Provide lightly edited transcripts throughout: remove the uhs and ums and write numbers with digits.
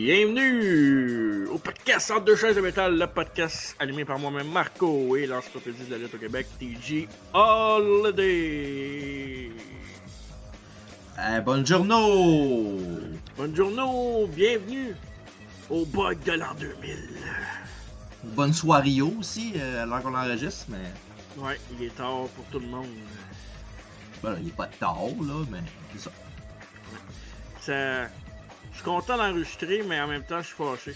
Bienvenue au podcast Entre deux chaises de métal, le podcast animé par moi-même Marco et l'encyclopédie de la lutte au Québec, TG Holiday. Buongiorno! Buongiorno, bienvenue au bug de l'an 2000. Bonne soirée aussi, à l'heure qu'on enregistre, mais... Ouais, il est tard pour tout le monde. Ben, il est pas tard, là, mais c'est ça. Ça... Je suis content d'enregistrer, mais en même temps, je suis fâché.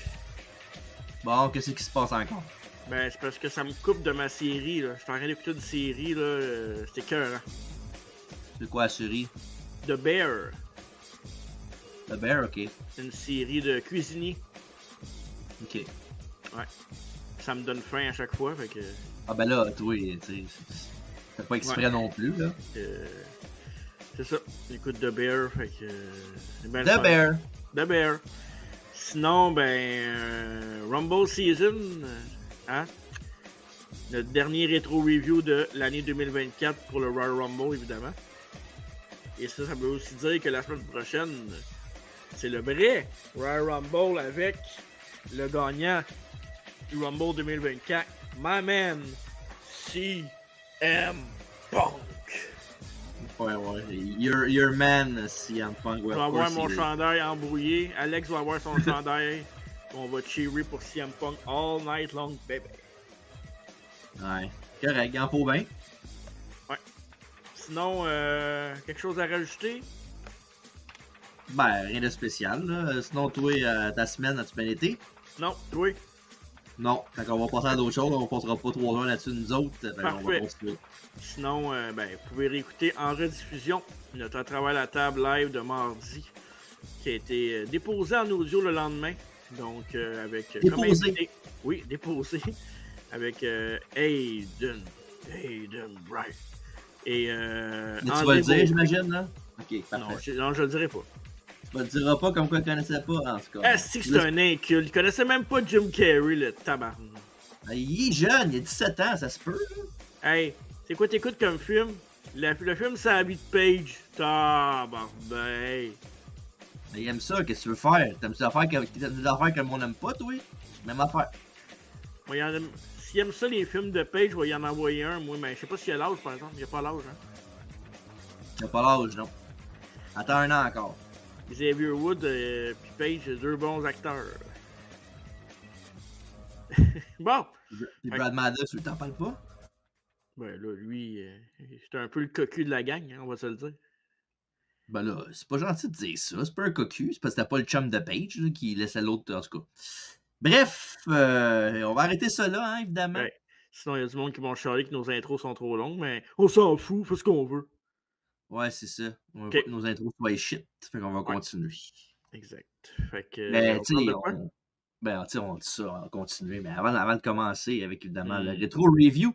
Bon, qu'est-ce qui se passe encore? Ben, c'est parce que ça me coupe de ma série, là. Je suis en train d'écouter une série, là, c'était écœurant. C'est quoi la série? The Bear. The Bear, ok. C'est une série de cuisiniers. Ok. Ouais. Ça me donne faim à chaque fois, fait que... Ah ben là, toi, tu sais, c'est pas exprès non plus, là. C'est ça. J'écoute The Bear, fait que... Ben, The Bear! The Bear. Sinon, Rumble Season, hein? Le dernier rétro review de l'année 2024 pour le Royal Rumble, évidemment. Et ça veut aussi dire que la semaine prochaine, c'est le vrai Royal Rumble avec le gagnant du Rumble 2024, my man, CM Punk. Ouais. Your man, CM Punk. Je vais avoir mon chandail embrouillé. Alex va avoir son chandail. On va cheerer pour CM Punk all night long, baby. Ouais. Correct, en faut bien. Ouais. Sinon, quelque chose à rajouter? Ben, rien de spécial, là. Sinon, toi, ta semaine, as-tu bien été? Non, oui. Non. Fait qu'on va passer à d'autres choses. On passera pas 3 heures là-dessus, nous autres. Ben, on va continuer. Sinon, vous pouvez réécouter en rediffusion notre travail à la table live de mardi qui a été déposé en audio le lendemain. Donc, avec... Déposé? Oui, déposé. Avec Aiden Bright. Et... Mais tu vas le dire, j'imagine, là? Ok, parfait. Non, je le dirai pas. Tu me diras pas comme quoi il connaissait pas, en tout cas. Est-ce que c'est un inculte? Il connaissait même pas Jim Carrey, le tabarnak. Il est jeune, il a 17 ans, ça se peut, là. Hey, c'est quoi t'écoutes comme film? Le film, c'est la vie de Paige. Tabarnak. Mais il aime ça, qu'est-ce que tu veux faire? T'aimes des affaires que le monde aime pas, toi? Même affaire. S'il aime ça, les films de Paige, je vais y en envoyer un, moi, mais je sais pas s'il a l'âge, par exemple. Il a pas l'âge, hein. Il a pas l'âge, non. Attends un an encore. Xavier Wood puis Paige, deux bons acteurs. Bon! Puis Brad Maddox, tu t'en parles pas? Ben là, lui, c'est un peu le cocu de la gang, hein, on va se le dire. Ben là, c'est pas gentil de dire ça. C'est pas un cocu, c'est parce que c'était pas le chum de Paige là, qui laissait l'autre, en tout cas. Bref, on va arrêter ça là, hein, évidemment. Ouais. Sinon, il y a du monde qui vont chialer que nos intros sont trop longues, mais on s'en fout, fais ce qu'on veut. Ouais, c'est ça. On veut pas que nos intros soient shit, fait qu'on va continuer. Exact. Fait que... Mais tu sais, on dit ça, on va continuer. Mais avant de commencer avec, évidemment, le rétro review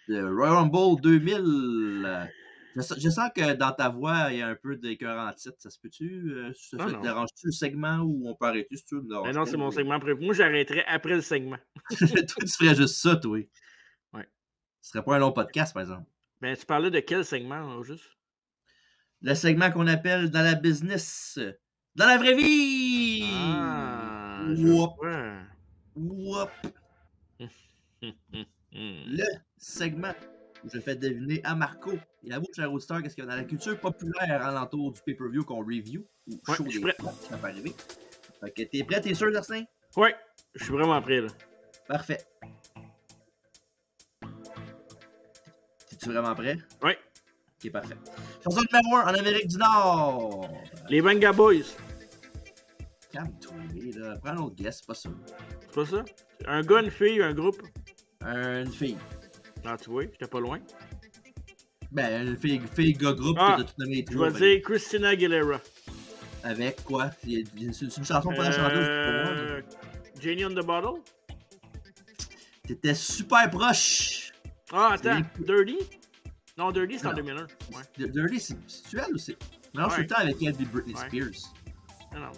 de Royal Rumble 2000... Je sens que dans ta voix, il y a un peu d'écœur en titre. Ça se peut-tu? Ça te dérange-tu le segment ou on peut arrêter si tu veux? Mais non, c'est mon segment prévu. Moi, j'arrêterai après le segment. Toi, tu ferais juste ça, toi. Ouais. Ce serait pas un long podcast, par exemple. Ben, tu parlais de quel segment, là, juste? Le segment qu'on appelle dans la business. Dans la vraie vie! Ah! Whoop! Le segment où je fais deviner à Marco et à vous, chers auditeurs, qu'est-ce qu'il y a dans la culture populaire alentour du pay-per-view qu'on review ou show des prêt. Ça peut arriver. Fait que t'es prêt, t'es sûr, Justin? Ouais, je suis vraiment prêt, là. Parfait. Es-tu vraiment prêt? Ouais. Ok, parfait. Chanson numéro 1 en Amérique du Nord. Les Venga Boys. Calme-toi, là. Prends un autre guess, c'est pas ça. C'est pas ça? Un gars, une fille, un groupe? Une fille. Ah, tu vois, j'étais pas loin. Ben, une fille gars groupe, t'as tout nommé les trois. Je vais dire Christina Aguilera. Avec quoi? C'est une chanson pour la chanteuse. Jenny on the Bottle? T'étais super proche. Ah, attends, Dirty? Non, Dirty, c'est en 2001. Ouais. Dirty, c'est elle ou c'est... Non, je suis le temps avec elle et Britney Spears. Non.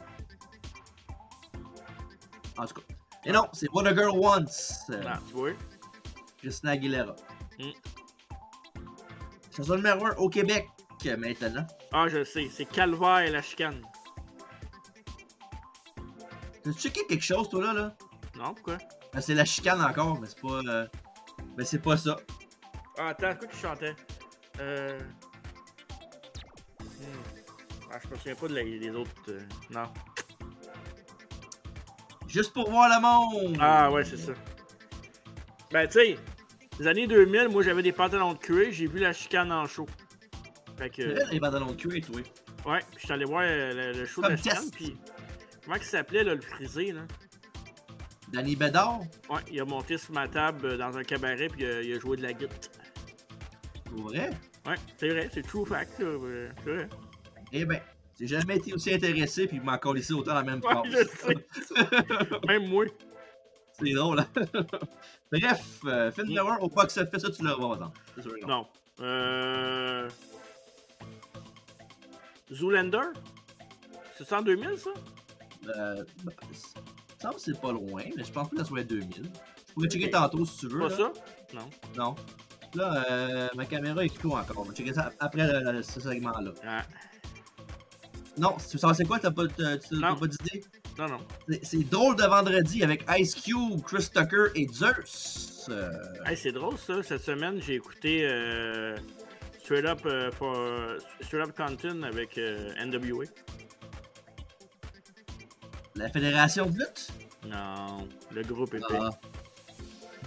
En tout cas. Et non, c'est What a Girl Wants. Ah, tu vois? Christina Aguilera. Chanson numéro 1 au Québec, maintenant. Ah, je sais, c'est Calvaire et la chicane. T'as checké quelque chose, toi, là? Non, pourquoi? C'est la chicane encore, mais c'est pas... Mais c'est pas ça. Ah, attends, quoi qu'il chantait? Ah, je me souviens pas des autres. Non. Juste pour voir le monde! Ah, ouais, c'est ça. Ben, tu sais, les années 2000, moi, j'avais des pantalons de cuir, j'ai vu la chicane en show. Fait que... C'est vrai, les pantalons de cuir, toi. Ouais, puis je suis allé voir le show Comme de la chicane, test. puis... Comment il s'appelait, là, le frisé, là? Danny Bédard? Ouais, il a monté sur ma table dans un cabaret, puis il a joué de la guitare. Pour vrai? Ouais, c'est vrai, c'est true fact, là. C'est vrai. Eh ben, j'ai jamais été aussi intéressé, puis il m'a encore laissé autant la même Ouais, phrase. je sais. Même moi. C'est drôle, hein? Bref, film d'horreur au box office, ça tu l'as pas, attends. C'est sûr, non. Non. Zoolander? C'est ça en 2000, ça? Ça me semble que c'est pas loin, mais je pense pas que ça soit 2000. Je pourrais checker tantôt si tu veux. Pas là. ça? Non. Non. Là, ma caméra est clou encore. On va checker ça après ce segment-là. Ah. Non, tu sais quoi? T'as pas Non. d'idée? Non, non. C'est Drôle de vendredi avec Ice Cube, Chris Tucker et Zeus. Hey, c'est drôle, ça. Cette semaine, j'ai écouté Straight Up Compton avec NWA. La Fédération de lutte? Non, le groupe épais. Ah.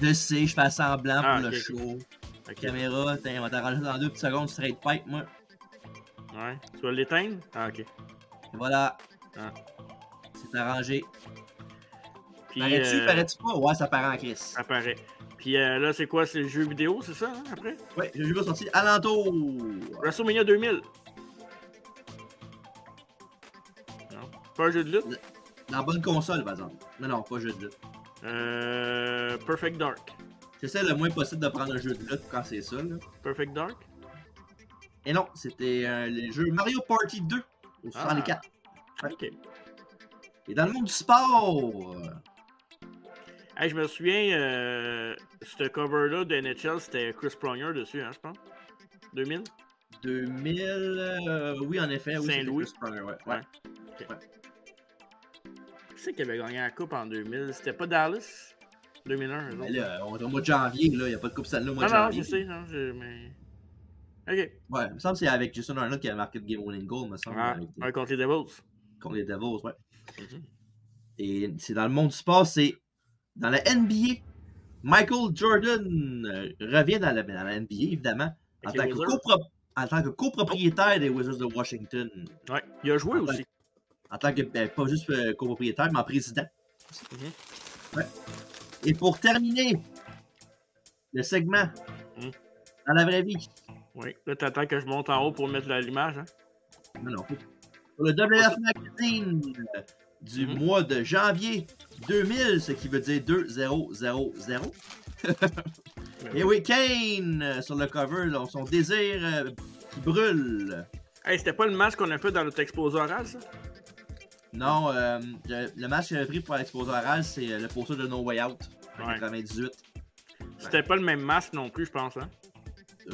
Je sais, je fais semblant Ah, pour ok, le ok. show. Ok. Caméra, on va t'arranger dans 2 petites secondes, straight pipe, moi. Ouais. Tu vas l'éteindre? Ah, ok. Et voilà. Ah. C'est arrangé. Puis, Parais-tu pas? Ouais, ça paraît en crise. ça paraît. Puis là, c'est quoi? C'est le jeu vidéo, c'est ça, hein, après? Ouais, le jeu va sortir alentour. WrestleMania 2000. Non. Pas un jeu de lutte? Dans la bonne console, par exemple. Non, pas jeu de lutte. Perfect Dark. J'essaie le moins possible de prendre un jeu de lutte quand c'est ça, là. Perfect Dark? Et non, c'était le jeu Mario Party 2 au 64. Ok. Et dans le monde du sport... Hey, je me souviens, ce cover-là de NHL, c'était Chris Pronger dessus, hein, je pense. 2000? 2000, oui, en effet, oui, Saint-Louis. c'était Chris Pronger, ouais. Okay. Qui c'est qui avait gagné la coupe en 2000? C'était pas Dallas? 2001, eux Mais autres? là, on est au mois de janvier, là, il n'y a pas de coupe Stanley au mois de Non, janvier. je sais, non, mais... Ok. Ouais, il me semble que c'est avec Jason Arnold qui a marqué le game-winning goal, me semble. Ah, ouais, contre les Devils. Contre les Devils, ouais. Mm-hmm. Et c'est dans le monde du sport, c'est dans la NBA. Michael Jordan revient dans la NBA, évidemment, en tant que copropriétaire des Wizards de Washington. Ouais, il a joué aussi. En tant que, pas juste copropriétaire, mais en président. Mm-hmm. Ouais. Et pour terminer le segment, dans la vraie vie. Oui, là, t'attends que je monte en haut pour mettre l'image, hein? Non. Pour le WF Magazine du mois de janvier 2000, ce qui veut dire 2000. Et oui, Kane sur le cover, là, son désir qui brûle. Hey, c'était pas le match qu'on a fait dans notre exposé oral, ça? Non, le match que j'avais pris pour l'exposé oral, c'est le poster de No Way Out en 98. C'était pas le même masque non plus, je pense, hein?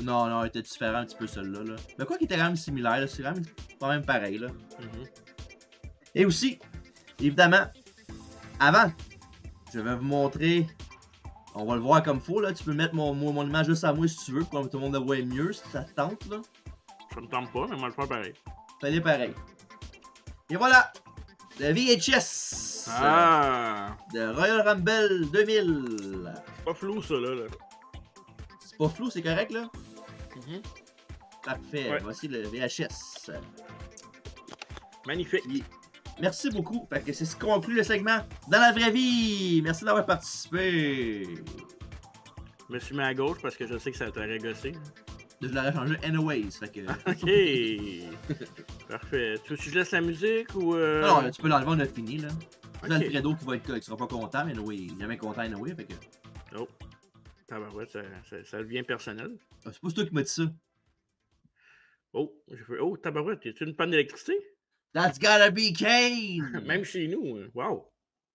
Non, il était différent un petit peu celui-là. Là. Mais quoi qu'il était quand même similaire, c'est quand même pareil. Là. Et aussi, évidemment, avant, je vais vous montrer, on va le voir comme faut, là. Tu peux mettre mon image juste à moi si tu veux, pour que tout le monde le voit mieux, si ça te tente. Là. Ça me tente pas, mais moi, je le fais pareil. Fallait pareil. Et voilà, le VHS de Royal Rumble 2000. C'est pas flou, ça, là. C'est pas flou, c'est correct, là? Parfait, voici le VHS. Magnifique. Merci beaucoup. Fait que c'est ce qui conclut le segment dans la vraie vie. Merci d'avoir participé. Je me suis mis à gauche parce que je sais que ça t'aurait gossé. Je l'aurais changé anyways. Fait que... Ok. Parfait. Tu veux que je laisse la musique ou... Non, tu peux l'enlever, on a fini, là. C'est Okay. Alfredo qui sera pas content, mais anyway, il est jamais content anyway, fait que... Oh. Ouais, ça devient personnel. Ah, c'est pas toi qui m'as dit ça. Oh, tabarouette, es-tu une panne d'électricité? That's gotta be Kane! Même chez nous, wow!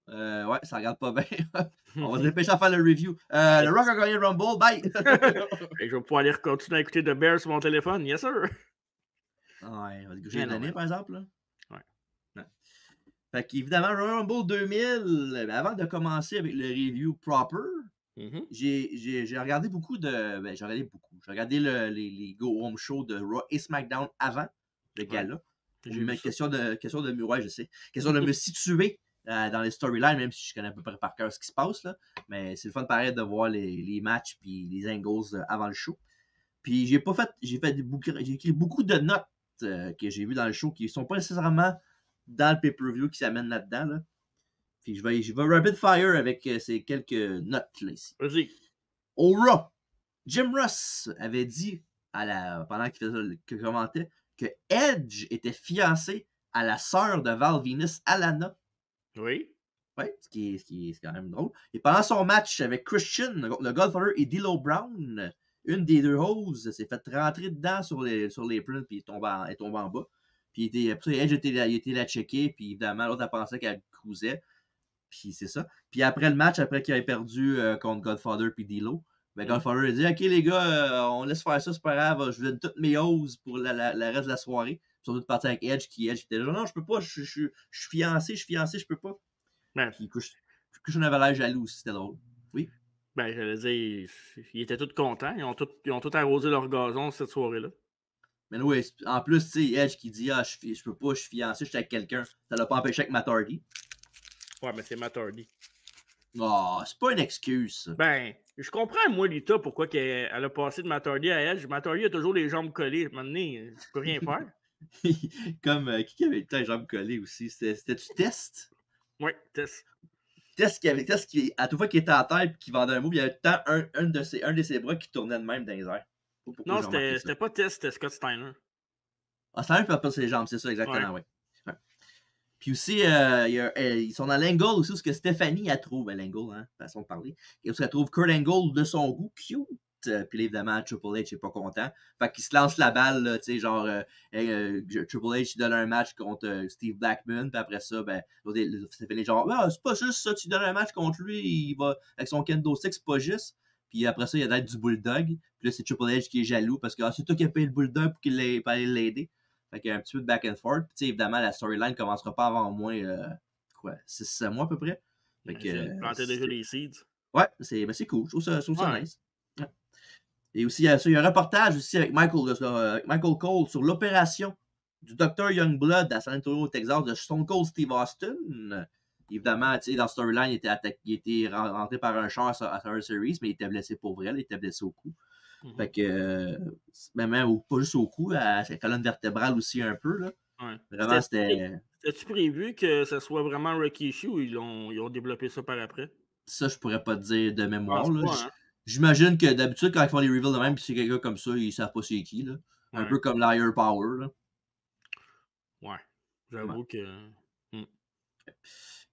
Ouais, ça regarde pas bien. On va se dépêcher à faire le review. Le Rock a gagné le Rumble, bye! Et je vais pouvoir aller continuer à écouter The Bears sur mon téléphone, yes sir! Ouais, j'ai donné par exemple, là. Ouais. Fait qu'évidemment, Royal Rumble 2000, avant de commencer avec le review proper, j'ai regardé beaucoup de. Ben, j'ai regardé beaucoup. J'ai regardé les Go Home Show de Raw et SmackDown avant le Ouais, gala. Pour j'ai me vu mettre ça. question de ouais, je sais. Question de me situer dans les storylines, même si je connais à peu près par cœur ce qui se passe. Là. Mais c'est le fun pareil de voir les matchs puis les angles avant le show. Puis j'ai écrit beaucoup de notes que j'ai vues dans le show qui ne sont pas nécessairement dans le pay-per-view qui s'amènent là-dedans. Là. Puis je vais rapid fire avec ces quelques notes là, ici. Vas-y. Au Raw, Jim Ross avait dit pendant qu'il commentait que Edge était fiancé à la sœur de Val Venis, Alana. Oui. Ouais, ce qui est quand même drôle. Et pendant son match avec Christian, le Godfather et D'Lo Brown, une des deux hoses s'est fait rentrer dedans sur les prunes puis est tombée en bas. Puis Edge était la checker, puis évidemment, l'autre a pensé qu'elle cruisait. Puis c'est ça. Puis après le match, après qu'il ait perdu contre Godfather puis D'Lo, ben Godfather a dit OK les gars, on laisse faire ça, c'est pas grave, je vous donne toutes mes hoses pour la reste de la soirée. Puis ils sont tous partis avec Edge qui était là. Non, je peux pas, je suis fiancé, je peux pas. Ben, Puis Christian avait l'air jaloux aussi, c'était drôle. Oui. ben j'allais dire, ils étaient tous contents. Ils ont tous arrosé leur gazon cette soirée-là. Mais oui, en plus, tu sais, Edge qui dit je peux pas, je suis fiancé, je suis avec quelqu'un. Ça l'a pas empêché avec Matt Hardy. Ouais, mais c'est Matt Hardy. Oh, c'est pas une excuse, ça. Ben, je comprends, moi, Lita, pourquoi elle a passé de Matt Hardy à Edge. Matt Hardy a toujours les jambes collées. Maintenant, tu peux rien faire. Comme qui avait les jambes collées aussi? C'était-tu Test? Oui, Tess. Test qui, à toute fois qu'il était à terre et qu'il vendait un move, il y avait tout le temps un de ses bras qui tournait de même dans les airs. Non, c'était pas Tess, c'était Scott Steiner. Ah, Steiner peut pas ses jambes, c'est ça, exactement, oui. Ouais. Puis aussi, ils sont dans l'angle aussi, où ce que Stéphanie, elle trouve, l'angle, hein, façon de parler, et où elle trouve Kurt Angle de son goût, cute. Puis évidemment, Triple H n'est pas content. Fait qu'il se lance la balle, tu sais, genre, Triple H il donne un match contre Steve Blackman, puis après ça, ben, Stéphanie, genre, ah, c'est pas juste ça, tu donnes un match contre lui, il va avec son kendo stick, c'est pas juste. Puis après ça, il y a d'être du Bulldog. Puis là, c'est Triple H qui est jaloux parce que c'est toi qui as payé le Bulldog pour qu'il aller l'aider. Fait qu'il y a un petit peu de back and forth. Puis évidemment, la storyline ne commencera pas avant au moins 6 mois à peu près. Fait que, plantait déjà les seeds. Ouais, c'est cool. Je trouve ça nice. Ouais. Et aussi, il y a un reportage aussi avec Michael Cole sur l'opération du Dr. Youngblood à San Antonio, au Texas, de Stone Cold Steve Austin. Évidemment, dans le storyline, il était rentré par un char à Survivor Series, mais il était blessé pour vrai. Il était blessé au cou. Fait que, même pas juste au cou, à sa colonne vertébrale aussi un peu. Là. Ouais. Vraiment, c'était. C'était-tu prévu que ce soit vraiment Rikishi ou ils ont développé ça par après? Ça, je pourrais pas te dire de mémoire. Je pense pas, hein? J'imagine que d'habitude, quand ils font les reveals de même, puis c'est quelqu'un comme ça, ils savent pas c'est qui. Là. Ouais. Un peu comme l'Higher Power. Là. Ouais. J'avoue que.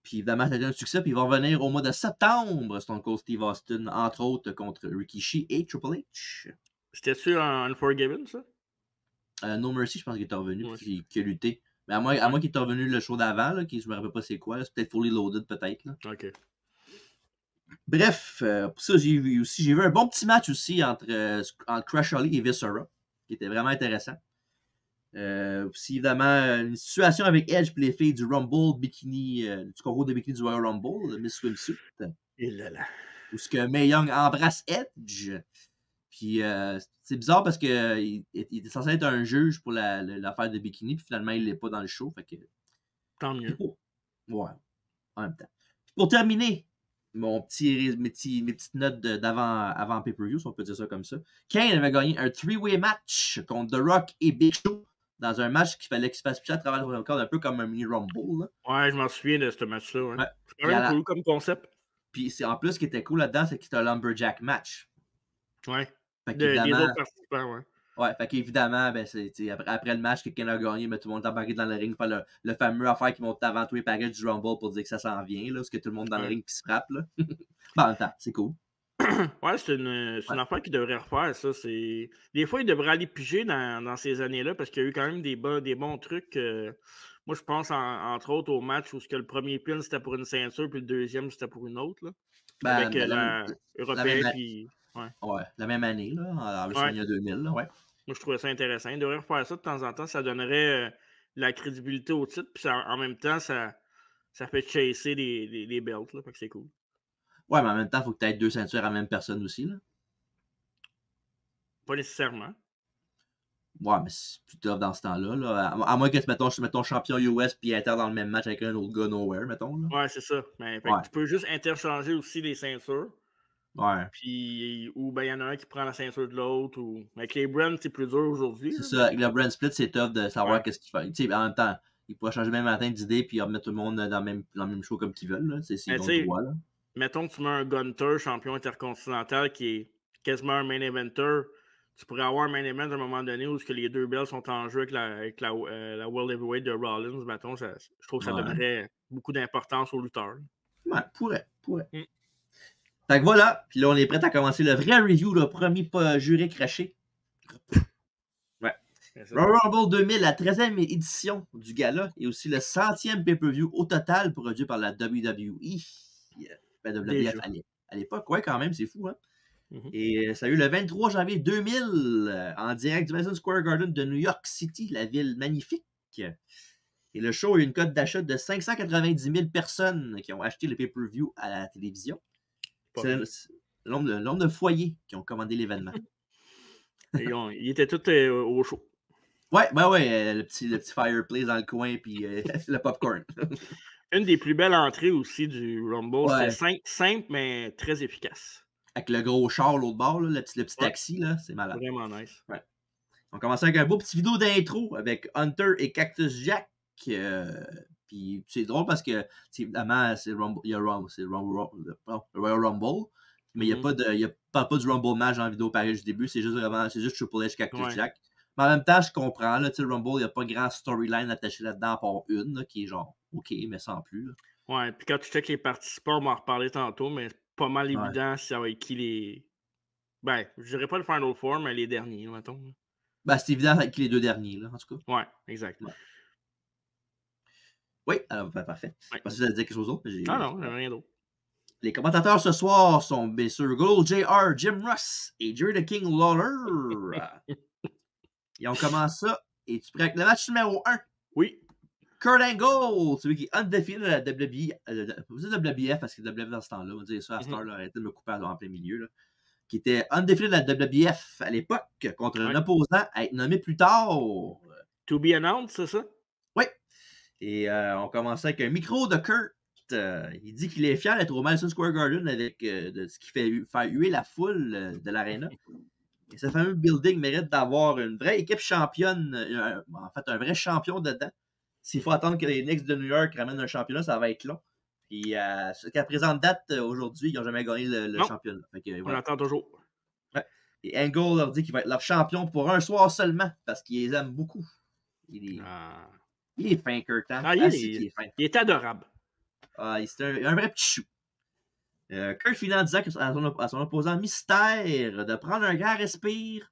Puis évidemment, ça a été un succès. Puis il va revenir au mois de septembre, Stone Cold Steve Austin, entre autres contre Rikishi et Triple H. C'était-tu un Unforgiven, ça? No Mercy, je pense qu'il est revenu, Ouais. qui a lutté. Mais à moins qu'il est revenu le show d'avant, là, je me rappelle pas c'est quoi. C'est peut-être Fully Loaded, peut-être. Là. OK. Bref, pour ça, j'ai vu un bon petit match aussi entre Crash Holly et Viscera, qui était vraiment intéressant. Aussi, évidemment, une situation avec Edge et les filles du Rumble bikini, du concours de bikini du Royal Rumble, le Miss Swimsuit. Et là là. Où ce que Mae Young embrasse Edge. Puis c'est bizarre parce qu'il était censé être un juge pour l'affaire de bikini, puis finalement, il l'est pas dans le show. Fait que... Tant mieux. Ouais, en même temps. Puis pour terminer, mes petites notes avant pay-per-view, si on peut dire ça comme ça. Kane avait gagné un 3-way match contre The Rock et Big Show dans un match qu'il fallait qu'il se fasse pitcher à travers le corps, un peu comme un mini Rumble. Là. Ouais, je m'en souviens de ce match-là. Ouais. Ouais. C'est quand même cool comme concept. Puis en plus, ce qui était cool là-dedans, c'est que c'était un Lumberjack match. Ouais. Fait des autres participants, ouais. Ouais, fait qu'évidemment, ben, après le match, quelqu'un a gagné, mais tout le monde est embarqué dans le ring, faire le fameux affaire qui monte avant tous les packages du Rumble pour dire que ça s'en vient, là, parce que tout le monde dans le ring qui se frappe. Là. Ben, en même temps, c'est cool. Ouais, c'est une affaire qu'il devrait refaire, ça. Des fois, il devrait aller piger dans ces années-là, parce qu'il y a eu quand même des bons trucs. Moi, je pense, entre autres, au match où le premier pin, c'était pour une ceinture, puis le deuxième, c'était pour une autre. Là. Ben, Avec l'Européen, puis... Ouais, la même année, là, en WrestleMania 2000, là, ouais. Moi, je trouvais ça intéressant. Il devrait refaire ça de temps en temps. Ça donnerait la crédibilité au titre, puis en même temps, ça ça fait chasser les belts, là, fait que c'est cool. Ouais, mais en même temps, il faut que tu aies 2 ceintures à la même personne aussi, là. Pas nécessairement. Ouais, mais c'est plus tough dans ce temps-là, là. À moins que tu mettes ton champion US puis Inter dans le même match avec un autre gars nowhere, mettons, là. Ouais, c'est ça. Mais fait Ouais. que tu peux juste interchanger aussi les ceintures. Ouais. Puis, ou ben, il y en a un qui prend la ceinture de l'autre. Ou... Avec les brands, c'est plus dur aujourd'hui. C'est Là, ça. Avec le brand split, c'est tough de savoir Ouais. qu'est-ce qu'il fait. Tu sais, en même temps, ils pourraient changer même matin d'idée puis remettre tout le monde dans le même show comme qu'ils veulent, là. C'est Mais ils tu ont le sais, droit, là. mettons que tu mets un Gunter, champion intercontinental, qui est quasiment un main eventer. Tu pourrais avoir un main event à un moment donné où que les deux belts sont en jeu avec la World Heavyweight de Rollins. Mettons, je trouve que ça Ouais. donnerait beaucoup d'importance aux lutteurs. Ouais, pourrait. Mm. Fait que voilà. Puis là, on est prêt à commencer le vrai review, le premier pas juré craché. Ouais. Royal Rumble 2000, la 13e édition du gala et aussi le 100e pay-per-view au total produit par la WWE. Ben, WWF à l'époque. Ouais, quand même, c'est fou, hein? Mm-hmm. Et ça a eu le 23 janvier 2000 en direct du Madison Square Garden de New York City, la ville magnifique. Et le show a eu une cote d'achat de 590 000 personnes qui ont acheté le pay-per-view à la télévision. C'est le nombre de foyers qui ont commandé l'événement. Ils étaient tous au show. Ouais, le petit fireplace dans le coin puis le popcorn. Une des plus belles entrées aussi du Rumble. Ouais. C'est simple, mais très efficace. Avec le gros char l'autre bord, là, le petit taxi, là, c'est malade. Vraiment nice. Ouais. On commence avec un beau petit vidéo d'intro avec Hunter et Cactus Jack. Puis c'est drôle parce que, évidemment, c'est le Royal Rumble. Mais il ne parle pas du Rumble match en vidéo pareil du début. C'est juste Triple H Cactus Jack. Mais en même temps, je comprends. Là, le Rumble, il n'y a pas grand storyline attaché là-dedans à part une, là, qui est genre OK, mais sans plus. Là. Ouais, puis quand tu checkes les participants, on va en reparler tantôt, mais c'est pas mal évident si ça va être qui les. Ben, je dirais pas le Final Four, mais les derniers, mettons. Ben, c'est évident avec les deux derniers, là, en tout cas. Ouais, exact. Ouais. Oui, alors, parfait. Ouais. Parce que vous allez dire quelque chose d'autre. Non, rien d'autre. Les commentateurs ce soir sont bien sûr Gold JR, Jim Ross et Jerry the King Lawler. Et on commence ça. Et tu prends avec le match numéro 1. Oui. Kurt Angle, celui qui est undefeated de la WWE. Vous dites WBF parce que WBF dans ce temps-là, on va dire ça à cette heure-là, arrêtez de me couper en plein milieu. Là. Qui était undefeated de la WBF à l'époque contre un opposant à être nommé plus tard. To be announced, c'est ça? Oui. Et on commençait avec un micro de Kurt. Il dit qu'il est fier d'être au Madison Square Garden avec de ce qui fait faire huer la foule de l'aréna. Et ce fameux building mérite d'avoir une vraie équipe championne, en fait un vrai champion dedans. S'il faut attendre que les Knicks de New York ramènent un championnat, ça va être long. Puis jusqu'à présent date, aujourd'hui, ils n'ont jamais gagné le championnat. Fait que, voilà. On attend toujours. Ouais. Et Angle leur dit qu'il va être leur champion pour un soir seulement parce qu'ils les aiment beaucoup. Il est fin, Kurt. Hein? Il est adorable. C'est un vrai petit chou. Kurt finit en disant à son opposant mystère de prendre un grand respire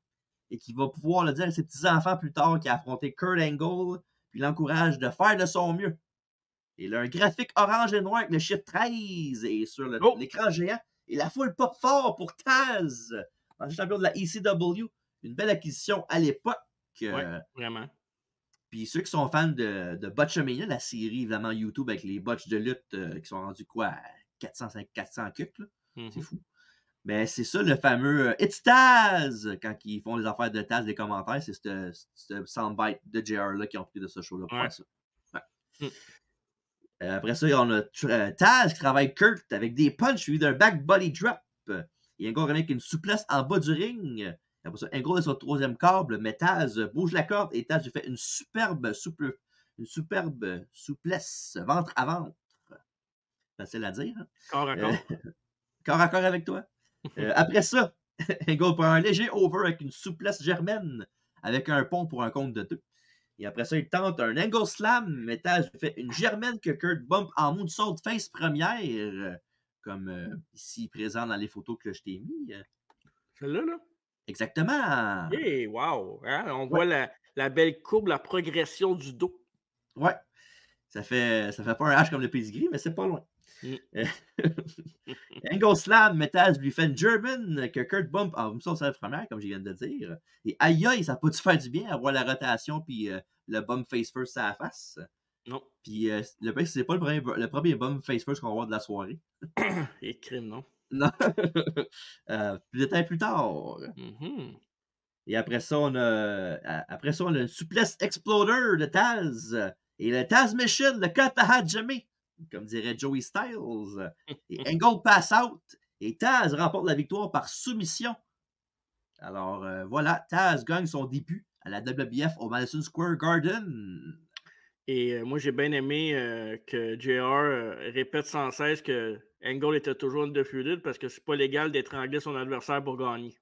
et qu'il va pouvoir le dire à ses petits-enfants plus tard qu'il a affronté Kurt Angle, puis l'encourage de faire de son mieux. Et là, un graphique orange et noir avec le chiffre 13 et sur l'écran géant. Et la foule pop fort pour Taz, ancien champion de la ECW. Une belle acquisition à l'époque. Vraiment. Puis ceux qui sont fans de Botchamania, la série évidemment YouTube avec les botches de lutte qui sont rendus quoi 400 cucs, là. C'est fou. Mais c'est ça le fameux It's Taz! Quand ils font les affaires de Taz, les commentaires, c'est ce soundbite de JR là qui ont pris de ce show-là pour faire ça. Ouais. Après ça, on a Taz qui travaille Kurt avec des punches suivis d'un back body drop. Et un gars avec une souplesse en bas du ring. Après ça, un gros de son troisième câble, mais Taz bouge la corde et Taz lui fait une superbe souplesse ventre à ventre. Facile à dire. Hein? Corps à corps. Corps à corps avec toi. Après ça, Angle prend un léger over avec une souplesse germaine avec un pont pour un compte de 2. Et après ça, il tente un Angle Slam, mais Taz fait une germaine que Kurt bump en moonsault face première, comme ici présent dans les photos que je t'ai mis. Celle-là, là? Exactement. Hey, wow! Hein? On voit la belle courbe, la progression du dos. Ouais. Ça fait pas un H comme le pedigree, mais c'est pas loin. Angle Slam, mais Taz lui fait une German que Kurt bump en moonsault face première, comme je viens de dire. Et aïe aïe, ça peut-tu faire du bien avoir la rotation puis le bump face first à la face? Non. Puis le pire, c'est pas le premier bum face first qu'on va voir de la soirée. Et crime, non? Non. Plus de temps plus tard. Mhm. Et après ça, après ça, on a le Suplex Exploder de Taz. Et le Taz Mission, le Kata Hajime, comme dirait Joey Styles. Et Angle Pass Out. Et Taz remporte la victoire par soumission. Alors voilà, Taz gagne son début à la WBF au Madison Square Garden. Et moi, j'ai bien aimé que JR répète sans cesse que Angle était toujours undefeated parce que c'est pas légal d'étrangler son adversaire pour gagner.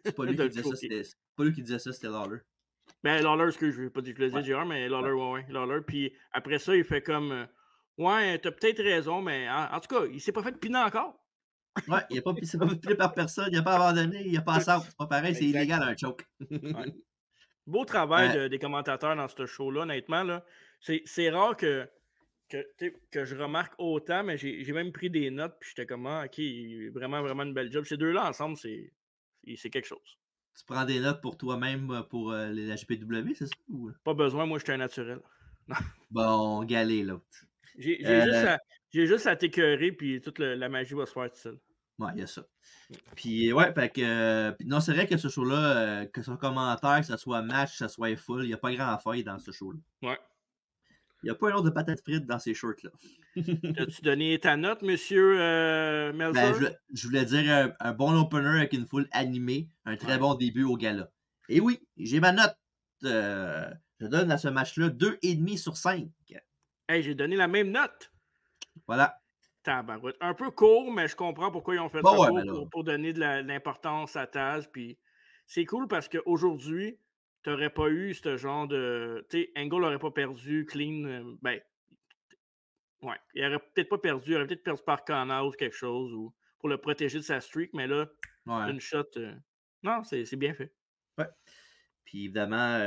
C'est pas lui De qui le disait ça, choquer. c'était pas lui qui disait ça, c'était Lawler. Ben, Lawler, excuse, je vais pas dire que je le Ouais. disais JR, mais Lawler, ouais, Lawler. Puis après ça, il fait comme ouais, t'as peut-être raison, mais en tout cas, il s'est pas fait piner encore. Ouais, il s'est pas fait piler par personne, il a pas abandonné, il a pas out. C'est pas pareil, c'est Exact. illégal un choke. Ouais. Beau travail Euh, des commentateurs dans ce show-là, honnêtement. Là. C'est rare que je remarque autant, mais j'ai même pris des notes, puis j'étais comme, ah, OK, vraiment, vraiment une belle job. Ces deux-là ensemble, c'est quelque chose. Tu prends des notes pour toi-même pour la GPW, c'est ça? Ou... Pas besoin, moi, j'étais un naturel. Bon, galé, l'autre. J'ai Euh, j'ai juste à t'écœurer, puis toute la magie va se faire tout seul. ouais, il y a ça. Puis, ouais, fait que. Non, c'est vrai que ce show-là, que ce soit commentaire, que ce soit match, que ce soit full, il n'y a pas grand affaire dans ce show-là. Ouais. Il n'y a pas un autre de patates frites dans ces shorts-là. T'as-tu donné ta note, monsieur Ben, Meltzer? je voulais dire un bon opener avec une foule animée, un très Ouais. bon début au gala. Et oui, j'ai ma note. Je donne à ce match-là 2,5 sur 5. Hey, j'ai donné la même note. Voilà. Tabarouette. Un peu court, mais je comprends pourquoi ils ont fait Bon, ça ouais, court ben là. pour donner de l'importance à Taz. Puis c'est cool parce qu'aujourd'hui, tu n'aurais pas eu ce genre de. Tu sais, Angle n'aurait pas perdu clean. Ben, ouais. Il aurait peut-être pas perdu. Il aurait peut-être perdu par canal ou quelque chose ou pour le protéger de sa streak. Mais là, Ouais. une shot. Non, c'est bien fait. Ouais. Puis évidemment,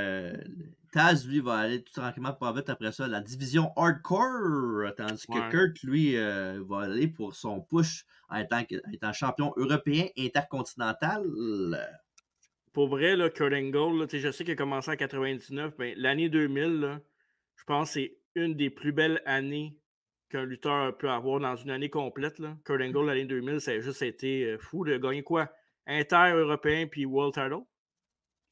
Taz, lui, va aller tout tranquillement pas vite après ça la division hardcore, tandis que Ouais. Kurt, lui, va aller pour son push en étant champion européen intercontinental. Pour vrai, là, Kurt Angle, là, je sais qu'il a commencé en 99, mais l'année 2000, là, je pense que c'est une des plus belles années qu'un lutteur peut avoir dans une année complète. Là. Kurt Angle, l'année 2000, ça a juste été fou de gagner quoi? Inter-européen puis World Title?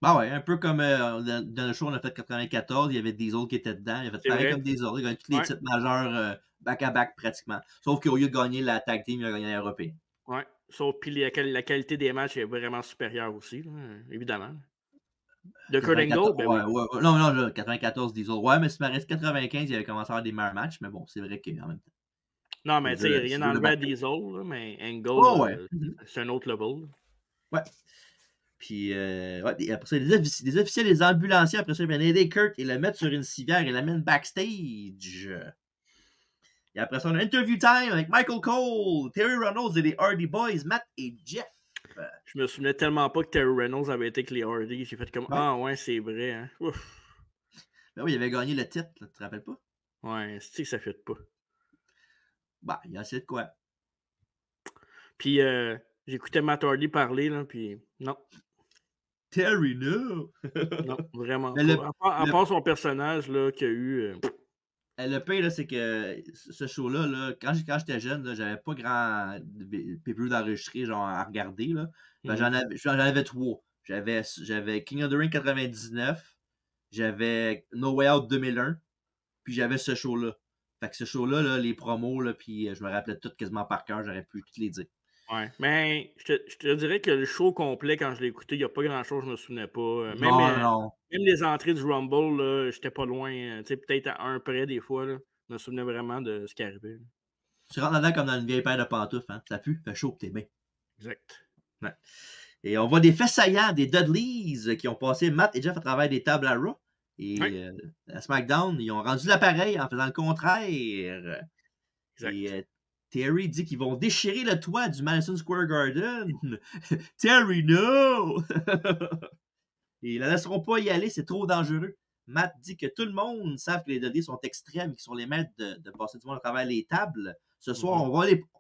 Bah ouais, un peu comme dans le show, on a fait 94, il y avait des autres qui étaient dedans, il a fait C'est pareil vrai? comme des autres, il a gagné tous les Ouais, titres majeurs back-à-back pratiquement. Sauf qu'au lieu de gagner la tag team, il a gagné l'européen. ouais. Sauf puis la qualité des matchs est vraiment supérieure aussi, là, évidemment. De Kurt 94, Angle, ben ouais, oui. ouais, ouais. Non, non, là, 94, Diesel. Ouais, mais si tu m'arrêtes 95, il avait commencé à avoir des meilleurs matchs, mais bon, c'est vrai qu'en même temps, Non, mais tu sais, rien c'est dur de enlevé à battre. Diesel, là, mais Angle, Oh, ouais. c'est un autre level. Là. Ouais. Puis, ouais, et après ça, les officiels, les ambulanciers, après ça, ils viennent aider Kurt et le mettre sur une civière et l'amènent backstage. Et après ça, on a interview time avec Michael Cole, Terry Reynolds et les Hardy Boys, Matt et Jeff. Je me souvenais tellement pas que Terry Reynolds avait été avec les Hardy. J'ai fait comme Ouais. ah ouais, c'est vrai. Hein. Ouf. Ben oui, il avait gagné le titre, là, tu te rappelles pas? Ouais, c'est que ça fait pas. Bah, il a essayé de quoi? Puis j'écoutais Matt Hardy parler, là, puis non, Terry, no! non, vraiment Mais pas. À le, part son personnage là, qu'il y a eu. le pire, là, c'est que ce show-là, là, quand j'étais jeune, là, j'avais pas grand PPU d'enregistrer genre, à regarder. Là. Ben, j'en avais trois. J'avais King of the Ring 99, j'avais No Way Out 2001, puis j'avais ce show-là. Fait que ce show-là, là, les promos, là, puis je me rappelais tout quasiment par cœur, j'aurais pu toutes les dire. Ouais. Mais je te dirais que le show complet, quand je l'ai écouté, il n'y a pas grand-chose, je me souvenais pas. Non, non. Même les entrées du Rumble, là, j'étais pas loin. Tu sais, peut-être à un près des fois. Là, je me souvenais vraiment de ce qui arrivait. Là. Tu rentres dedans comme dans une vieille paire de pantoufles, hein. Ça pue, fait chaud, pis t'es bien. Exact. Ouais. Et on voit des faits saillants des Dudleys qui ont passé Matt et Jeff à travers des tables à Raw. Et Ouais. à SmackDown, ils ont rendu l'appareil en faisant le contraire. Et Exact. Terry dit qu'ils vont déchirer le toit du Madison Square Garden. Terry, no! Et ils ne laisseront pas y aller, c'est trop dangereux. Matt dit que tout le monde savent que les Dudleys sont extrêmes et qu'ils sont les maîtres de passer du monde à travers les tables. Ce soir,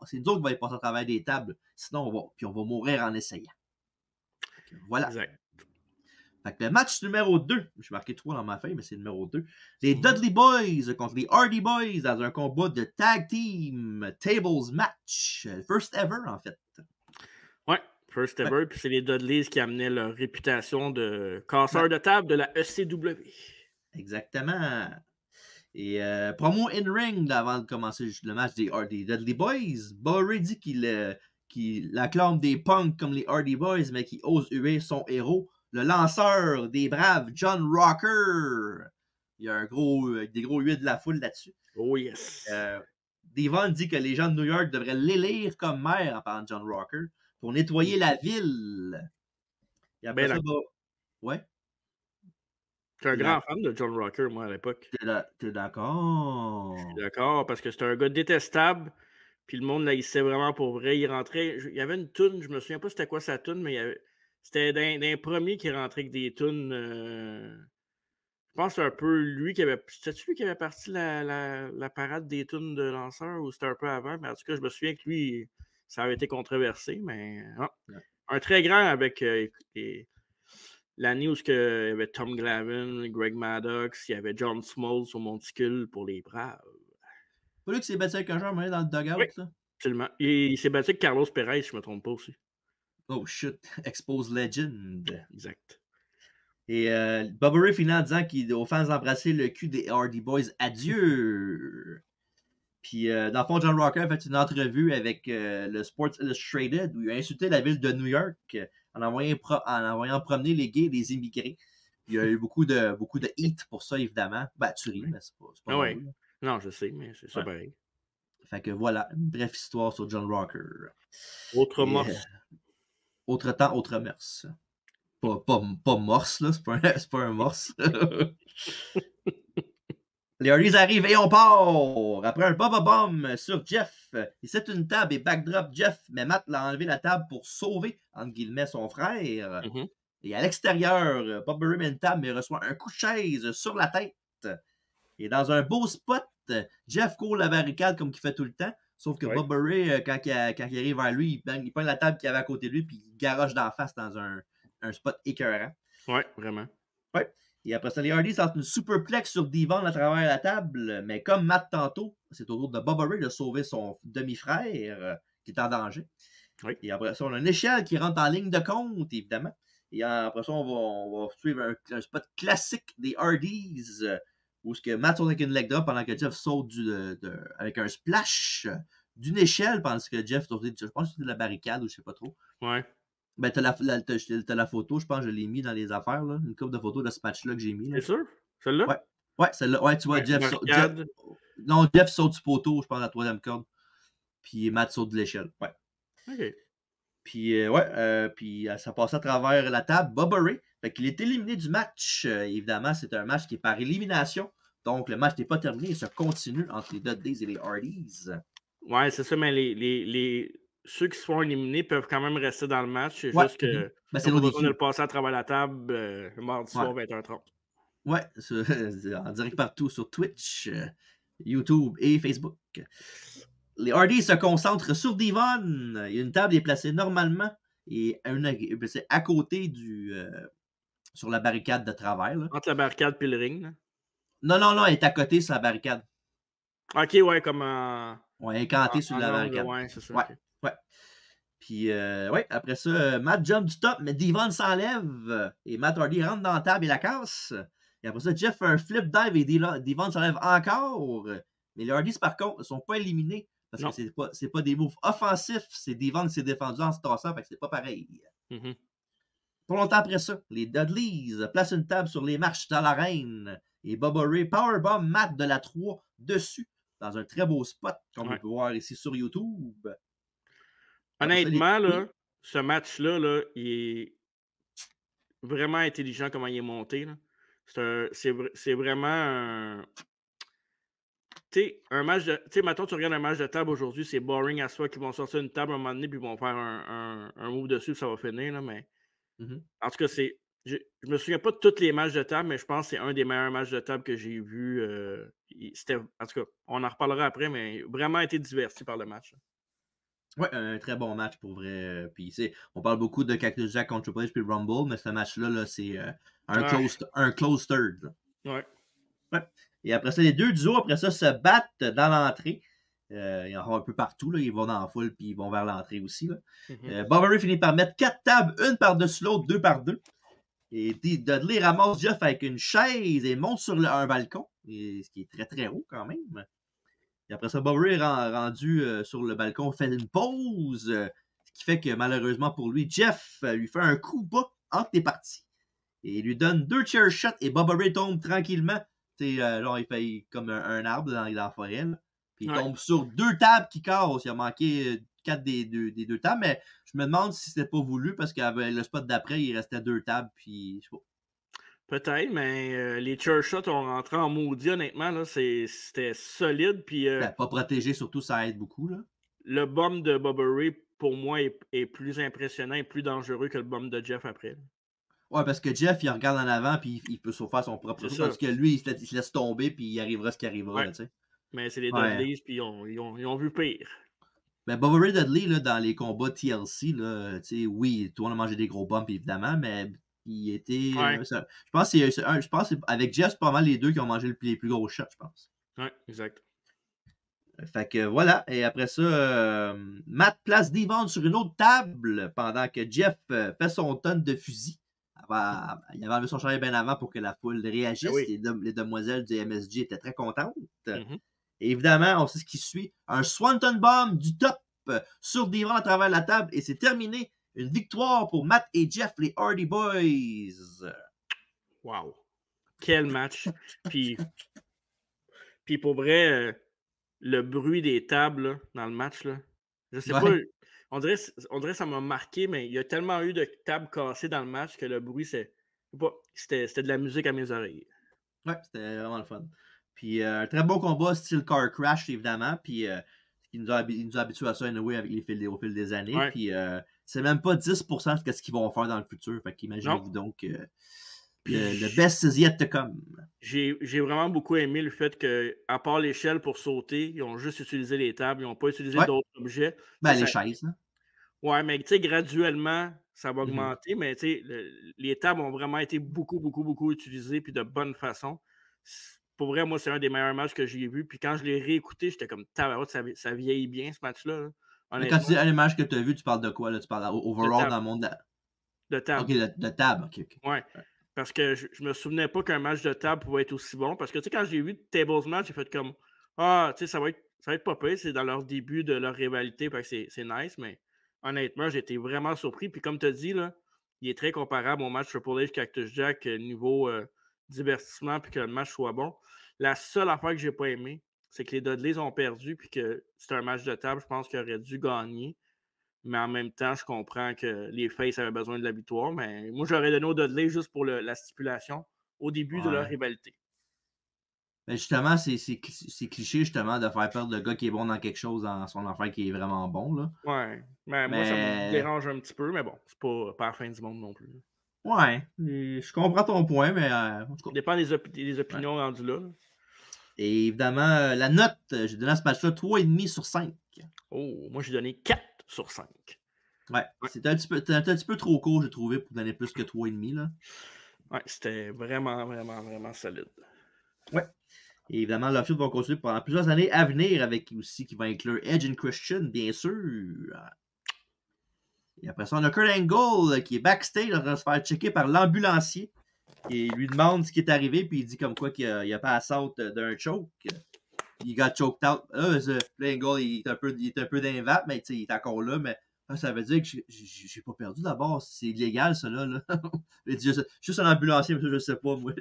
c'est nous autres qui va les passer à travers les tables. Sinon, on va mourir en essayant. Voilà. Exact. Fait que le match numéro 2, j'ai marqué 3 dans ma feuille, mais c'est le numéro 2. Les Dudley Boys contre les Hardy Boys dans un combat de tag team tables match. First ever, en fait. Ouais, first Ouais, ever. Puis c'est les Dudleys qui amenaient leur réputation de casseurs ouais, de table de la ECW. exactement. Et promo in-ring avant de commencer le match des Dudley Boys. Bobby dit qu'il acclame des punks comme les Hardy Boys, mais qui ose huer son héros, le lanceur des braves, John Rocker. Il y a des gros huées de la foule là-dessus. Oh yes. Devon dit que les gens de New York devraient l'élire comme maire en parlant de John Rocker pour nettoyer la ville. Et après Ben, ça, ouais. j'étais un T'es grand d'accord? fan de John Rocker, moi, à l'époque. T'es Je suis d'accord? d'accord, parce que c'était un gars détestable. Puis le monde laissait vraiment pour vrai. Il rentrait. Il y avait une toune, je me souviens pas c'était quoi sa toune, mais c'était d'un premier qui rentrait avec des tunes. Je pense que c'est un peu lui qui avait. C'était-tu lui qui avait parti la parade des tunes de lanceurs ou c'était un peu avant? Mais en tout cas, je me souviens que lui, ça avait été controversé, mais. Ouais. Un très grand avec l'année où il y avait Tom Glavine, Greg Maddox, il y avait John Smalls au monticule pour les Braves. Pas lui qui s'est battu avec un joueur dans le Oui, dugout, là? absolument. Il s'est battu avec Carlos Perez, si je ne me trompe pas aussi. Oh shit, Expose Legend. Exact. Et Bubba Ray finit en disant aux fans d'embrasser le cul des Hardy Boys. Adieu! Puis, dans le fond, John Rocker a fait une entrevue avec le Sports Illustrated où il a insulté la ville de New York en envoyant promener les gays et les immigrés. Il y a eu beaucoup de hate pour ça, évidemment. Ben, tu ris, Oui. mais c'est pas Ah ouais. drôle. Non, je sais, mais c'est ça Ouais. pareil. Fait que voilà, une brève histoire sur John Rocker. Autre Et morse. autre temps, autre mœurs. Pas morse, là, c'est pas un morse. Les Hardys arrivent et on part! Après un bomb sur Jeff. Il set une table et backdrop Jeff, mais Matt l'a enlevé la table pour sauver, entre guillemets, son frère. Mhm. Et à l'extérieur, Bob Burry met une table mais reçoit un coup de chaise sur la tête. Et dans un beau spot, Jeff court la barricade comme il fait tout le temps. Sauf que Ouais. Bob Burry, quand il arrive vers lui, il prend la table qu'il avait à côté de lui puis il garoche d'en face dans un spot écœurant. Ouais, vraiment. Ouais. Et après ça, les Hardys sortent une superplex sur Devon à travers la table. Mais comme Matt tantôt, c'est au tour de Bubba Ray de sauver son demi-frère qui est en danger. Oui. Et après ça, on a une échelle qui rentre en ligne de compte, évidemment. Et après ça, on va suivre un spot classique des Hardys où Matt saute avec une leg drop pendant que Jeff saute avec un splash d'une échelle pendant que Jeff saute, je pense que c'était de la barricade ou je sais pas trop. Ouais. Ben, t'as la photo, je pense que je l'ai mis dans les affaires, là. Une couple de photos de ce match-là que j'ai mis, là. C'est sûr? Celle-là? Ouais. Ouais, celle-là. Ouais, tu vois, Ouais, barricade. Non, Jeff saute du poteau, je pense, à la troisième corde. Puis Matt saute de l'échelle. Ouais. OK. Puis, puis ça passe à travers la table. Bubba Ray, fait qu'il est éliminé du match. Évidemment, c'est un match qui est par élimination. Donc, le match n'est pas terminé. Il se continue entre les Dudleys et les Hardys. Ouais, c'est ça, mais ceux qui se font éliminer peuvent quand même rester dans le match. C'est Ouais. juste que Ben, ils c'est n'ont no pas besoin de DQ. le passer à travers la table mardi Ouais. soir 21h30. Ouais, en direct partout sur Twitch, YouTube et Facebook. Les Hardys se concentrent sur Devon. Il y a une table est placée normalement et est placée à côté sur la barricade de travers. Là. Entre la barricade et le ring. Là. Non, elle est à côté sur la barricade. OK, ouais, comme Ouais, elle est cantée sur la angle, barricade. ouais, c'est ça. Ouais, Okay. ouais. Puis, ouais, après ça, Matt jump du top, mais Devon s'enlève et Matt Hardy rentre dans la table et la casse. Et après ça, Jeff fait un flip dive et Devon s'enlève encore. Mais les Hardys, par contre, ne sont pas éliminés parce que c'est pas des moves offensifs. C'est Devon qui s'est défendu en se tassant, fait que c'est pas pareil. Mm-hmm. Pas longtemps après ça, les Dudleys placent une table sur les marches dans l'arène et Bubba Ray powerbomb Matt de la 3 dessus dans un très beau spot, comme on peut voir ici sur YouTube. Honnêtement, là, ce match-là, là, il est vraiment intelligent comment il est monté. C'est vraiment un. Tu sais, un match de. Tu sais, mettons, tu regardes un match de table aujourd'hui, c'est boring à soi qu'ils vont sortir une table à un moment donné puis ils vont faire un move dessus, ça va finir, là, mais. En tout cas, c'est. Je me souviens pas de tous les matchs de table, mais je pense que c'est un des meilleurs matchs de table que j'ai vu. En tout cas, on en reparlera après, mais vraiment été diverti par le match. Là. Ouais, un très bon match pour vrai. Puis, on parle beaucoup de Cactus Jack contre Triple H puis Rumble, mais ce match-là, là, c'est Ouais, un close third. Là. ouais. Ouais. Et après ça, les deux duos, après ça, se battent dans l'entrée. Ils en font un peu partout. Là. Ils vont dans la foule puis ils vont vers l'entrée aussi. Là. Bobby Ray finit par mettre 4 tables, une par-dessus l'autre, 2 par 2. Et Dudley ramasse Jeff avec une chaise et monte sur un balcon, ce qui est très très haut quand même. Et après ça, Bobby Ray rendu sur le balcon fait une pause, ce qui fait que malheureusement pour lui, Jeff lui fait un coup bas entre les parties. Et il lui donne 2 chair shots et Bobby Ray tombe tranquillement. Genre, il fait comme un arbre dans la forêt. Là. Puis il tombe sur 2 tables qui cassent. Il a manqué 4 des deux tables, mais je me demande si c'était pas voulu parce qu'avec le spot d'après, il restait 2 tables. Puis je sais pas. Peut-être, mais les chair shots ont rentré en maudit, honnêtement. Là, c'était solide. Puis Pas protégé, surtout, ça aide beaucoup. Là. le bum de Bubba Ray, pour moi, est plus impressionnant et plus dangereux que le bum de Jeff après. Ouais, parce que Jeff, il regarde en avant puis il peut faire son propre truc. Tandis que lui, il se laisse tomber puis il arrivera ce qui arrivera. Ouais. Là, t'sais. Mais c'est les Ouais. Dudleys, puis ils ont vu pire. Ben, Bubba Ray Dudley, là, dans les combats TLC, là, oui, tout le monde a mangé des gros bumps, évidemment, mais il était. Ouais. Je pense que avec Jeff, c'est pas mal les deux qui ont mangé les plus gros shots, je pense. Ouais, exact. Fait que voilà. Et après ça, Matt place Devon sur une autre table pendant que Jeff fait son tonne de fusil. Il avait enlevé son chandail bien avant pour que la foule réagisse. Ben oui. Les demoiselles du MSG étaient très contentes. Mm-hmm. Et évidemment, on sait ce qui suit. Un Swanton Bomb du top sur Devon à travers la table. Et c'est terminé. Une victoire pour Matt et Jeff, les Hardy Boys. Wow. Quel match. Puis pour vrai, le bruit des tables là, dans le match, là, je sais pas. On dirait que ça m'a marqué, mais il y a tellement eu de tables cassées dans le match que le bruit, c'était de la musique à mes oreilles. Ouais, c'était vraiment le fun. Puis un très bon combat, style Car Crash, évidemment. Puis il nous a habitués à ça anyway au fil des années. Ouais. Puis c'est même pas 10% de ce qu'ils vont faire dans le futur. Fait qu'imaginez-vous donc le best is yet to come. J'ai vraiment beaucoup aimé le fait que, à part l'échelle pour sauter, ils ont juste utilisé les tables, ils n'ont pas utilisé d'autres objets. Ben, les chaises, là. Ouais, mais tu sais, graduellement, ça va augmenter, mais tu sais, les tables ont vraiment été beaucoup, beaucoup, beaucoup utilisées, puis de bonne façon. Pour vrai, moi, c'est un des meilleurs matchs que j'ai vu. Puis quand je l'ai réécouté, j'étais comme, tabarouette, ça vieillit bien, ce match-là. Là, mais quand tu dis un match que tu as vu, tu parles de quoi? Là? Tu parles overall dans le monde de table. OK, de table. OK. Ouais. Parce que je me souvenais pas qu'un match de table pouvait être aussi bon. Parce que, tu sais, quand j'ai vu Tables Match, j'ai fait comme, ah, tu sais, ça va être pas pire. C'est dans leur début de leur rivalité. Parce que c'est nice. Mais honnêtement, j'ai été vraiment surpris. Puis comme tu as dit, là, il est très comparable au match Triple H Cactus Jack niveau divertissement puis que le match soit bon. La seule affaire que j'ai pas aimé, c'est que les Dudleys ont perdu puis que c'était un match de table, je pense qu'ils auraient dû gagner. Mais en même temps, je comprends que les Faces avaient besoin de la victoire. Mais moi, j'aurais donné au Dudley juste pour la stipulation au début de leur rivalité. Mais justement, c'est cliché justement de faire perdre le gars qui est bon dans quelque chose dans son affaire qui est vraiment bon. Là. Ouais. Mais moi, ça me dérange un petit peu, mais bon, c'est pas la fin du monde non plus. Ouais. Je comprends ton point, mais en tout cas. Ça dépend des opinions rendues là. Et évidemment, la note, j'ai donné à ce match-là 3,5 sur 5. Oh, moi j'ai donné 4 sur 5. Ouais. C'était un petit peu trop court, j'ai trouvé, pour donner plus que 3,5. Là. Ouais, c'était vraiment, vraiment, vraiment solide. Ouais. Et évidemment, la feud va continuer pendant plusieurs années à venir avec aussi qui va inclure Edge et Christian, bien sûr. Et après ça, on a Kurt Angle qui est backstage en train de se faire checker par l'ambulancier. Et il lui demande ce qui est arrivé, puis il dit comme quoi qu'il a pas assaut d'un choke. Il got choked out. Angle, il est un peu d'invap, mais il est encore là, mais ça veut dire que j'ai pas perdu d'abord. C'est illégal, ça, là. Il dit juste un ambulancier, mais ça, je sais pas, moi.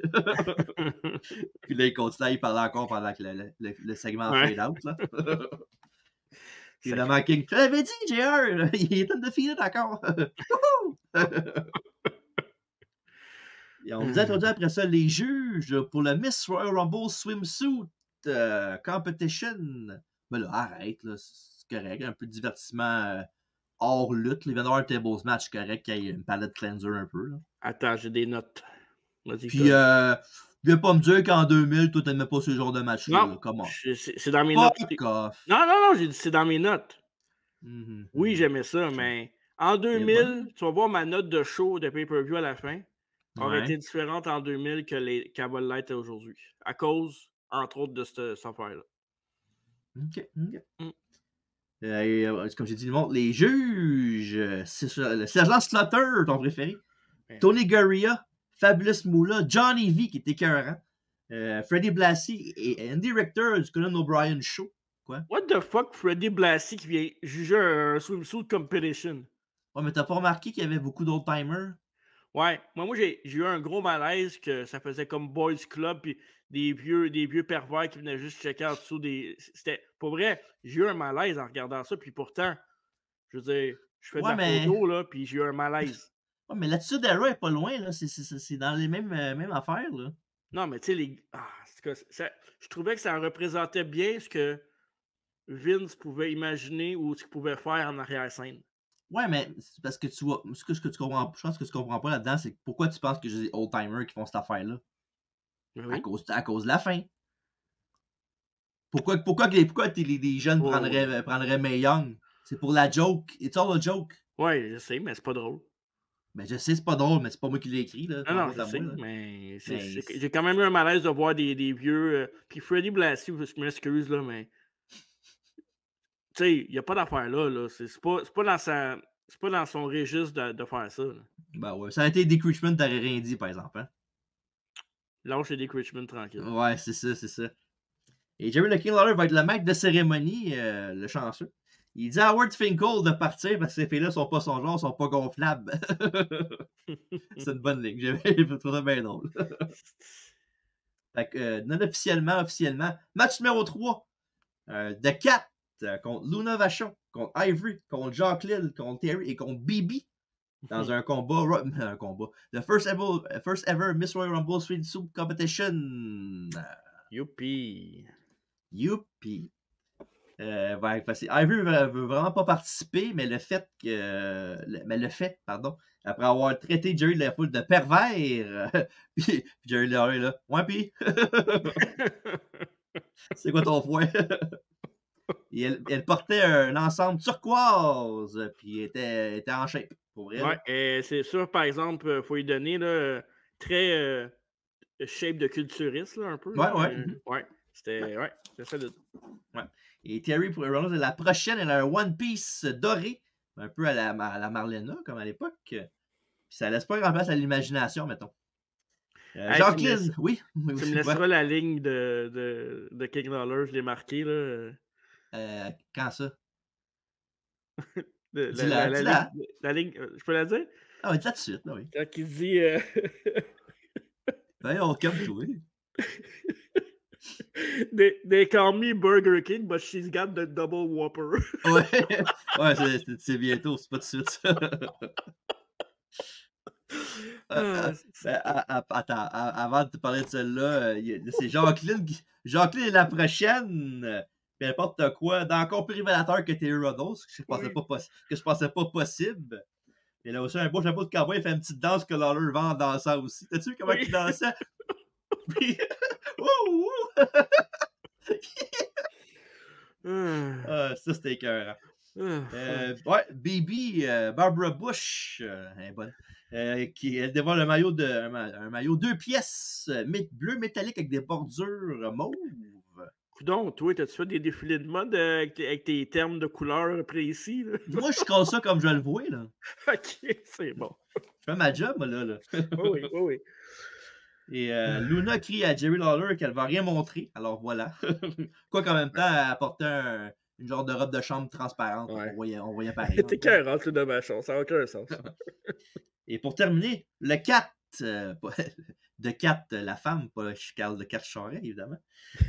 Puis là, il continue, il parle encore pendant que le segment fade out, là. Évidemment, King, tu l'avais dit, JR, il est undefeated encore. Et on vous a introduit après ça les juges pour le Miss Royal Rumble Swimsuit Competition. Mais là, arrête, là, c'est correct. Un peu de divertissement hors lutte. Il vient d'avoir un tables match correct, qu'il y ait une palette cleanser un peu. Là. Attends, j'ai des notes. Puis, viens pas me dire qu'en 2000, toi, t'aimais pas ce genre de match-là. Non, comment? c'est dans mes notes. Off. Non, j'ai dit c'est dans mes notes. Oui, j'aimais ça, Je mais en Elle est bonne. 2000, tu vas voir ma note de show de pay-per-view à la fin aurait Ouais. été différente en 2000 qu'elle va l'être aujourd'hui. À cause, entre autres, de cette affaire-là. OK, OK. Mm. Et comme j'ai dit, le monde, les juges, c'est ça, le sergent Slaughter, ton préféré. Ouais. Tony Gurria, Fabulous Moolah, Johnny V qui était écœurant. Freddie Blassie et Andy Richter du Conan O'Brien Show. Quoi? What the fuck, Freddie Blassie qui vient juger un swimsuit competition? Ouais, mais t'as pas remarqué qu'il y avait beaucoup d'old-timers? Ouais, moi j'ai eu un gros malaise que ça faisait comme Boys Club puis des vieux pervers qui venaient juste checker en dessous des. C'était. Pour vrai, j'ai eu un malaise en regardant ça, puis pourtant, je veux dire, je fais de Ouais, la mais, photo, là, puis j'ai eu un malaise. ouais, mais l'attitude d'Era est pas loin, là. C'est dans les mêmes affaires, là. Non, mais tu sais, les. Je trouvais que ça représentait bien ce que Vince pouvait imaginer ou ce qu'il pouvait faire en arrière-scène. Ouais, mais c'est parce que tu vois, ce que tu comprends, je pense que tu comprends pas là-dedans, c'est pourquoi tu penses que j'ai des old-timers qui font cette affaire-là? Mais À oui. cause de la fin. Pourquoi les jeunes Oh, prendraient Mae Young? C'est pour la joke. It's all a joke. ouais, je sais, mais c'est pas drôle. Ben, je sais, c'est pas drôle, mais c'est pas moi qui l'ai écrit, là. Non, T'en non, pas je à moi, sais, là. mais Mais j'ai quand même eu un malaise de voir des vieux. Puis Freddie Blassie, je m'excuse, là, mais. Tu sais, il n'y a pas d'affaire là. Là. C'est pas dans sa. C'est pas dans son registre de faire ça. Là. ben ouais, ça a été Dick Richmond, t'aurais rien dit, par exemple. Hein? Lâche Dick Richmond tranquille. Ouais, c'est ça, c'est ça. Et Jerry the King Lawler va être le maître de cérémonie, le chanceux. Il dit à Howard Finkel de partir parce que ces filles-là sont pas son genre, sont pas gonflables. C'est une bonne ligne. J'ai trouvé ça bien drôle. Fait que, non officiellement, match numéro 3. The Cat contre Luna Vachon, contre Ivory, contre Jacqueline, contre Terry et contre Bibi. Dans un combat. The first ever Miss Royal Rumble Street Soup Competition. Youpi. Youpi. Ivory veut vraiment pas participer, mais le fait, après avoir traité Jerry de la foule de pervers, puis Jerry Lawler est là. Ouais, pis. C'est quoi ton foin? Et elle portait un ensemble turquoise, puis était en shape, pour vrai. Ouais, Là. et c'est sûr, par exemple, il faut lui donner là, très shape de culturiste, là, un peu. Ouais, Là, ouais. ouais, c'était solide. Ouais. Et Terry pour Reynolds, la prochaine, elle a un One Piece doré, un peu à la Marlena, comme à l'époque. Puis ça laisse pas grand place à l'imagination, mettons. Hey, Jacqueline, oui. Tu me laisseras la ligne de King Lawler, je l'ai marqué. Là. Quand ça? La ligne, Dis-la. la ligne, je peux la dire? Ah, dis-la tout de suite, là, oui. Quand il dit. Ben, on calme tout, oui. They call me Burger King, but she's got the double Whopper. Ouais, c'est bientôt, c'est pas tout de suite ça. Attends, avant de te parler de celle-là, c'est Jacqueline. Jacqueline est la prochaine. Peu importe quoi, dans encore plus révélateur que Terry Ruddles, que je pensais pas possible. Il a aussi un beau chapeau de cowboy, il fait une petite danse que Lawler vend en dansant aussi. T'as-tu vu comment il dansait? Ça, c'était écœurant. Ouais, Bibi, Barbara Bush, elle est bonne. Elle dévoile un maillot 2 pièces bleu métallique avec des bordures mauves. Coudon, toi, t'as-tu fait des défilés de mode avec tes termes de couleurs précis? Là? Moi, je casse ça comme je le vois, là. Ok, c'est bon. Je fais ma job, moi, là. Oui. Et Luna crie à Jerry Lawler qu'elle va rien montrer. Alors voilà. Quoi qu'en même temps, elle portait une genre de robe de chambre transparente. Ouais. On voyait pareil. T'es cœur tout de ma chance, ça n'a aucun sens. Et pour terminer, le Cat, de Cat, la femme, pas Carl de Cat Charret, évidemment.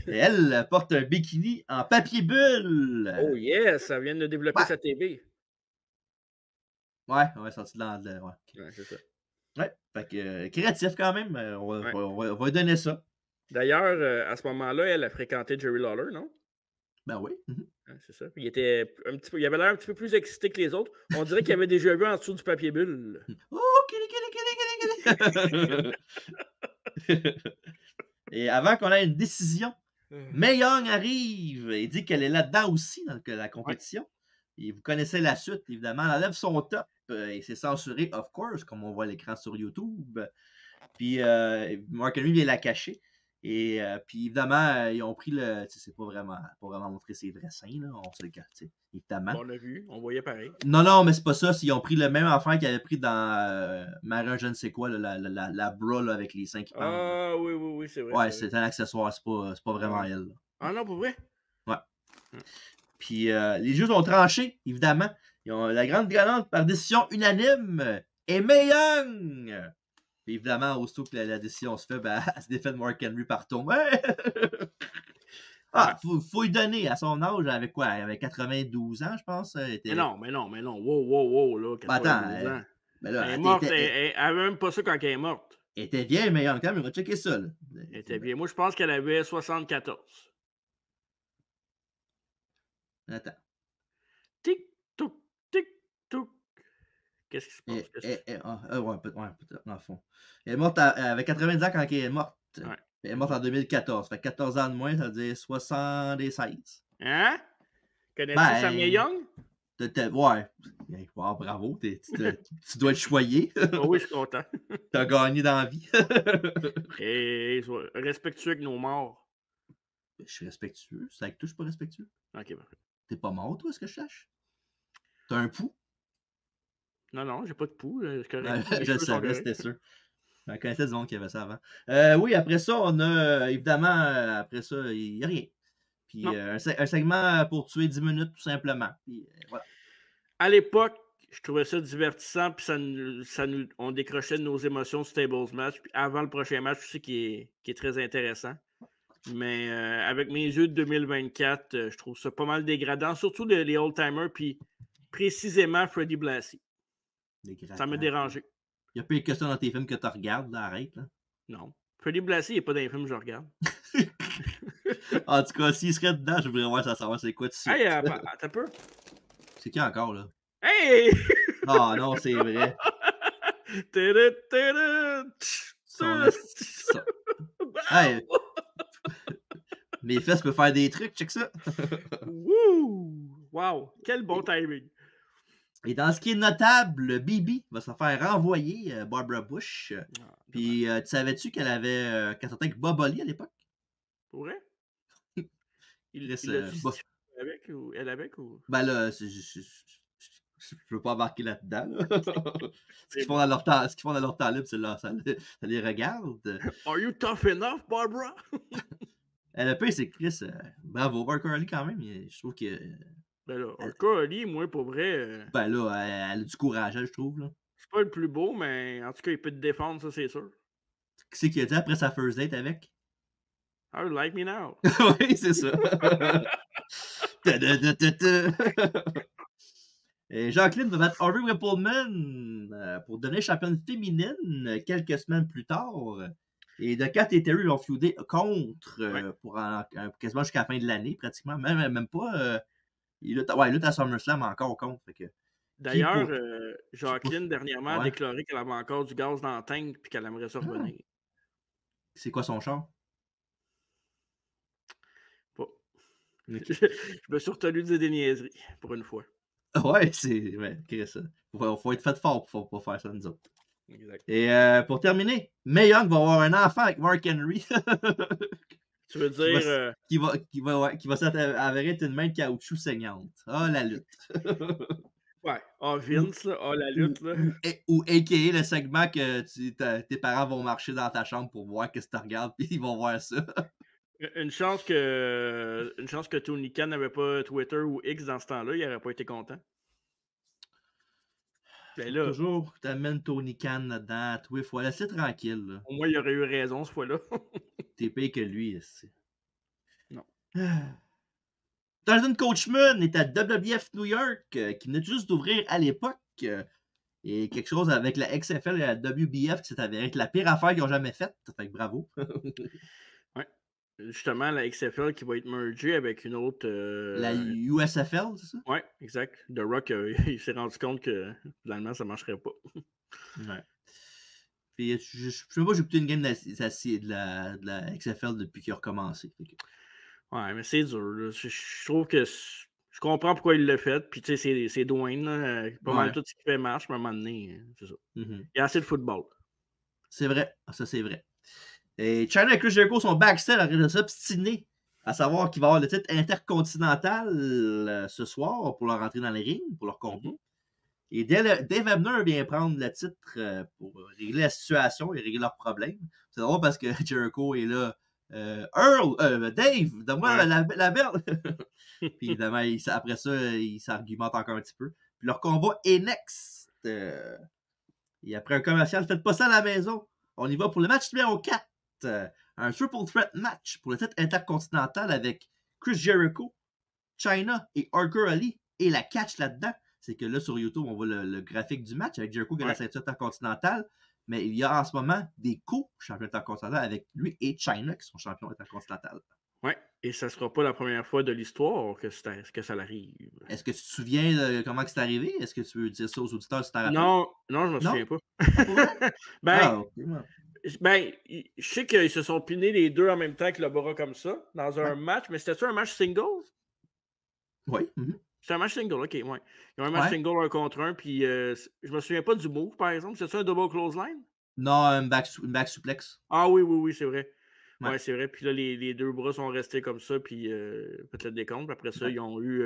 Et elle porte un bikini en papier bulle. Oh yes, ça vient de développer sa TV. Ouais, sorti de l'anglais. Ouais, c'est ça. Ouais, fait que créatif quand même. On va lui donner ça. D'ailleurs, à ce moment-là, elle a fréquenté Jerry Lawler, non? Ben oui. Ouais, c'est ça. Il avait l'air un petit peu plus excité que les autres. On dirait qu'il avait déjà vu en dessous du papier bulle. Oh, Et avant qu'on ait une décision, Mae Young arrive et dit qu'elle est là-dedans aussi dans la compétition. Et vous connaissez la suite, évidemment. Elle enlève son top et c'est censuré, of course, comme on voit à l'écran sur YouTube. Puis Mark Henry vient la cacher. Et puis évidemment, ils ont pris le. C'est pas vraiment montré ses vrais seins, là. On se le cache, évidemment. Bon, on l'a vu, on voyait pareil. Non, mais c'est pas ça. Ils ont pris le même affaire qu'ils avaient pris dans Marin, je ne sais quoi, là, la bra là, avec les seins qui pendent. Ah, oui, c'est vrai. Ouais, c'est un accessoire, c'est pas vraiment elle. Là. Ah non, pour vrai? Ouais. Puis les juges ont tranché, évidemment. Ils ont la grande gagnante par décision unanime est Mae Young. Puis évidemment, aussitôt que la décision se fait, ben, elle se défait de Mark Henry par tombe. Ah, faut lui donner à son âge, avec quoi? Elle avait 92 ans, je pense. Mais non. Wow, là, 92 ans. Ben là, Elle est morte, elle avait même pas ça quand elle est morte. Elle était vieille, Mae Young, quand même, on va checker ça. Là. Elle était vieille. Moi, je pense qu'elle avait 74. Attends. Tic-toc, tic-toc. Qu'est-ce qui se passe? Ouais, peut-être, dans le fond. Elle est morte, elle avait 90 ans quand elle est morte. Ouais. Elle est morte en 2014. Fait 14 ans de moins, ça veut dire 76. Hein? Connais-tu Samia Young? Ouais. Wow, bravo, tu dois être choyé. Oh oui, je suis content. T'as gagné dans la vie. Et respectueux avec nos morts. Je suis respectueux. C'est avec toi, je suis pas respectueux. Ok, parfait. T'es pas mort, toi, ce que je sache? T'as un pouls? Non, j'ai pas de pouls. Je le savais, c'était sûr. Je connaissais du monde qui avait ça avant. Oui, après ça, on a évidemment, après ça, il n'y a rien. Puis un segment pour tuer 10 minutes, tout simplement. Puis voilà. À l'époque, je trouvais ça divertissant, puis on décrochait de nos émotions sur Tables Match. Puis avant le prochain match aussi, qui est très intéressant. Mais avec mes yeux de 2024, je trouve ça pas mal dégradant, surtout les old-timers, puis précisément Freddie Blassie. Ça m'a dérangé. Il y a plus que ça dans tes films que tu regardes, là, arrête. Là. Non. Freddie Blassie, il n'est pas dans les films que je regarde. En tout cas, s'il serait dedans, je voudrais voir ça savoir c'est quoi de suite. Hey, attends un peu. C'est qui encore, là? Hey! Ah non, c'est vrai. Hey! Mes fesses peuvent faire des trucs, check ça. Wouh! Wow! Quel bon timing. Et dans ce qui est notable, Bibi va se faire renvoyer Barbara Bush. Puis, tu savais-tu qu'elle avait qu'elle sortait avec Bob Holly à l'époque? Pour vrai? Il l'a avec ou elle avec ou? Ben là, je veux pas embarquer là-dedans. Là. Ce qu'ils font dans leur temps libre, c'est là, ça les regarde. Are you tough enough, Barbara? Le pire, c'est que Chris, bravo, Barbara Holly quand même. Je trouve que. Ben là, Holly, moi, pour vrai. Ben là, elle a du courage, je trouve. Là. C'est pas le plus beau, mais en tout cas, il peut te défendre, ça, c'est sûr. Qui c'est qu'il a dit après sa first date avec? How you like me now? Oui, c'est ça. Et Jacqueline va battre Harvey Whippleman pour devenir championne féminine quelques semaines plus tard. Et The Cat et Terry vont feuder contre pour quasiment jusqu'à la fin de l'année, pratiquement. Même pas. Il lutte à SummerSlam encore contre. D'ailleurs, Jacqueline, dernièrement, a déclaré qu'elle avait encore du gaz dans le tank et qu'elle aimerait ça revenir. C'est quoi son char? Pas. Je me suis retenu de dire des niaiseries, pour une fois. Ouais, c'est. Ouais, ça. Faut être fait fort pour pas faire ça, nous autres. Exact. Et pour terminer, Mae Young va avoir un enfant avec Mark Henry. Tu veux dire. Qui va s'avérer être une main de caoutchouc saignante. Ah, la lutte. Ouais. Ah, Vince, là. Ah, la lutte, là. Ou a.k.a. le segment que tes parents vont marcher dans ta chambre pour voir qu'est-ce que tu regardes, puis ils vont voir ça. Une chance que Tony Khan n'avait pas Twitter ou X dans ce temps-là, il n'aurait pas été content. Ben là, toujours, tu amènes Tony Khan là-dedans, toi, il faut la laisser tranquille. Là. Au moins, il aurait eu raison ce fois-là. T'es payé que lui. Non. Jonathan Coachman est à WWF New York, qui venait juste d'ouvrir à l'époque. Et quelque chose avec la XFL et la WBF qui s'est avéré être la pire affaire qu'ils ont jamais faite. Fait que bravo. Ouais. Justement, la XFL qui va être mergée avec une autre. La USFL, c'est ça? Ouais, exact. The Rock, il s'est rendu compte que finalement, ça ne marcherait pas. Ouais. Puis, je sais pas, j'ai écouté une game de la XFL depuis qu'il a recommencé. Ouais, mais c'est dur. Là. Je trouve que je comprends pourquoi il l'a fait. Puis, tu sais, c'est Dwayne. Là, pas mal Ouais. tout ce qu'il fait marche, mais à un moment donné, c'est ça. Mhm. Il y a assez de football. C'est vrai. Ça, c'est vrai. Et Chyna et Chris Jericho sont backstage en train de s'obstiner à savoir qu'il va y avoir le titre intercontinental ce soir pour leur rentrer dans les rings, pour leur combat. Mhm. Et Dave Hebner vient prendre le titre pour régler la situation et régler leurs problèmes. C'est drôle parce que Jericho est là. Dave, donne-moi Ouais. la belle. Puis évidemment, après ça, il s'argumente encore un petit peu. Puis leur combat est next. Et après un commercial, faites pas ça à la maison. On y va pour le match numéro 4. Un triple threat match pour le titre intercontinental avec Chris Jericho, Chyna et Hardcore Ali. Et la catch là-dedans, c'est que là, sur YouTube, on voit le graphique du match avec Jericho qui a la ceinture intercontinentale. Mais il y a en ce moment des co-champions intercontinentaux avec lui et Chyna qui sont champions intercontinentaux. Ouais. Et ça sera pas la première fois de l'histoire que ça l'arrive. Est-ce que tu te souviens de comment c'est arrivé? Est-ce que tu veux dire ça aux auditeurs si tu t'en rappelles? Non, je me souviens Non? pas. Pas pour vrai? Ben, Ah, ok. je sais qu'ils se sont pinés les deux en même temps avec le bras comme ça, dans Ouais. un match, mais c'était-tu un match single? Oui. Mhm. C'était un match single, ok, ouais. Ils ont un match Ouais. single 1 contre 1, puis je me souviens pas du move, par exemple. C'est-tu un double clothesline? Non, une back suplex. Ah oui, c'est vrai. Ouais. Ouais, c'est vrai. Puis là, les deux bras sont restés comme ça, puis fait le décompte. Puis après ça, Ouais. ils ont eu.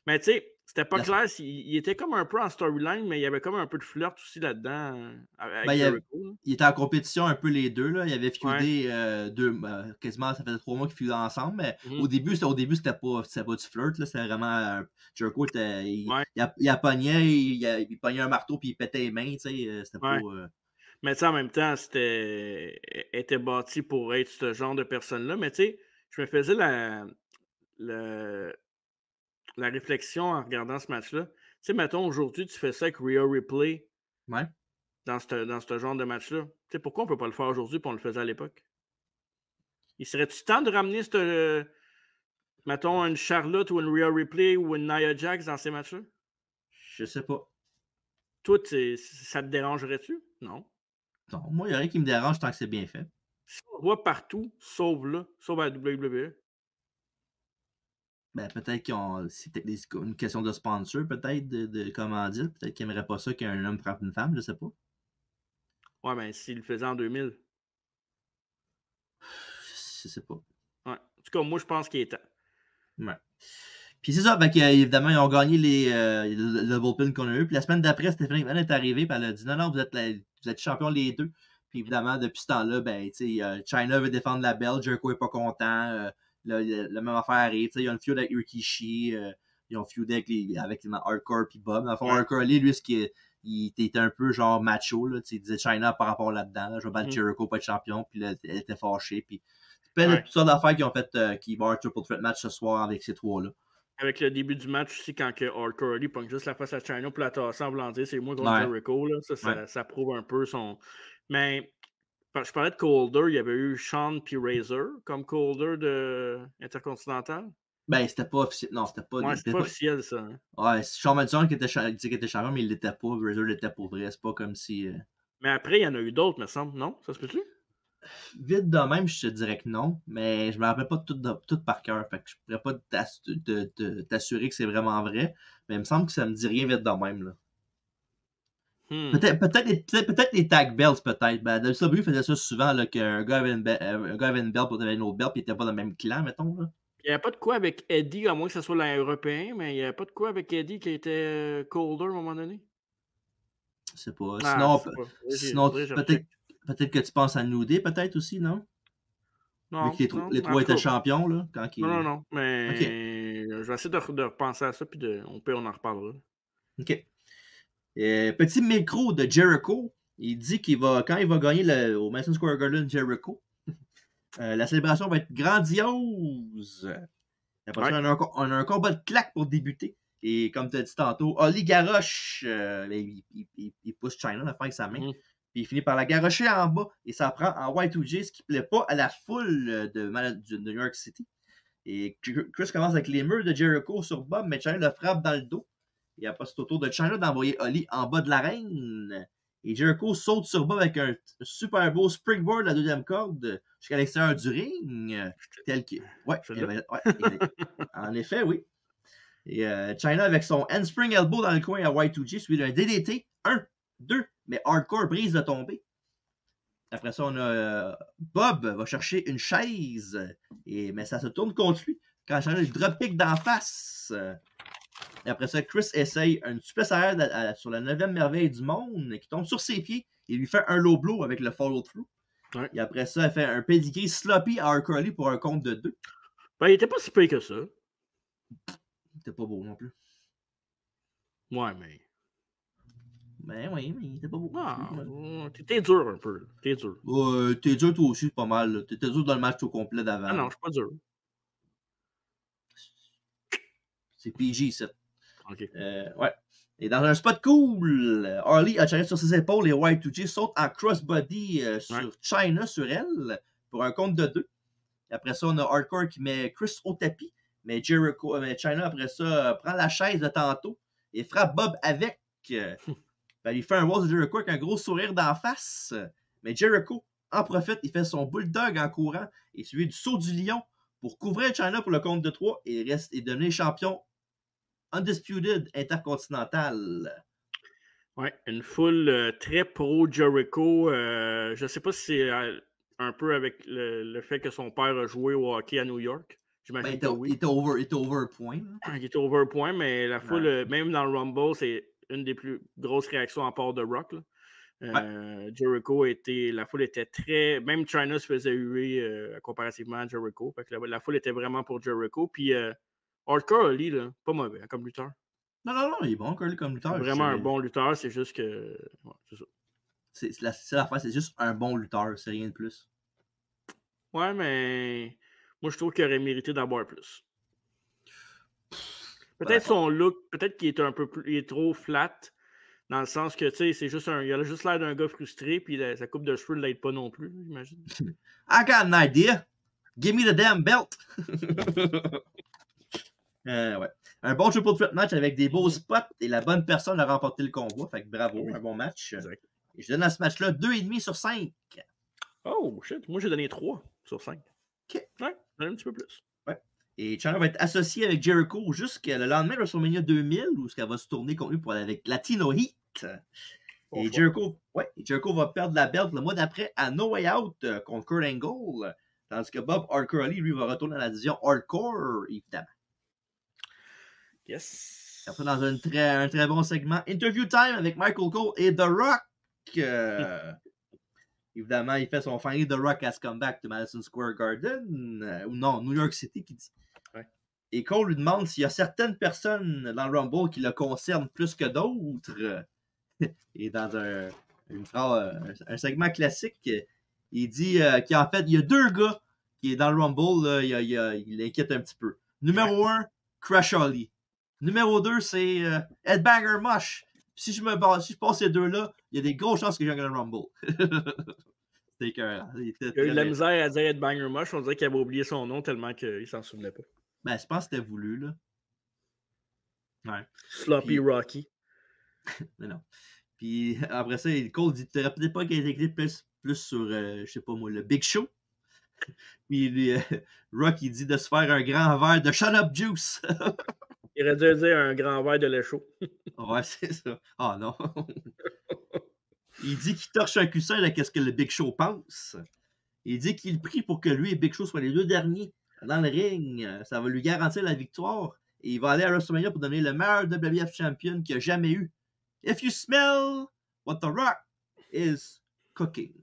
Mais tu sais, c'était pas La- clair. Il était comme un peu en storyline, mais il y avait comme un peu de flirt aussi là-dedans Ben, avec Jericho. Là. il était en compétition un peu les deux. Là. Il avait Ouais. feudé quasiment, ça faisait 3 mois qu'ils feudaient ensemble. Mais Mhm. au début, c'était pas du flirt. Là. C'était vraiment. Jericho, Ouais. il pognait, il pognait un marteau puis il pétait les mains. C'était Ouais. pas. Mais tu sais, en même temps, était bâti pour être ce genre de personne-là. Mais tu sais, je me faisais la, la réflexion en regardant ce match-là. Tu sais, mettons, aujourd'hui, tu fais ça avec Rhea Ripley Ouais. dans ce genre de match-là. Tu sais, pourquoi on peut pas le faire aujourd'hui et on le faisait à l'époque? Il serait-tu temps de ramener mettons, une Charlotte ou une Rhea Ripley ou une Nia Jax dans ces matchs-là? Je sais pas. Toi, ça te dérangerait-tu? Non. Non, moi, il n'y a rien qui me dérange tant que c'est bien fait. Si on le voit partout, sauf là, sauf à la WWE. Ben, peut-être c'est peut-être une question de sponsor, peut-être, de commandite. Peut-être qu'ils n'aimeraient pas ça qu'un homme frappe une femme, je sais pas. Ouais, ben, s'il le faisait en 2000. Je sais pas. Ouais. En tout cas, moi, je pense qu'il est temps. Ouais. Puis c'est ça, évidemment, ils ont gagné le bullpen qu'on a eu. Puis la semaine d'après, Stephanie McMahon est arrivée, puis elle a dit non, vous êtes champions les deux. Puis évidemment, depuis ce temps-là, ben, Chyna veut défendre la belle, Jericho est pas content. La même affaire arrive. Ils ont une feud avec Rikishi, ils ont feud avec les Hardcore puis Bob. Dans le fond, Ouais. Hardcore, lui, il était un peu genre macho. Là, il disait Chyna par rapport là-dedans. Là, je vais battre Jericho, pas être champion. Puis là, elle était fâchée. Puis plein de toutes sortes d'affaires qui ont fait qu'il va y avoir un triple threat match ce soir avec ces trois-là. Avec le début du match aussi, quand Hardcore Ali pogne juste la face à Chyna pour la tasser en voulant dire c'est moi contre Ouais. Jericho, là. Ouais. Ça prouve un peu son. Mais je parlais de Colder, il y avait eu Sean puis Razor comme Colder de Intercontinental. Ben, c'était pas officiel. Non, c'était pas. Ouais, c'était pas officiel ça. Hein. Ouais, c'est Shawn Michaels qui disait qu'il était champion, mais il l'était pas. Razor l'était pour vrai. C'est pas comme si. Mais après, il y en a eu d'autres, me semble. Non? Ça se peut-tu? Vite de même, je te dirais que non, mais je me rappelle pas tout par cœur. Fait que je pourrais pas t'assurer que c'est vraiment vrai. Mais il me semble que ça me dit rien vite de même. Là. Peut-être les tag belts, peut-être. Ben, WWE faisait ça souvent, là, qu'un gars avait une belt pour avoir une autre belt, puis il était pas dans le même clan, mettons. Là. Il n'y avait pas de quoi avec Eddie, à moins que ce soit l'Européen, mais il n'y avait pas de quoi avec Eddie qui était Colder à un moment donné. Je sais pas. Ah, je sais pas. Sinon Faudrait que je peut-être recheck. peut-être que tu penses à New Day, peut-être aussi, non? Vu que Non, non, les en trois tout étaient cas. champions, là, quand Non, ils. non, OK. mais je vais essayer de repenser à ça, puis on en reparlera. OK. Petit micro de Jericho. Il dit quand il va gagner au Madison Square Garden Jericho, la célébration va être grandiose. Après ça, on a un combat de claques pour débuter. Et comme tu as dit tantôt, Oli garoche, il pousse Chyna à faire avec sa main. Puis il finit par la garrocher en bas. Et ça prend en Y2J, ce qui ne plaît pas à la foule de New York City. Et Chris commence avec les murs de Jericho sur Bob, mais Chyna le frappe dans le dos. Et après, c'est au tour de Chyna d'envoyer Oli en bas de l'arène. Et Jericho saute sur Bob avec un super beau springboard à la deuxième corde jusqu'à l'extérieur du ring. Tel que. Ouais, en effet, oui. Et Chyna avec son handspring elbow dans le coin à Y2J, suivi d'un DDT. 1, 2, mais hardcore brise de tomber. Après ça, on a Bob va chercher une chaise, mais ça se tourne contre lui quand Chyna lui dropkick d'en face. Et après ça, Chris essaye une suplex arrière sur la 9e merveille du monde qui tombe sur ses pieds et lui fait un low blow avec le follow-through. Ouais. Et après ça, elle fait un pedigree sloppy à Hardcore Ali pour un compte de 2. Ben, il était pas si pire que ça. C'était pas beau non plus. Ouais, mais. Ben oui, mais il était pas beau. Non, t'es dur un peu. T'es dur. T'es dur toi aussi, pas mal. T'étais dur dans le match au complet d'avant. Ah non, je suis pas dur. C'est PG, ça. Ok. Ouais. Et dans un spot cool, Harley a tiré sur ses épaules et Y2J saute en crossbody sur Chyna, sur elle, pour un compte de 2. Et après ça, on a Hardcore qui met Chris au tapis, mais Chyna, après ça, prend la chaise de tantôt et frappe Bob avec. Ben, il fait un Walls de Jericho avec un gros sourire d'en face. Mais Jericho en profite, il fait son bulldog en courant et suivi du saut du lion pour couvrir Chyna pour le compte de 3 et devenir champion Undisputed Intercontinental. Ouais, une foule très pro Jericho. Je sais pas si c'est un peu avec le fait que son père a joué au hockey à New York. J'imagine que oui. Il était over un point. Il était over un point, mais la foule, même dans le Rumble, c'est une des plus grosses réactions en part de Rock. Jericho la foule était très. Même Chyna se faisait huer comparativement à Jericho. Fait que la foule était vraiment pour Jericho. Puis Hardcore Ali, là, pas mauvais comme lutteur. Non, il est bon, Curly, comme lutteur. Vraiment un bon lutteur, c'est juste que. Ouais, c'est ça. C'est l'affaire, c'est juste un bon lutteur, c'est rien de plus. Ouais, mais moi je trouve qu'il aurait mérité d'avoir plus. Peut-être son look, peut-être qu'il est un peu plus. Il est trop flat. Dans le sens que, tu sais, c'est juste il a juste l'air d'un gars frustré, puis sa coupe de cheveux ne l'aide pas non plus, j'imagine. I got an idea. Give me the damn belt. Ouais. Un bon triple threat match avec des beaux spots et la bonne personne a remporté le combat. Fait que bravo, un bon match. Exact. Et je donne à ce match-là 2,5 sur 5. Oh, shit. Moi, j'ai donné 3 sur 5. OK. Ouais, un petit peu plus. Ouais. Et Chyna va être associée avec Jericho jusqu'à le lendemain de WrestleMania 2000, où elle va se tourner contre lui avec Latino Heat. Et Jericho va perdre la belt le mois d'après à No Way Out contre Kurt Angle. Tandis que Bob Hardcore Ali, lui, va retourner dans la division Hardcore, évidemment. Yes. Après, dans un très bon segment, Interview Time avec Michael Cole et The Rock. Évidemment, il fait son final The Rock has come back to Madison Square Garden. Ou non, New York City qui dit. Ouais. Et Cole lui demande s'il y a certaines personnes dans le Rumble qui le concernent plus que d'autres. Et dans un segment classique, il dit qu'en fait, il y a 2 gars qui est dans le Rumble, là, il inquiète un petit peu. Numéro 1, Crash Holly. Numéro 2, c'est Headbanger Mosh. Si je passe ces 2-là, il y a des grosses chances que je gagne le Rumble. C'était écœurant. Il a eu de la misère à dire Headbanger Mosh. On dirait qu'il avait oublié son nom tellement qu'il s'en souvenait pas. Ben, je pense que c'était voulu, là. Ouais. Sloppy Rocky. Mais non. Puis après ça, Cole dit t'aurais peut-être pas qu'il ait été plus sur, je sais pas moi, le Big Show. Puis Rock, il dit de se faire un grand verre de Shut Up Juice. Il aurait dû dire un grand verre de lait chaud. Ouais, c'est ça. Ah non. Il dit qu'il torche un cul-seul à ce que le Big Show pense. Il dit qu'il prie pour que lui et Big Show soient les 2 derniers dans le ring. Ça va lui garantir la victoire. Et il va aller à WrestleMania pour devenir le meilleur WWF champion qu'il a jamais eu. If you smell what The Rock is cooking.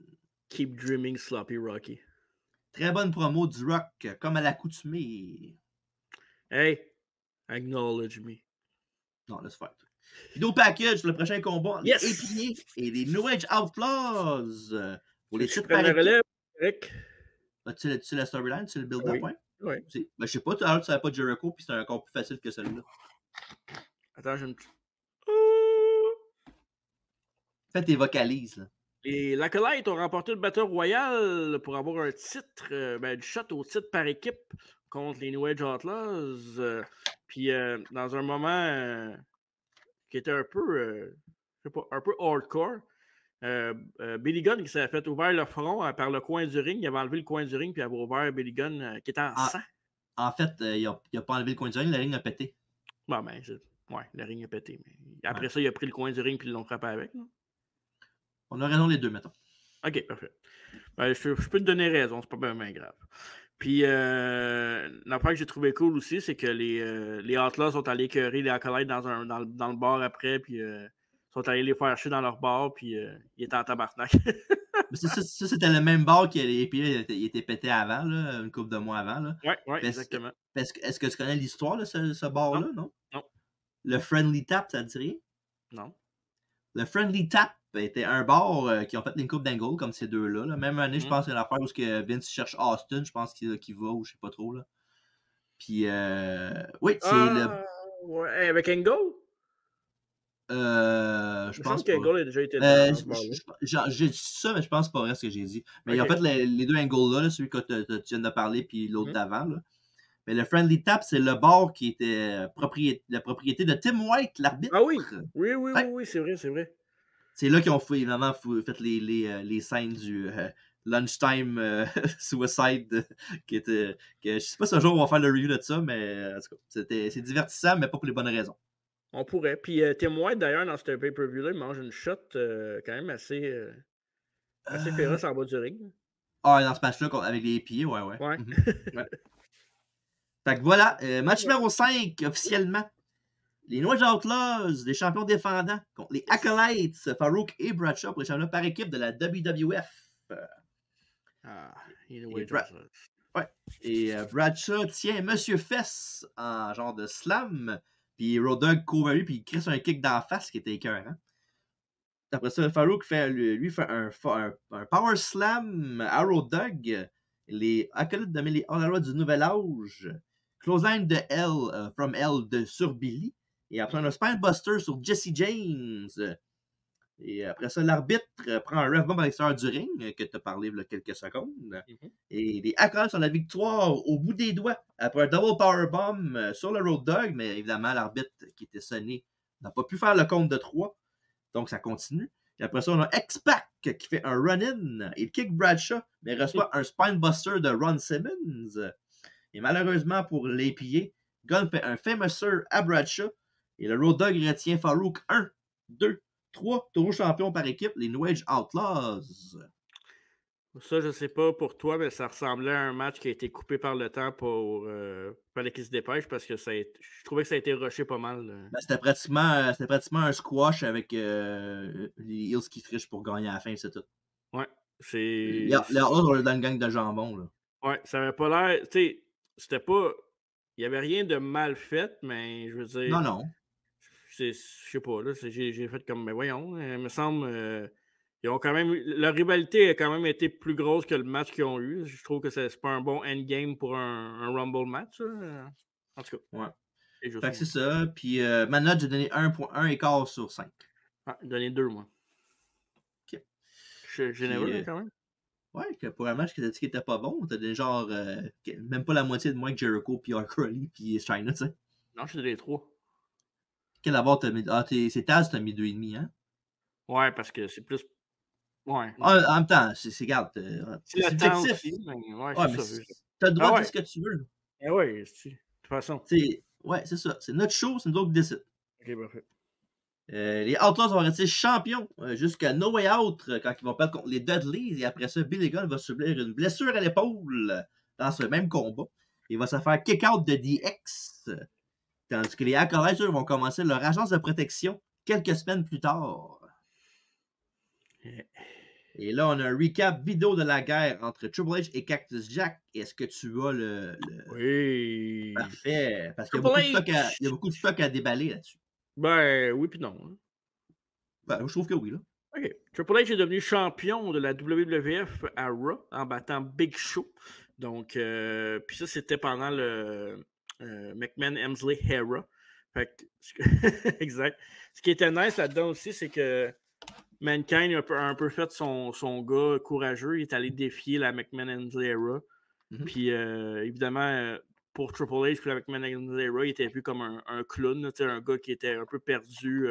Keep dreaming, Sloppy Rocky. Très bonne promo du Rock, comme à l'accoutumée. Hey, acknowledge me. Non, laisse faire. Vidéo package pour le prochain combat. Yes! Les épillés et les New Age Outlaws. Pour les titres par relève, Eric. Tu la storyline, tu le build-up, oui. Oui. Ben, je sais pas, tout à l'heure, tu savais pas Jericho, puis c'était encore plus facile que celui-là. Attends, j'ai une petite. Fais tes vocalises, là. Les Acolytes ont remporté le Battle Royale pour avoir un titre, du shot au titre par équipe contre les New Age Outlaws. Puis dans un moment qui était un peu, je sais pas, un peu hardcore, Billy Gunn qui s'est fait ouvrir le front par le coin du ring. Il avait enlevé le coin du ring puis il avait ouvert Billy Gunn qui était en sang. En fait, il a pas enlevé le coin du ring, le ring a pété. Bon, ben, ouais, le ring a pété. Mais après Ouais. ça, il a pris le coin du ring puis ils l'ont frappé avec. Là. On a raison les deux, mettons. OK, parfait. Ben, je peux te donner raison, c'est pas bien grave. Puis, l'affaire que j'ai trouvé cool aussi, c'est que les Outlaws sont allés écœurer les Acolytes dans le bar après, puis sont allés les faire chier dans leur bar, puis ils étaient en tabarnak. Mais ça, c'était le même bar que les pieds il était pété avant, là, une couple de mois avant. Là. Ouais, exactement. Est-ce que tu connais l'histoire de ce Non, bar-là, non? non, Le Friendly Tap, ça te dit rien? non. Le Friendly Tap était un bar qui ont fait une coupe d'angle comme ces deux-là. Là. Même année, je pense que c'est l'affaire où Vince cherche Austin, je pense qu'il va ou je sais pas trop. Là. Puis, oui, c'est le. Ouais, avec Angle? Je Il me semble pense pas. qu'Angle a déjà été dans ce bar-là. J'ai dit ça, mais je pense pas vrai ce que j'ai dit. Mais Ok. en fait, les deux angles-là, là, celui que tu viens de parler, puis l'autre d'avant. Là. Mais le Friendly Tap, c'est le bar qui était la propriété de Tim White, l'arbitre. Ah oui! Oui, Ouais. c'est vrai, c'est vrai. C'est là qu'ils ont évidemment fait les scènes du Lunchtime Suicide qui était. Que, je sais pas si un jour on va faire le review de ça, mais en tout cas, c'est divertissant, mais pas pour les bonnes raisons. On pourrait. Puis Tim White, d'ailleurs, dans ce pay-per-view-là, il mange une shot quand même assez féroce en bas du ring. Ah, dans ce match-là, avec les pieds, ouais. Ouais. Ouais. Fait que voilà, match numéro 5, officiellement. Les New Age Outlaws, les champions défendants, contre les Acolytes, Farouk et Bradshaw pour les championnats par équipe de la WWF. Et Bradshaw tient Monsieur Fess en genre de slam, puis Road Dogg court vers lui, puis il crisse un kick d'en face qui était écœurant. Après ça, Farouk fait un power slam à Road Dogg. Les acolytes de les hors-la-loi du nouvel âge. Clothesline de L, from L sur Billy. Et après, un Spinebuster sur Jesse James. Et après ça, l'arbitre prend un rev bomb à l'extérieur du ring, que tu as parlé il y a quelques secondes. Et les acolytes sont la victoire au bout des doigts après un double powerbomb sur le Road Dogg. Mais évidemment, l'arbitre qui était sonné n'a pas pu faire le compte de 3. Donc, ça continue. Et après ça, on a X-Pac qui fait un run-in. Il kick Bradshaw, mais reçoit un Spinebuster de Ron Simmons. Et malheureusement pour les pillés, Gunn fait un Famouser à Bradshaw. Et le Road Dogg retient Farouk 1, 2, 3, toujours champion par équipe, les New Age Outlaws. Ça, je sais pas pour toi, mais ça ressemblait à un match qui a été coupé par le temps pour fallait qu'il se dépêche parce que je trouvais que ça a été rushé pas mal. Ben, c'était pratiquement un squash avec les Heels qui trichent pour gagner à la fin, c'est tout. Ouais, Les Outlaws sont dans une gang de jambon. Là. Ouais, ça avait pas l'air. Tu sais, c'était pas. Il y avait rien de mal fait, mais je veux dire. Non. Je sais pas, là. J'ai fait comme, mais voyons, il me semble. Ils ont quand même. Leur rivalité a quand même été plus grosse que le match qu'ils ont eu. Je trouve que c'est pas un bon endgame pour un Rumble match. Là. En tout cas. Ouais. Fait que c'est ça. Puis Manoj, j'ai donné 1.1 écart sur 5. Ah, j'ai donné 2, moi. Ok. Je suis généreux, quand même. Ouais, que pour un match que t'as dit qu'il était pas bon, t'as donné genre même pas la moitié de moins que Jericho, puis R. Crowley, puis China, tu sais. Non, je suis donné 3. Quel abord t'as mis. Ah, c'est Taz, t'as mis 2,5, hein? Ouais, parce que c'est plus. Ouais. En même temps, c'est subjectif. Ouais, c'est ça. T'as le droit de dire ce que tu veux. Ah ouais, de toute façon. Ouais, c'est ça. C'est notre show, c'est nous autres qui décident. Ok, parfait. Les Outlaws vont rester champions jusqu'à No Way Out quand ils vont perdre contre les Dudleys. Et après ça, Billy Gunn va subir une blessure à l'épaule dans ce même combat. Il va se faire kick-out de DX. Tandis que les Acolytes, eux, vont commencer leur agence de protection quelques semaines plus tard. Et là, on a un recap vidéo de la guerre entre Triple H et Cactus Jack. Est-ce que tu as le... Oui. Parfait. Parce qu'il y a beaucoup de stock à déballer là-dessus. Ben, oui puis non. Hein. Ben, je trouve que oui, là. OK. Triple H est devenu champion de la WWF à Raw en battant Big Show. Donc, puis ça, c'était pendant le McMahon-Hemsley Era. Fait que, exact. Ce qui était nice là-dedans aussi, c'est que Mankind a un peu fait son gars courageux. Il est allé défier la McMahon-Hemsley Era. Puis, évidemment, pour Triple H puis la McMahon-Hemsley Era, il était vu comme un clown, là, un gars qui était un peu perdu.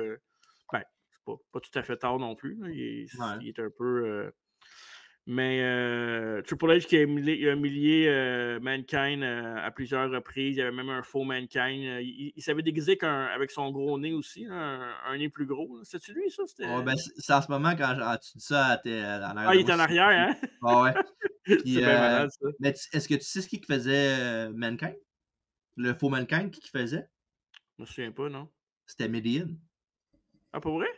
Ben, c'est pas tout à fait tard non plus. Là. Il est un peu... Mais Triple H qui a humilié Mankind à plusieurs reprises. Il y avait même un faux Mankind. Il s'avait déguisé avec son gros nez aussi, un nez plus gros. C'est-tu lui, ça? Ouais, ben, c'est en ce moment quand tu dis ça, t'es en arrière Ah, de il est moi, en c'est arrière, lui. hein? Ah ouais. Puis, C'est bien malade, ça. mais est-ce que tu sais ce qui faisait Mankind? Le faux Mankind qui faisait? Je me souviens pas, non? C'était Mideon. Ah, pour vrai?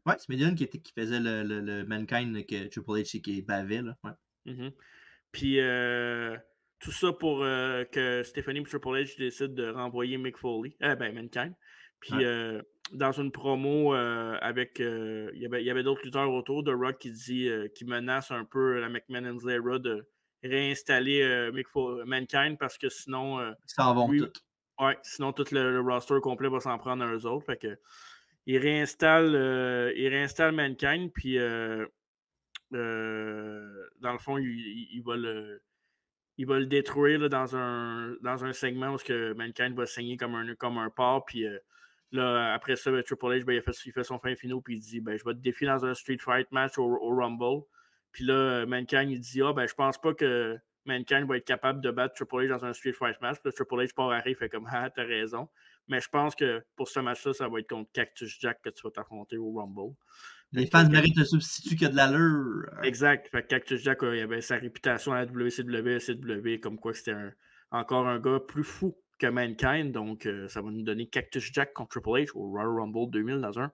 Ouais, c'est Mideon qui faisait le Mankind que Triple H qui bavait, là. Ouais. Mhm. Puis tout ça pour que Stephanie et Triple H décident de renvoyer Mick Foley, Mankind. Puis Ouais. dans une promo avec. Il y avait d'autres lutteurs autour de Rock qui menace un peu la McMahon's Era de réinstaller Mankind parce que sinon, Ils s'en vont lui. tous. Ouais, sinon tout le roster complet va s'en prendre à eux autres. Fait que il réinstalle Mankind, puis dans le fond, il va le détruire là, dans un segment où que Mankind va saigner comme un porc. Puis là, après ça, Triple H, il fait son fin finaux. Puis il dit je vais te défier dans un Street Fight match au Rumble. Puis là, Mankind, il dit je pense pas que Mankind va être capable de battre Triple H dans un Street Fight match. Puis là, Triple H part arrive, fait comme t'as raison. Mais je pense que pour ce match-là, ça va être contre Cactus Jack que tu vas t'affronter au Rumble. Les fans méritent un substitut qui a de l'allure. Exact. Fait que Cactus Jack, il avait sa réputation à la WCW, SCW, comme quoi c'était encore un gars plus fou que Mankind. Donc, ça va nous donner Cactus Jack contre Triple H au Royal Rumble 2000 dans un.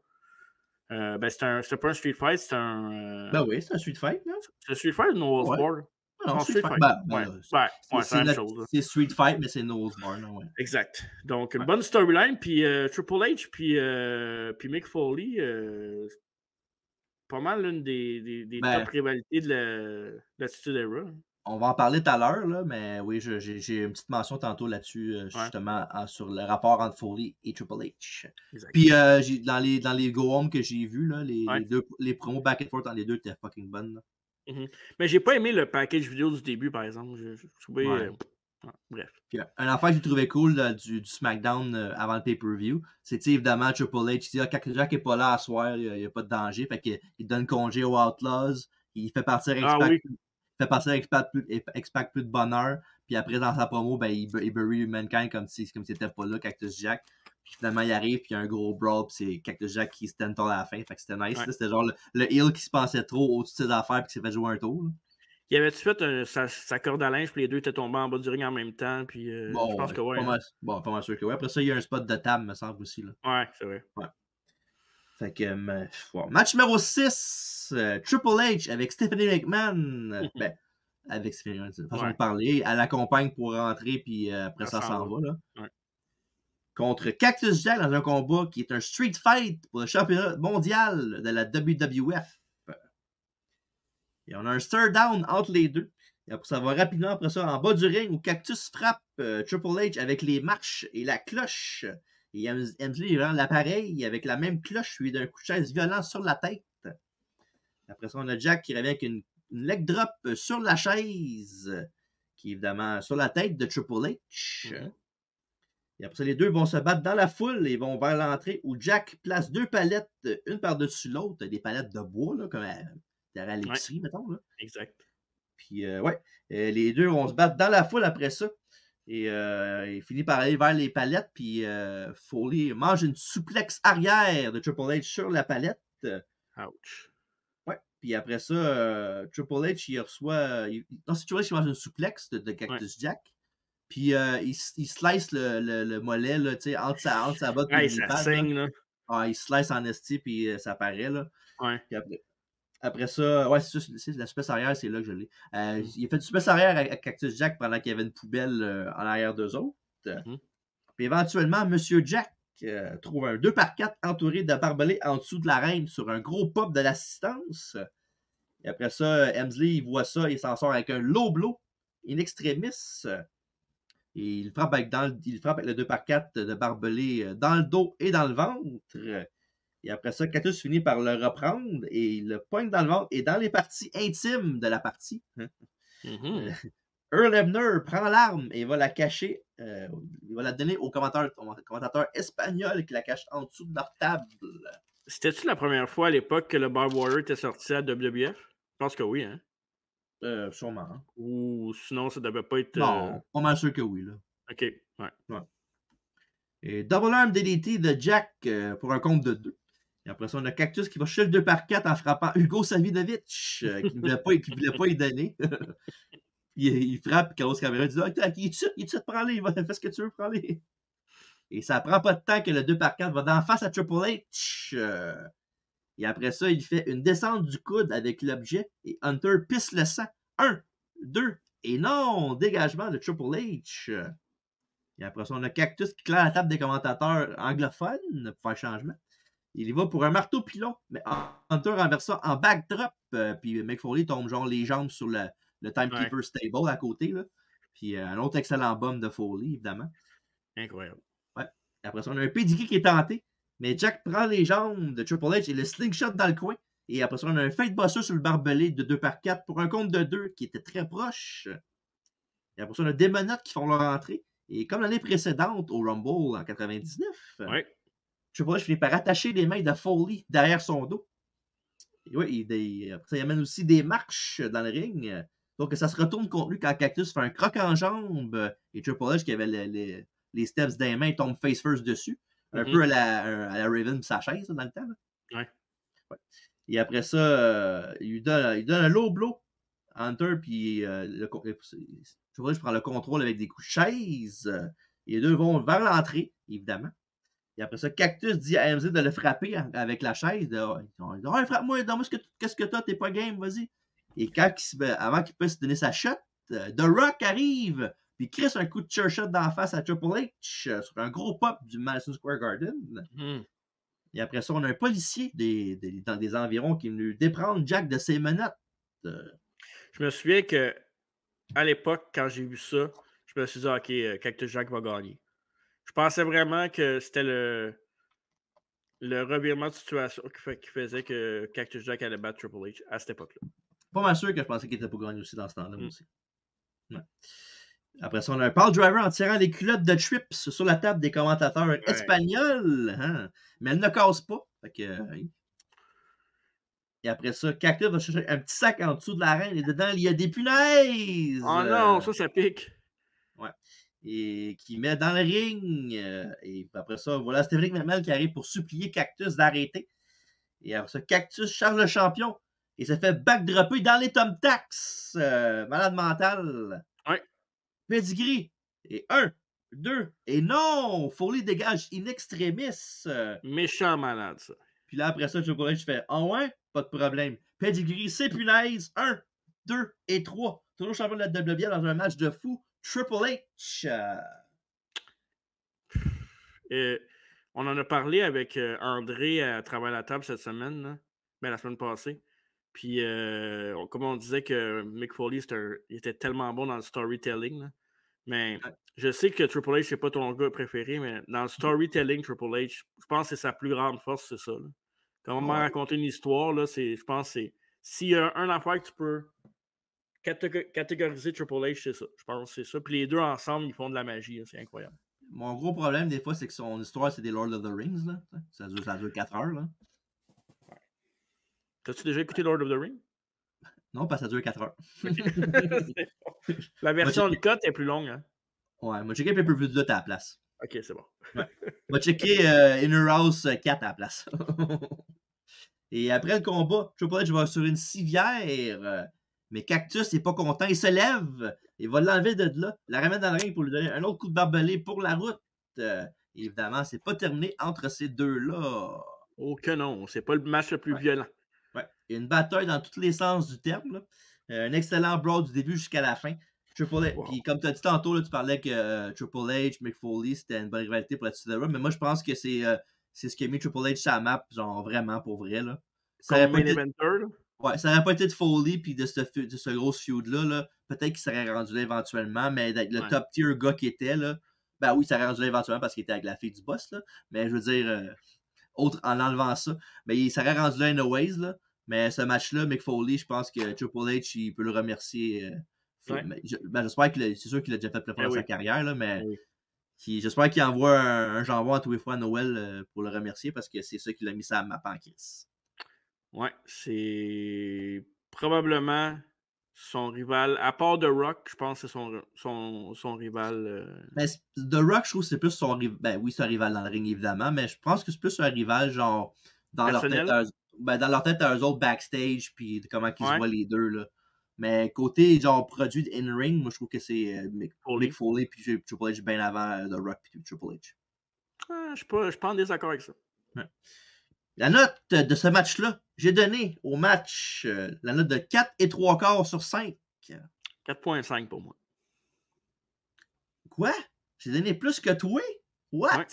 C'était pas un Street Fight, c'était un. Ben oui, c'est un Street Fight, non? C'est un Street Fight ou No Holds Ouais. Barred? Non, Street Fight. Ben, Ouais, là, c'est la même chose. c'est Street Fight, mais c'est No Holds Barred, non, ouais. Exact. Donc, une Ouais. bonne storyline. Puis Triple H, puis Mick Foley, pas mal l'une des top rivalités de l'Attitude Era. On va en parler tout à l'heure, là, mais oui, j'ai une petite mention tantôt là-dessus, justement, sur le rapport entre Foley et Triple H. Exact. Puis, dans les go-home que j'ai vus, là, les promos back and forth entre les deux étaient fucking bonnes. Là. Mm-hmm. Mais j'ai pas aimé le package vidéo du début, par exemple. Je trouvais. Bref. Puis, un affaire que j'ai trouvé cool là, du SmackDown avant le pay-per-view, c'est évidemment Triple H. Il dit quand Jack n'est pas là à soir, il n'y a pas de danger. Fait qu'il donne congé aux Outlaws. Il fait partir X-Pac plus de bonheur. Puis après, dans sa promo, il bury Mankind comme si c'était pas là, Cactus Jack. Puis finalement, il arrive, puis il y a un gros brawl, puis c'est Cactus Jack qui se tente à la fin. Fait que c'était nice. Ouais. C'était genre le heel qui se pensait trop au-dessus de ses affaires, puis qui s'est fait jouer un tour. Là. Il avait-tu fait sa corde à linge, puis les deux étaient tombés en bas du ring en même temps, puis je pense que ouais. Pas mal sûr que oui. Après ça, il y a un spot de table, me semble aussi. Là. Ouais, c'est vrai. Ouais. Fait que, match numéro 6, Triple H avec Stephanie McMahon. Avec Stephanie McMahon, c'est une façon de parler. Elle l'accompagne pour rentrer, puis après ça s'en va. Là. Ouais. Contre Cactus Jack dans un combat qui est un street fight pour le championnat mondial de la WWF. Et on a un stare down entre les deux. Et après, ça va rapidement après ça en bas du ring où Cactus frappe Triple H avec les marches et la cloche. Et Hemsley rend l'appareil avec la même cloche, lui, d'un coup de chaise violent sur la tête. Après ça, on a Jack qui revient avec une leg drop sur la chaise, qui est évidemment sur la tête de Triple H. Mm-hmm. Et après ça, les deux vont se battre dans la foule et vont vers l'entrée où Jack place deux palettes, une par-dessus l'autre, des palettes de bois, là, comme à l'épicerie, mettons. Là. Exact. Puis, les deux vont se battre dans la foule après ça. Et il finit par aller vers les palettes, puis Foley mange une souplex arrière de Triple H sur la palette. Ouch. Ouais. Puis après ça, Triple H, il reçoit... non, c'est Triple H qui mange une souplex de Cactus Jack. Puis il slice le mollet là, entre sa botte et ça saigne, là. Ah, il slice en esti, puis ça paraît. Là. Ouais. Puis après ça, ouais, c'est la space arrière, c'est là que je l'ai. Il a fait du space arrière avec Cactus Jack pendant qu'il y avait une poubelle en arrière d'eux autres. Puis éventuellement, M. Jack trouve un 2x4 entouré de barbelés en dessous de l'arène sur un gros pop de l'assistance. Et après ça, Hemsley, il voit ça, il s'en sort avec un low blow in extremis. Et il frappe avec le 2x4 de barbelé dans le dos et dans le ventre. Et après ça, Cactus finit par le reprendre et il le pointe dans le ventre et dans les parties intimes de la partie. Earl Hebner prend l'arme et va la cacher. Il va la donner au commentateur espagnol qui la cache en dessous de leur table. C'était-tu la première fois à l'époque que le Barbed Wire était sorti à WWF? Je pense que oui, hein? Sûrement. Hein. Ou sinon, ça devait pas être. Non, pas mal sûr que oui, là. Ok, ouais. Ouais. Et Double Arm DDT de Jack pour un compte de 2. Et après ça, on a Cactus qui va chercher le 2x4 en frappant Hugo Savinovich, qui ne voulait pas y donner. il frappe, et Carlos Cabrera dit il est-tu prends-les, fais ce que tu veux, prends-les. Et ça prend pas de temps que le 2x4 va d'en face à Triple H. Et après ça, il fait une descente du coude avec l'objet et Hunter pisse le sang. 1, 2, et non, dégagement de Triple H. Et après ça, on a Cactus qui claire la table des commentateurs anglophones pour faire changement. Il y va pour un marteau pilon, mais Hunter renverse ça en backdrop. Puis Mick Foley tombe genre les jambes sur le Timekeeper's Table à côté. Là. Puis un autre excellent bomb de Foley, évidemment. Incroyable. Ouais. Après ça, on a un pedigree qui est tenté, mais Jack prend les jambes de Triple H et le slingshot dans le coin. Et après ça, on a un fake buster sur le barbelé de 2x4 pour un compte de 2 qui était très proche. Et après ça, on a des menottes qui font leur entrée. Et comme l'année précédente, au Rumble en 99, Triple H finit par attacher les mains de Foley derrière son dos. Et oui, après ça, il amène aussi des marches dans le ring. Donc, ça se retourne contre lui quand Cactus fait un croc en jambe. Et Triple H, qui avait les steps des mains, tombe face first dessus. Un peu à la Raven sa chaise, dans le temps. Ouais. Et après ça, il lui donne un low blow à Hunter, puis Triple H prend le contrôle avec des coups de chaise. Et les deux vont vers l'entrée, évidemment. Et après ça, Cactus dit à MZ de le frapper avec la chaise. Frappe-moi, donne-moi qu'est-ce que t'as, t'es pas game, vas-y. Et avant qu'il puisse donner sa shot, The Rock arrive, puis crisse un coup de chair shot dans la face à Triple H sur un gros pop du Madison Square Garden. Et après ça, on a un policier dans des environs qui est venu déprendre Jack de ses menottes. Je me souviens que à l'époque, quand j'ai vu ça, je me suis dit, OK, Cactus Jack va gagner. Je pensais vraiment que c'était le revirement de situation qui faisait que Cactus Jack allait battre Triple H à cette époque-là. Pas mal sûr que je pensais qu'il était pour gagner aussi dans ce temps-là aussi. Ouais. Après ça, on a un Paul Driver en tirant des culottes de Trips sur la table des commentateurs espagnols. Hein? Mais elle ne casse pas. Fait que, et après ça, Cactus va chercher un petit sac en dessous de l'arène et dedans, il y a des punaises. Oh non, ça pique. Ouais. Et qui met dans le ring. Et après ça, voilà Stephanie McMahon qui arrive pour supplier Cactus d'arrêter. Et après ça, Cactus charge le champion et se fait backdropper dans les thumbtacks. Malade mental. Ouais. Pedigree. Et 1, 2, et non! Foley dégage in extremis. Méchant malade, ça. Puis là, après ça, Triple H fait « Ah ouais? Pas de problème. Pedigree, c'est punaise. 1, 2 et 3. Toujours champion de la WWE dans un match de fou. Triple H. On en a parlé avec André à travers la table cette semaine, là. Ben, la semaine passée. Puis, comme on disait que Mick Foley, il était tellement bon dans le storytelling. Là. Mais je sais que Triple H, c'est pas ton gars préféré, mais dans le storytelling, Triple H, je pense que c'est sa plus grande force, c'est ça. Là. Comment raconter une histoire, là, je pense que c'est. S'il y a un affaire que tu peux catégoriser Triple H, c'est ça. Je pense que c'est ça. Puis les deux ensemble, ils font de la magie. Là, c'est incroyable. Mon gros problème, des fois, c'est que son histoire, c'est des Lord of the Rings. Là. Ça dure 4 heures. Là. Ouais. T'as-tu déjà écouté Lord of the Rings? Non, parce que ça dure 4 heures. La version de cut est plus longue. Hein? Ouais, moi, checker Pay-Per-View 2 à la place. Ok, c'est bon. Ouais. Moi, checker Inner House 4 à la place. Et après le combat, Triple H va sur une civière. Mais Cactus n'est pas content. Il se lève. Il va l'enlever de là. La ramène dans le ring pour lui donner un autre coup de barbelé pour la route. Évidemment, c'est pas terminé entre ces deux-là. Oh que non. C'est pas le match le plus violent. Ouais. Il y a une bataille dans tous les sens du terme. Là. Un excellent brawl du début jusqu'à la fin. Triple H. Wow. Puis comme tu as dit tantôt, là, tu parlais que Triple H, Mick Foley, c'était une bonne rivalité pour la suite de la. Mais moi, je pense que c'est ce qui a mis Triple H sur la map, genre vraiment pour vrai. Là. Ça aurait pas été... Ouais, ça n'aurait pas été de Foley puis de ce gros feud-là. Là. Peut-être qu'il serait rendu là éventuellement, mais avec le top tier gars qui était, là, ben oui, ça serait rendu là éventuellement parce qu'il était avec la fille du boss. Là. Mais je veux dire, en enlevant ça, mais il serait rendu là anyways. Là. Mais ce match-là, Mick Foley, je pense que Triple H, il peut le remercier. J'espère c'est sûr qu'il a déjà fait plein dans sa carrière, là, mais j'espère qu'il envoie un jambon à tous les fois à Noël pour le remercier parce que c'est ça qu'il a mis sa map en crise. Ouais, c'est probablement Son rival, à part The Rock, je pense que c'est son rival. Mais The Rock, je trouve que c'est plus son rival. Ben oui, c'est un rival dans le ring, évidemment, mais je pense que c'est plus un rival, genre, dans leur tête Personnel? dans leur tête à eux autres backstage, puis comment ils se Ouais, voient les deux, là. Mais côté, genre, produit in-ring, moi, je trouve que c'est Mick Foley. Foley puis Triple H bien avant The Rock puis Triple H. Je suis pas en désaccord avec ça. Ouais. La note de ce match-là, j'ai donné au match la note de 4 et 3 quarts sur 5. 4.5 pour moi. Quoi? J'ai donné plus que toi? What? Ouais.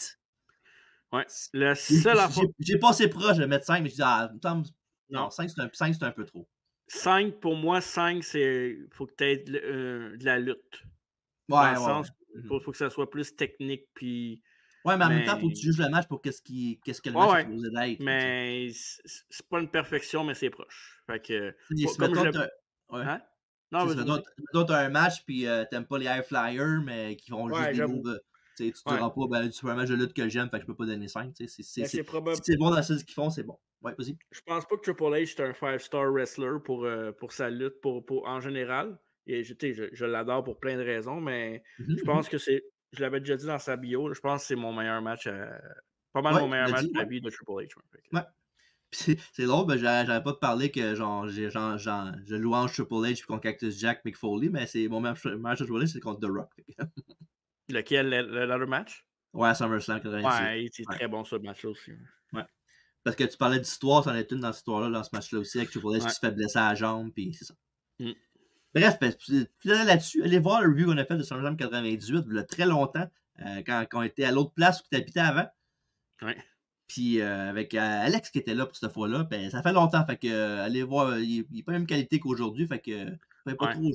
Ouais. La seule affaire. J'ai passé proche de mettre 5, mais je dis, ah, non, Non. 5, c'est un peu trop. 5, pour moi, 5, c'est. Faut que tu aies de la lutte. Dans Ouais, le ouais, sens, ouais. faut que ça soit plus technique, puis. Ouais, mais en même temps, Mais. il faut que tu juges le match pour qu'est-ce que le Ouais, match est ouais. supposé d'être. Mais c'est pas une perfection, mais c'est proche. Fait que. Si Comme je mettons, l'ai. ouais. Hein? Non, vas-y, Mettons, vas-y. t'as un match, puis t'aimes pas les high flyers, mais qui font juste Ouais, des j'avoue. moves. Tu te Ouais. diras pas, ben, c'est un match de lutte que j'aime, fait que je peux pas donner 5. Mais c'est Si probable. c'est bon dans ce qu'ils font, c'est bon. Ouais, vas-y. Je pense pas que Triple H est un 5-star wrestler pour sa lutte en général. Et je l'adore pour plein de raisons, mais je pense que c'est. Je l'avais déjà dit dans sa bio, là, je pense que c'est mon meilleur match. Pas mal Ouais, mon tu meilleur l'as match dit, de la ouais. vie de Triple H. Ouais. Puis c'est drôle, ben, j'avais pas de parler que genre, je louange Triple H puis qu'on Cactus Jack Mick Foley, mais c'est mon match de Triple H, c'est contre The Rock. Lequel, l'autre match? Ouais, à SummerSlam 98. Ouais, c'est Ouais. très bon ce match-là aussi. Ouais. Parce que tu parlais d'histoire, c'en est une dans cette histoire-là, dans ce match-là aussi, avec Triple H Ouais. qui se fait blesser à la jambe, puis c'est ça. Mm. Bref, ben, là-dessus, allez voir le review qu'on a fait de SummerSlam 98, il y a très longtemps, quand on était à l'autre place où tu habitais avant. Ouais. Puis avec Alex qui était là pour cette fois-là, ben, ça fait longtemps. Fait que allez voir, il n'est pas la même qualité qu'aujourd'hui. Fait que ne pouvez pas Ouais. trop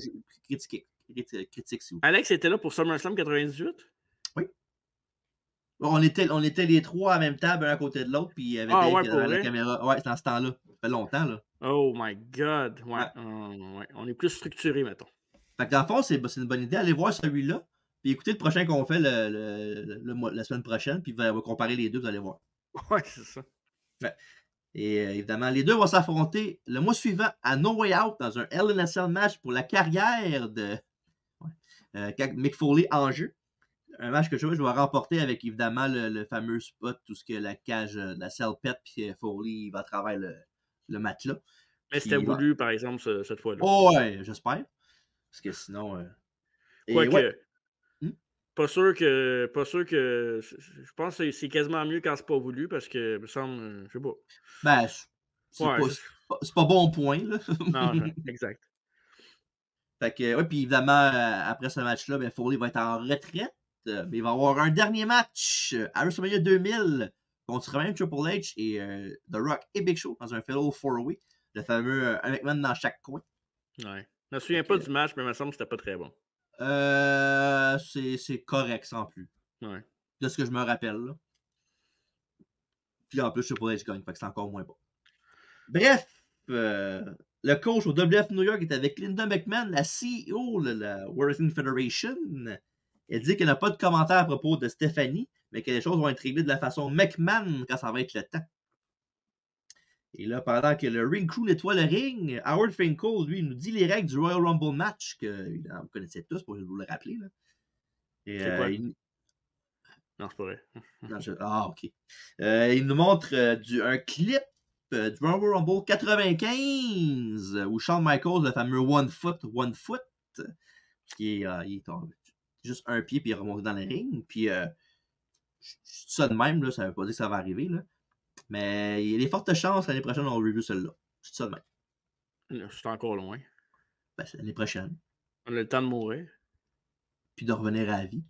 critiquer. Critique, s'il vous plaît. Alex était là pour SummerSlam 98? Oui. On était les trois à la même table, un à côté de l'autre, puis il y avait Ah Dave ouais, qui pour avait la vrai? caméra. Ouais, c'est dans ce temps-là. Ça fait longtemps, là. Oh my God! Ouais. Ouais. Ouais. On est plus structuré, mettons. Fait que dans le fond, c'est une bonne idée. Allez voir celui-là. Puis écoutez le prochain qu'on fait la semaine prochaine. Puis on va comparer les deux, vous allez voir. Ouais, c'est ça. Ouais. Et évidemment, les deux vont s'affronter le mois suivant à No Way Out dans un Hell in a Cell match pour la carrière de Mick Foley en jeu. Un match que je vais remporter avec évidemment le fameux spot, tout ce que la cage, la Cell pète, puis Foley va à travers le match-là. Mais c'était voulu, par exemple, cette fois-là. Oh, ouais, j'espère. Parce que sinon. Quoique, ouais. pas sûr que. Je pense que c'est quasiment mieux quand c'est pas voulu parce que, il me semble, je sais pas. Ben, c'est Ouais, pas bon point, là. non, exact. Fait que, ouais, puis évidemment, après ce match-là, ben, Foley va être en retraite. Mais il va y avoir un dernier match à WrestleMania 2000 contre même Triple H et The Rock et Big Show dans un Fatal 4-Way. Le fameux un McMahon dans chaque coin. Ouais. Je me souviens pas du match, mais il me semble que c'était pas très bon. C'est correct sans plus. Ouais. De ce que je me rappelle. Là. Puis en plus, Triple H gagne, fait que c'est encore moins bon. Bref, le coach au WF New York est avec Linda McMahon, la CEO de la World Wrestling Federation. Elle dit qu'elle n'a pas de commentaire à propos de Stephanie, mais que les choses vont être réglées de la façon McMahon quand ça va être le temps. Et là, pendant que le Ring Crew nettoie le ring, Howard Finkel, lui, nous dit les règles du Royal Rumble match, que vous connaissez tous, pour vous le rappeler. Là. Et, c'est quoi? Non, c'est pas vrai. OK. Il nous montre un clip du Royal Rumble 95 où Shawn Michaels, le fameux One Foot, qui est, il est juste un pied puis il est remonté dans le ring. Puis je dis ça de même, là, ça veut pas dire que ça va arriver. Là. Mais il y a des fortes chances l'année prochaine on review celle-là. Je dis ça de même. C'est encore loin. Ben, c'est l'année prochaine. On a le temps de mourir. Puis de revenir à la vie.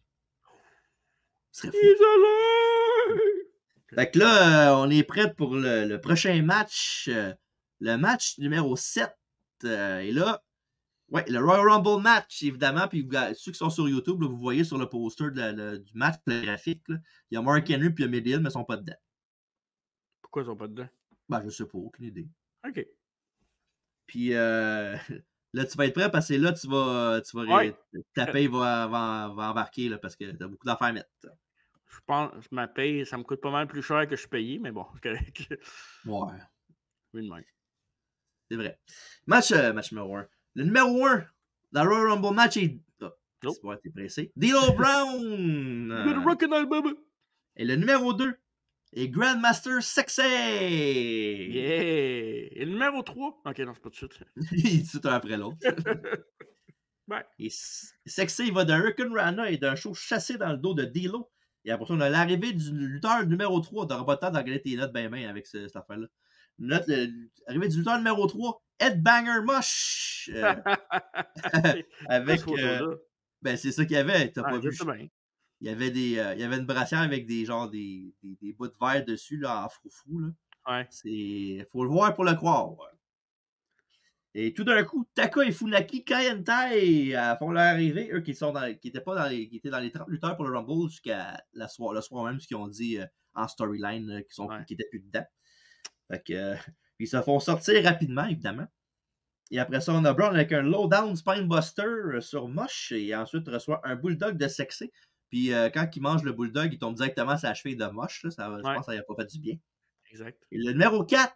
Ce serait fou. Isolé! Fait que là, on est prêt pour le prochain match. Le match numéro 7. Et là, ouais, le Royal Rumble match, évidemment. Puis ceux qui sont sur YouTube, là, vous voyez sur le poster du match, le graphique. Là, il y a Mark Henry puis il y a Mid Hill, mais ils sont pas dedans. Pourquoi ils sont pas dedans? Ben, je sais pas, aucune idée. OK. Puis là, tu vas être prêt parce que là, tu vas Ouais. ta paye va embarquer là, parce que tu as beaucoup d'affaires à mettre. Je pense que ma paye, ça me coûte pas mal plus cher que je payais, mais bon, c'est correct. Ouais. Oui, de même. C'est vrai. Match numéro 1. Le numéro 1 dans le Royal Rumble match est... Oh, Nope. c'est bon, t'es pressé. D'Lo Brown! Et le numéro 2 est Grandmaster Sexay! Yeah! Et le numéro 3? Ok, non, c'est pas tout de suite. Il dit tout un après l'autre. Ouais. Et Sexay va d'un Hurricane Rana et d'un show chassé dans le dos de D'Lo. Et après ça, on a l'arrivée du lutteur numéro 3. T'auras pas le temps d'engueuler tes notes bien avec cette affaire-là. L'arrivée du lutteur numéro 3, Headbanger Mosh. Avec. Ben, c'est ça qu'il y avait. T'as pas vu. Il y avait il y avait une brassière avec des bouts de verre dessus, là, en froufrou, là. Ouais. Faut le voir pour le croire. Ouais. Et tout d'un coup, Taka et Funaki Kayentai font leur arrivée. Eux qui étaient dans les 30 lutteurs pour le Rumble jusqu'à le soir même, ce qu'ils ont dit en storyline, qui étaient plus dedans. Fait que, ils se font sortir rapidement, évidemment. Et après ça, on a Brown avec un low-down spinebuster sur Mosh. Et ensuite, reçoit un bulldog de sexy. Puis quand il mange le bulldog, il tombe directement sur la cheville de Mosh. Là. Je pense que ça n'a pas fait du bien. Exact. Et le numéro 4,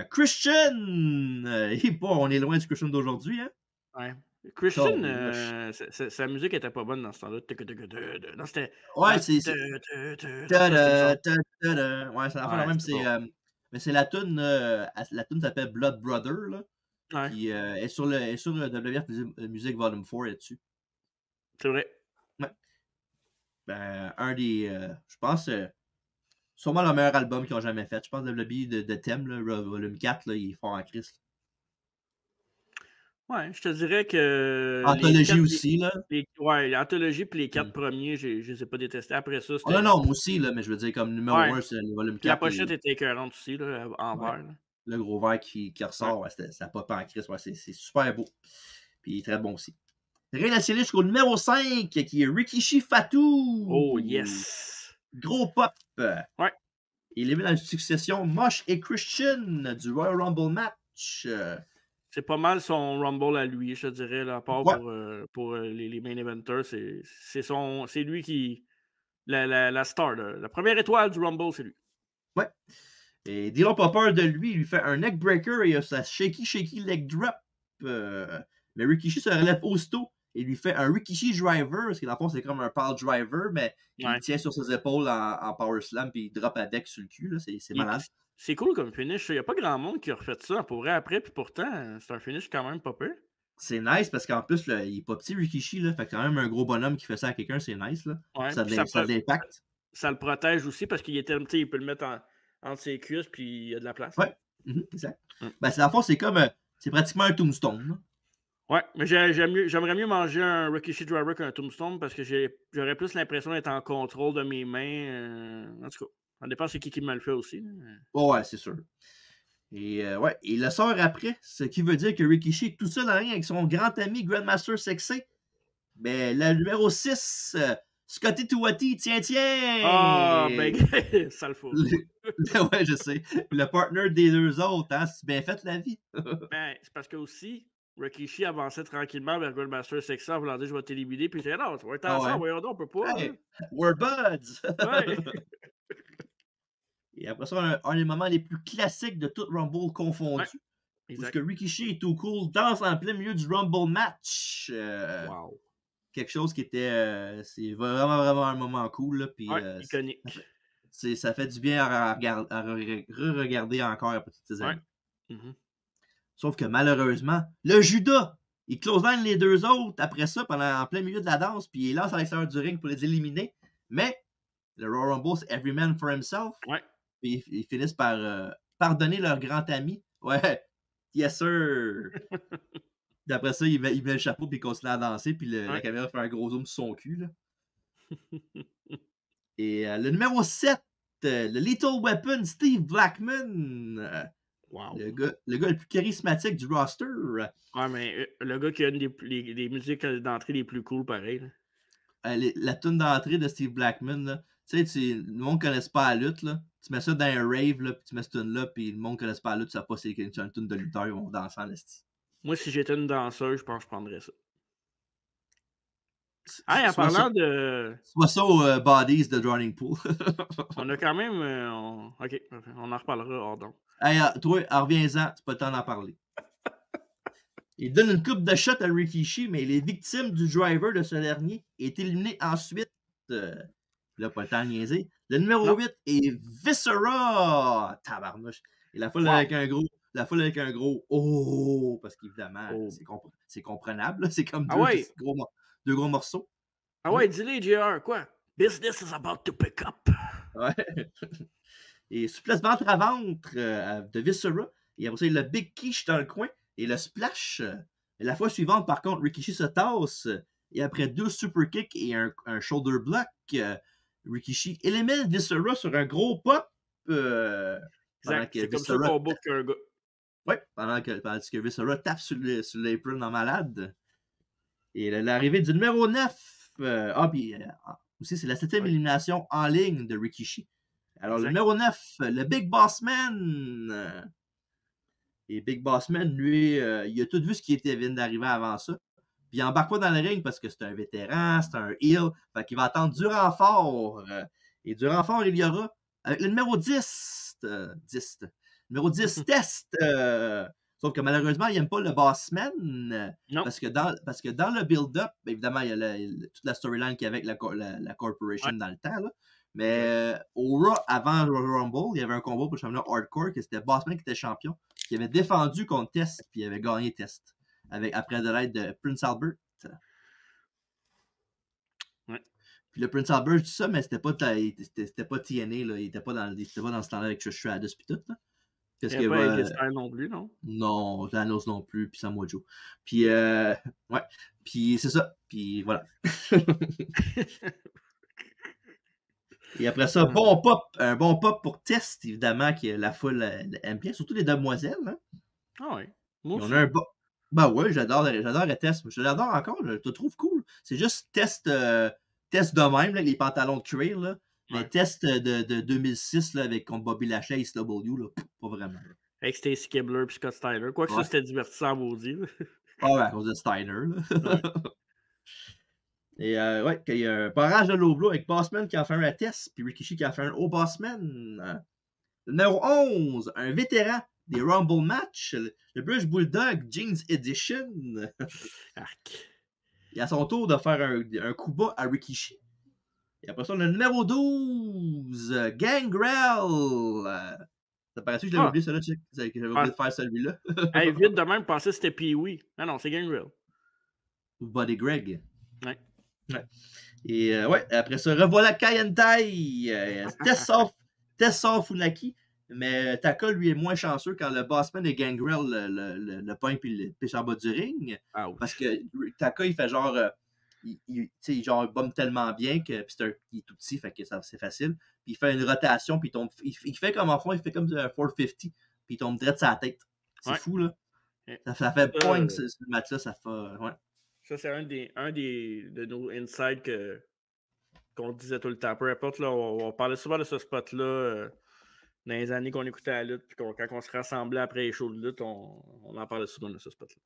Christian! On est loin du Christian d'aujourd'hui, hein? Ouais. Christian, sa musique était pas bonne dans ce temps-là. Non, c'était... Ouais, c'est... Ouais, c'est la fin, même, mais c'est la tune... la tune s'appelle Blood Brother, là. Ouais. Qui est sur le WF Music Volume 4 là-dessus. C'est vrai. Ouais. Ben, un des... je pense... sûrement le meilleur album qu'ils ont jamais fait. Je pense que le lobby de thème, là, Volume 4, là, il est fort en Christ. Ouais, je te dirais que... Anthologie aussi, là. Ouais, l'anthologie puis les 4 premiers, je les ai pas détestés. Après ça, c'était... non, moi aussi, là, mais je veux dire, comme numéro 1, c'est le Volume 4. La pochette était écœurante aussi, là, en vert. Là. Le gros vert qui ressort, ça pop en Christ. Ouais, c'est super beau. Puis très bon aussi. Rien à sceller jusqu'au numéro 5, qui est Rikishi Fatou. Oh, yes! Gros pop. Ouais. Il est mis dans une succession Mosh et Christian du Royal Rumble match. C'est pas mal son Rumble à lui, je te dirais, là, à part pour les main eventers. C'est lui qui... La star, la première étoile du Rumble, c'est lui. Ouais. Et D'Lo Popper de lui, il lui fait un neckbreaker et sa shaky leg drop. Mais Rikishi se relève aussitôt et lui fait un Rikishi driver, parce que dans le fond, c'est comme un pile driver, mais il tient sur ses épaules en power slam puis il drop à deck sur le cul. Là. C'est malade. C'est cool comme finish. Il n'y a pas grand monde qui a refait ça pour vrai après, puis pourtant, c'est un finish quand même pas peu. C'est nice parce qu'en plus, là, il est pas petit Rikishi, là, fait que quand même un gros bonhomme qui fait ça à quelqu'un, c'est nice. Là. Ouais, ça a de l'impact. Ça le protège aussi parce qu'il peut le mettre entre ses cuisses puis il y a de la place. Ouais, exact. Ben, dans le fond, c'est comme... c'est pratiquement un tombstone. Là. Ouais, mais j'aimerais mieux manger un Rikishi Driver qu'un Tombstone parce que j'aurais plus l'impression d'être en contrôle de mes mains. En tout cas, ça dépend c'est qui me le fait aussi. Ouais, c'est sûr. Et ouais, il le sort après, ce qui veut dire que Rikishi est tout seul en ligne avec son grand ami Grandmaster Sexay. Mais le numéro 6, Scotty Tuati, tiens! Ah, ben, ça le faut. Ouais, je sais. Le partner des deux autres, hein, c'est bien fait la vie. Ben, c'est parce que aussi, Rikishi avançait tranquillement vers Grandmaster Sexy en voulant dire je vais t'éliminer, puis il disait non, tu vas être ensemble, voyons donc, on peut pas. Hey, we're buds! Ouais. Et après ça, un des moments les plus classiques de tout Rumble confondu. Ouais, parce que Rikishi est tout cool, danse en plein milieu du Rumble match. Wow. Quelque chose qui était. C'est vraiment un moment cool. Là, puis, iconique. Ça fait du bien à re-regarder encore après toutes ces années. Sauf que malheureusement, le Judas, il close line les deux autres après ça, en plein milieu de la danse, puis il lance à l'extérieur du ring pour les éliminer. Mais le Royal Rumble, c'est every man for himself. Ouais. Puis ils finissent par pardonner leur grand ami. Ouais, yes sir! D'après ça, il met le chapeau puis il continue à danser, puis la caméra fait un gros zoom sur son cul. Là. Et le numéro 7, le Lethal Weapon, Steve Blackman. Wow. Le gars le plus charismatique du roster. Ouais, mais le gars qui a une des musiques d'entrée les plus cool, pareil. Là. La tune d'entrée de Steve Blackman, tu sais, le monde ne connaisse pas la lutte. Là. Tu mets ça dans un rave, là, puis tu mets cette tune-là, puis le monde ne connaisse pas la lutte, tu sais pas c'est une tune de lutteur, ils vont danser en esti. Moi, si j'étais une danseuse, je pense que je prendrais ça. Hey, en parlant de... Soit ça au Bodies de Drowning Pool. On a quand même... OK, on en reparlera hors donc. Hey, toi, reviens-en, c'est pas le temps d'en parler. Il donne une coupe de shot à Rikishi, mais il est victime du driver de ce dernier et est éliminé ensuite. Là, pas le temps de niaiser. Le numéro Non. 8 est Viscera! Tabarnouche. Et la foule Wow. avec un gros. La foule avec un gros oh! Parce qu'évidemment, Oh. c'est comprenable. C'est comme Ah ouais. deux gros morceaux. Ah ouais, dis-le, JR, quoi? Business is about to pick up. Ouais. Et souplesse ventre à ventre de Viscera. Et après ça, il y a le Big Quiche dans le coin. Et le splash. Et la fois suivante, par contre, Rikishi se tasse. Et après 2 super kicks et un shoulder block, Rikishi élimine Viscera sur un gros pop. Exact. C'est comme ça qu'on book un gars. Oui, pendant que Viscera tape sur l'apron en malade. Et l'arrivée du numéro 9. Puis aussi, c'est la 7e élimination en ligne de Rikishi. Alors, le numéro 9, le Big Boss Man. Et Big Boss Man, lui, il a tout vu ce qui vient d'arriver avant ça. Puis il embarque pas dans le ring parce que c'est un vétéran, c'est un heel. Fait qu'il va attendre du renfort. Et du renfort, il y aura avec le numéro 10. Numéro 10, Test. Sauf que malheureusement, il n'aime pas le Bossman. Non. Parce que dans le build-up, évidemment, il y a toute la storyline qu'il y avait avec la Corporation dans le temps. Là. Mais au Raw, avant le Rumble, il y avait un combat pour le championnat Hardcore, que c'était Bossman qui était champion, qui avait défendu contre Test, puis il avait gagné Test. Après de l'aide de Prince Albert. Ouais. Puis le Prince Albert, tout ça, mais c'était pas TNA, là. Il était pas dans ce temps-là avec Trish Stratus puis tout. Là. Il n'y avait pas non plus, non? Non, Thanos non plus, puis Samoa Joe. Puis, ouais. Puis c'est ça. Puis voilà. Et après ça, un bon pop pour Test, évidemment, que la foule aime bien, surtout les demoiselles. Hein. Ah ouais. Moi aussi. On a un bon. Ben ouais, j'adore Test. Je l'adore encore, je le trouve cool. C'est juste Test de même, là, les pantalons de cuir, là. Mais Test de 2006 là, avec contre Bobby Lashley et SW, là, pas vraiment. Avec Stacy Keibler et Scott Steiner. Quoique ça, c'était divertissant, maudit. À cause de Steiner. Là. Et il y a un barrage de low blow avec Bossman qui a fait un à Test, puis Rikishi qui a fait un au Bossman. Numéro 11, un vétéran des Rumble Match, le British Bulldog Jeans Edition. Il a son tour de faire un coup bas à Rikishi. Et après ça, le numéro 12, Gangrel. Ça paraît-tu que je l'avais oublié, celui-là, que j'avais oublié de faire celui-là. Vite de même, penser que c'était Pee-Wee. Ah non, c'est Gangrel. Ou Buddy Greg. Ouais. Et après ça, revoilà Kayentai. Tessa Funaki. Mais Taka, lui, est moins chanceux quand le Bossman et Gangrel le pogne puis le pêche en bas du ring. Parce que Taka, il fait genre. Il bombe tellement bien que il est tout petit, fait que c'est facile. Puis il fait une rotation, puis il fait comme en fond, il fait comme un 450, puis il tombe direct sur la tête. C'est fou, là. Ça fait point ce match-là, ça fait. Ouais. Ça, c'est un de nos insides qu'on disait tout le temps. Peu importe, là, on parlait souvent de ce spot-là dans les années qu'on écoutait la lutte, puis quand on se rassemblait après les shows de lutte, on en parlait souvent de ce spot-là.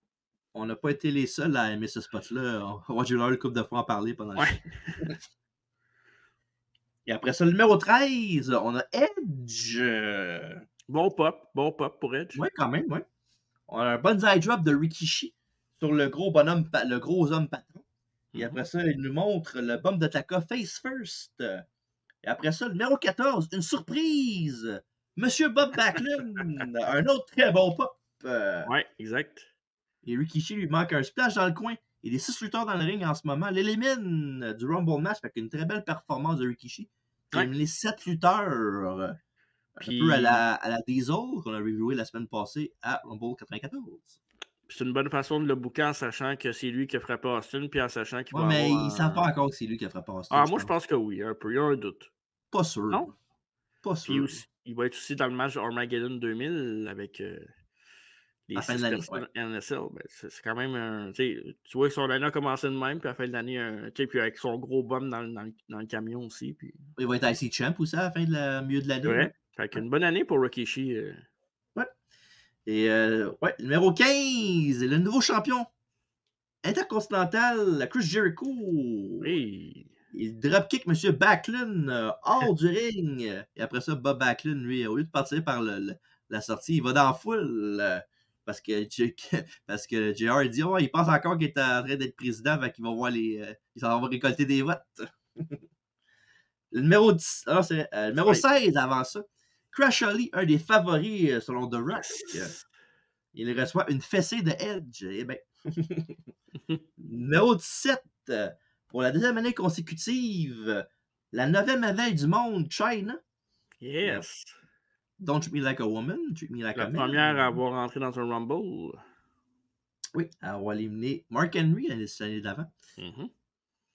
On n'a pas été les seuls à aimer ce spot-là. J'ai eu une couple de fois en parler pendant le show. Et après ça, le numéro 13, on a Edge. Bon pop pour Edge. Oui, quand même, oui. On a un bonsai drop de Rikishi sur le gros homme patron. Et après ça, il nous montre le bump de Taka face first. Et après ça, le numéro 14, une surprise. Monsieur Bob Backlund. Un autre très bon pop. Oui, exact. Et Rikishi lui manque un splash dans le coin. Et les 6 lutteurs dans le ring en ce moment l'éliminent du Rumble Match avec une très belle performance de Rikishi. Il a éliminé 7 lutteurs. Puis... Un peu à la Diesel qu'on a reviewé la semaine passée à Rumble 94. C'est une bonne façon de le booker en sachant que c'est lui qui a frappé Austin, puis en sachant qu'il va mais avoir... ils ne savent pas encore que c'est lui qui a frappé Austin. Moi, je pense que oui, un peu. Il y a un doute. Pas sûr. Non? Pas sûr. Puis il va être aussi dans le match Armageddon 2000 avec les 6 personnes NSL. Ben, c'est quand même... tu vois que son année a commencé de même, puis à la fin de l'année, puis avec son gros bum dans le camion aussi. Puis... Il va être IC Champ aussi à la fin milieu de l'année. Ouais. Fait qu'une bonne année pour Rikishi. Ouais. Et numéro 15, le nouveau champion intercontinental, Chris Jericho. Oui. Il dropkick M. Backlund hors du ring. Et après ça, Bob Backlund, lui, au lieu de partir par la sortie, il va dans la foule. parce que, parce que JR dit oh, il pense encore qu'il est en train d'être président, fait qu'il va voir il va récolter des votes. Le numéro 10, numéro 16 avant ça. Crash Holly, un des favoris selon The Rock. Il reçoit une fessée de Edge. Eh ben. Numéro 17, pour la deuxième année consécutive, la 9e merveille du monde, China. Yes. Don't treat me like a woman, treat me like a man. La première à avoir rentré dans un Rumble. Oui, à avoir éliminé Mark Henry l'année d'avant.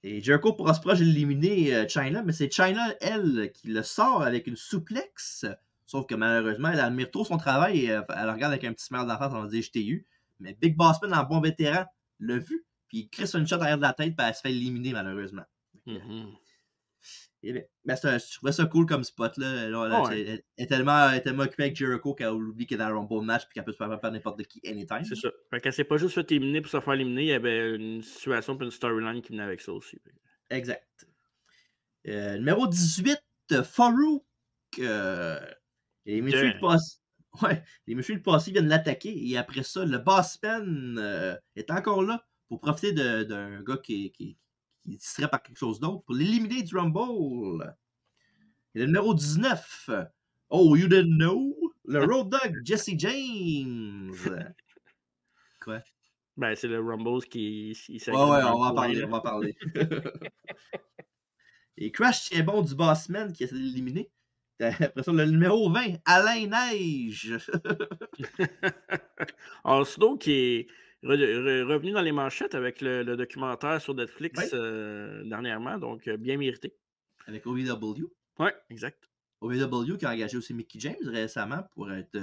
Et Jericho pourra se proche d'éliminer China, mais c'est China, elle, qui le sort avec une souplex. Sauf que malheureusement, elle admire trop son travail et elle regarde avec un petit smile d'enfance en disant « Je t'ai eu ». Mais Big Bossman, en bon vétéran, l'a vu, puis il crisse une shot derrière de la tête, puis elle se fait éliminer malheureusement. Et ben, je trouvais ça cool comme spot. Là. Elle est tellement occupée avec Jericho qu'elle oublie qu'elle est dans un Rumble match puis qu'elle peut se faire faire n'importe qui anytime. C'est ça. Fait qu'elle s'est pas juste fait éliminer pour se faire éliminer, il y avait une situation et une storyline qui venait avec ça aussi. Exact. Numéro 18, Farouk. Les messieurs de passé viennent l'attaquer et après ça, le Bossman est encore là pour profiter d'un gars qui est distrait par quelque chose d'autre pour l'éliminer du Rumble. Et le numéro 19, oh, you didn't know? Le Road Dogg, Jesse James. Quoi? Ben, c'est le Rumble qui... Ouais, on va en parler. Et Crash tient bon du Bossman qui essaie de l'éliminer. Après ça, le numéro 20, Alain Neige. Oslo qui est revenu dans les manchettes avec le documentaire sur Netflix dernièrement, donc bien mérité. Avec OVW. Oui, exact. OVW qui a engagé aussi Mickie James récemment pour être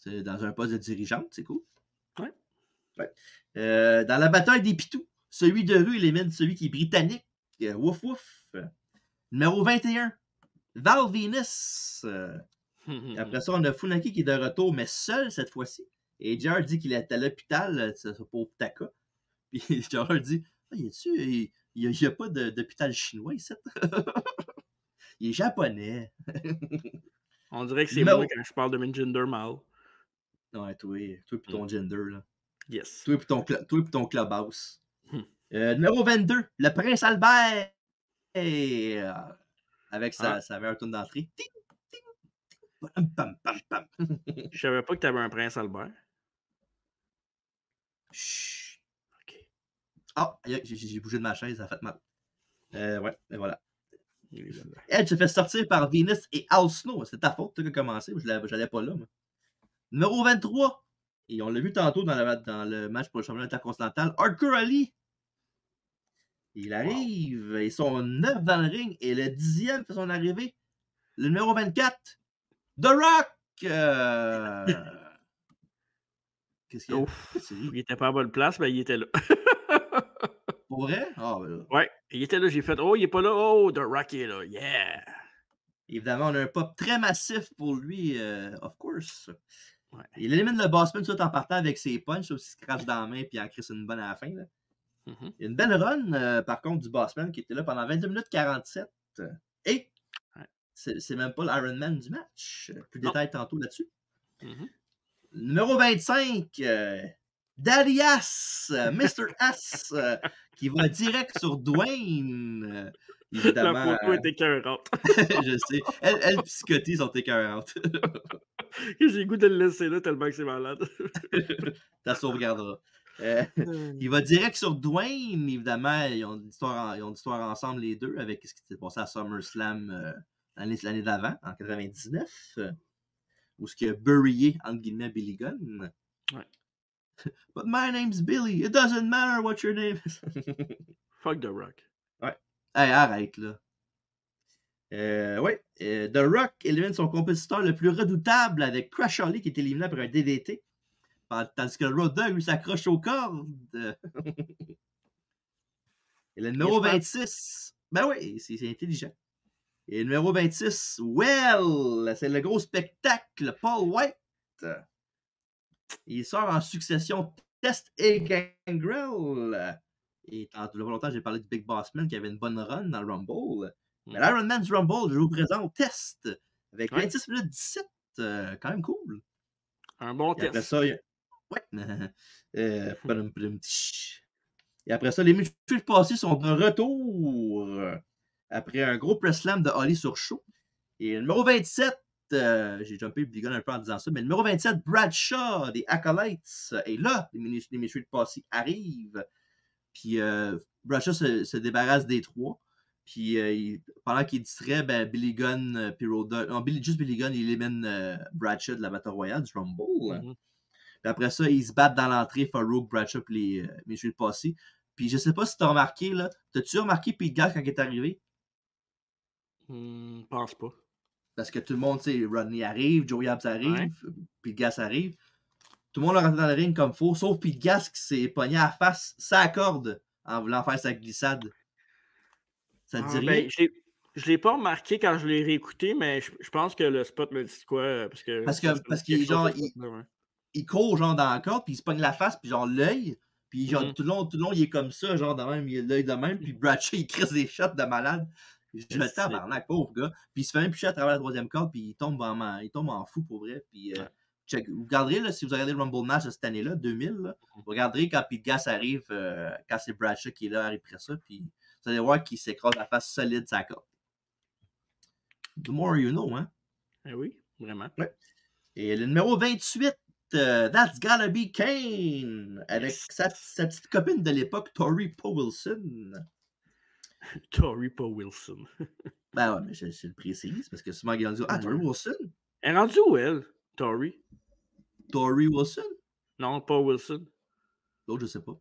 dans un poste de dirigeante, c'est cool. Oui. Dans la bataille des pitous, celui de rue élimine celui qui est britannique. Wouf wouf. Numéro 21, Val Venus. Après ça, on a Funaki qui est de retour, mais seul cette fois-ci. Et JR dit qu'il est à l'hôpital, ce pauvre Taka. Puis JR dit il n'y a pas d'hôpital chinois ici. Il est japonais. On dirait que c'est moi quand je parle de mon gender mal. Ouais, toi et ton gender. Là. Yes. Toi et ton clubhouse. Numéro 22, le prince Albert. Avec sa meilleure tourne d'entrée. Je savais pas que tu avais un prince Albert. Chut. OK. Ah, j'ai bougé de ma chaise, ça a fait mal. Ouais, et voilà. Edge se fait sortir par Venus et Al Snow. C'est ta faute, tu as commencé. Je n'allais pas là. Moi. Numéro 23. Et on l'a vu tantôt dans le match pour le championnat intercontinental. Hardcore Ali. Il arrive. Ils sont 9 dans le ring. Et le 10e fait son arrivée. Le numéro 24. The Rock. Qu'est-ce qu'il y a? Il était pas à bonne place, mais il était là. Pour vrai? Ah, ben là. Ouais, il était là. J'ai fait oh, il est pas là. Oh, The Rock est là. Yeah! Évidemment, on a un pop très massif pour lui, of course. Ouais. Il élimine le Bossman tout en partant avec ses punches, aussi se crache dans la main puis en crisse une bonne à la fin. Là. Il y a une belle run, par contre, du Bossman qui était là pendant 22 minutes 47. Et c'est même pas l'Iron Man du match. Plus de détails tantôt là-dessus. Numéro 25, Daddy Ass, Mr. Ass, qui va direct sur Dwayne. Évidemment, la photo est écœurante. Je sais. Elle psychotée sont écœurantes. J'ai le goût de le laisser là tellement que c'est malade. Ça sauvegardera. Il va direct sur Dwayne, évidemment. Ils ont une histoire ensemble, les deux, avec ce qui s'est passé à SummerSlam l'année d'avant, en 99, où ce qui a buryé, entre guillemets, Billy Gunn. Ouais. But my name's Billy. It doesn't matter what your name is. Fuck The Rock. Ouais. Hey, arrête, là. The Rock élimine son compétiteur le plus redoutable avec Crash Holly qui est éliminé après un DDT. Tandis que le Road Dogg, lui, s'accroche aux cordes. Et le numéro 26. Ben oui, c'est intelligent. Et le numéro 26, c'est le gros spectacle, Paul White. Il sort en succession Test et Gangrel. Et il y a longtemps, j'ai parlé de Big Bossman qui avait une bonne run dans le Rumble. Mais l'Iron Man's Rumble, je vous présente Test avec 26 minutes 17. Quand même cool. Un bon et test. Ouais. Padum, padum, tch. Et après ça, les Mutual Passés sont de retour après un gros press slam de Holly sur show. Et le numéro 27, j'ai jumpé Billy Gunn un peu en disant ça, mais le numéro 27, Bradshaw des Acolytes. Et là, les Mutual Passés arrivent. Puis Bradshaw se débarrasse des trois. Puis pendant qu'il distrait, ben, Billy Gunn, puis Roda, non, juste Billy Gunn, il élimine Bradshaw de la Battle Royale, du Rumble. Mhm. Puis après ça, ils se battent dans l'entrée, Farouk, Bradshaw, puis les Mutual Passés. Puis je sais pas si t'as remarqué, là. T'as-tu remarqué Pete Gas quand il est arrivé? Pense pas. Parce que tout le monde, tu sais, Rodney arrive, Joey Abs Ouais. arrive, Pete Gas arrive. Tout le monde est rentré dans le ring comme faux, sauf Pete Gas qui s'est pogné à la face, sa corde, en voulant faire sa glissade. Ça te dit rien? Ben, je l'ai pas remarqué quand je l'ai réécouté, mais je pense que le spot me dit quoi, parce que ça me dit Parce quelque qu'il chose, genre, ce spot-là, ouais. il court genre dans la corde, puis il se pogne la face, puis genre l'œil. Puis genre Mhm. tout le long, il est comme ça, genre de même, il a l'œil de même, puis Bradshaw, il crisse des shots de malade. Je le tabarnak, pauvre gars. Puis il se fait même picher à travers la troisième corde, puis il tombe en fou pour vrai. Puis vous regarderez, là, si vous regardez le Rumble match de cette année-là, 2000, là, vous regarderez quand Pete Gas arrive, quand c'est Bradshaw qui est là après ça, puis vous allez voir qu'il s'écrase la face solide sa corde. The more you know, hein? Ah oui, vraiment. Ouais. Et le numéro 28, That's Gotta Be Kane, avec sa petite copine de l'époque, Tori Wilson. Tori Wilson. Ben ouais, mais je le précise, parce que souvent ils ont dit Tori Wilson? Elle est rendue où, elle, Tori? Tori Wilson? Non, pas Wilson. L'autre, je sais pas.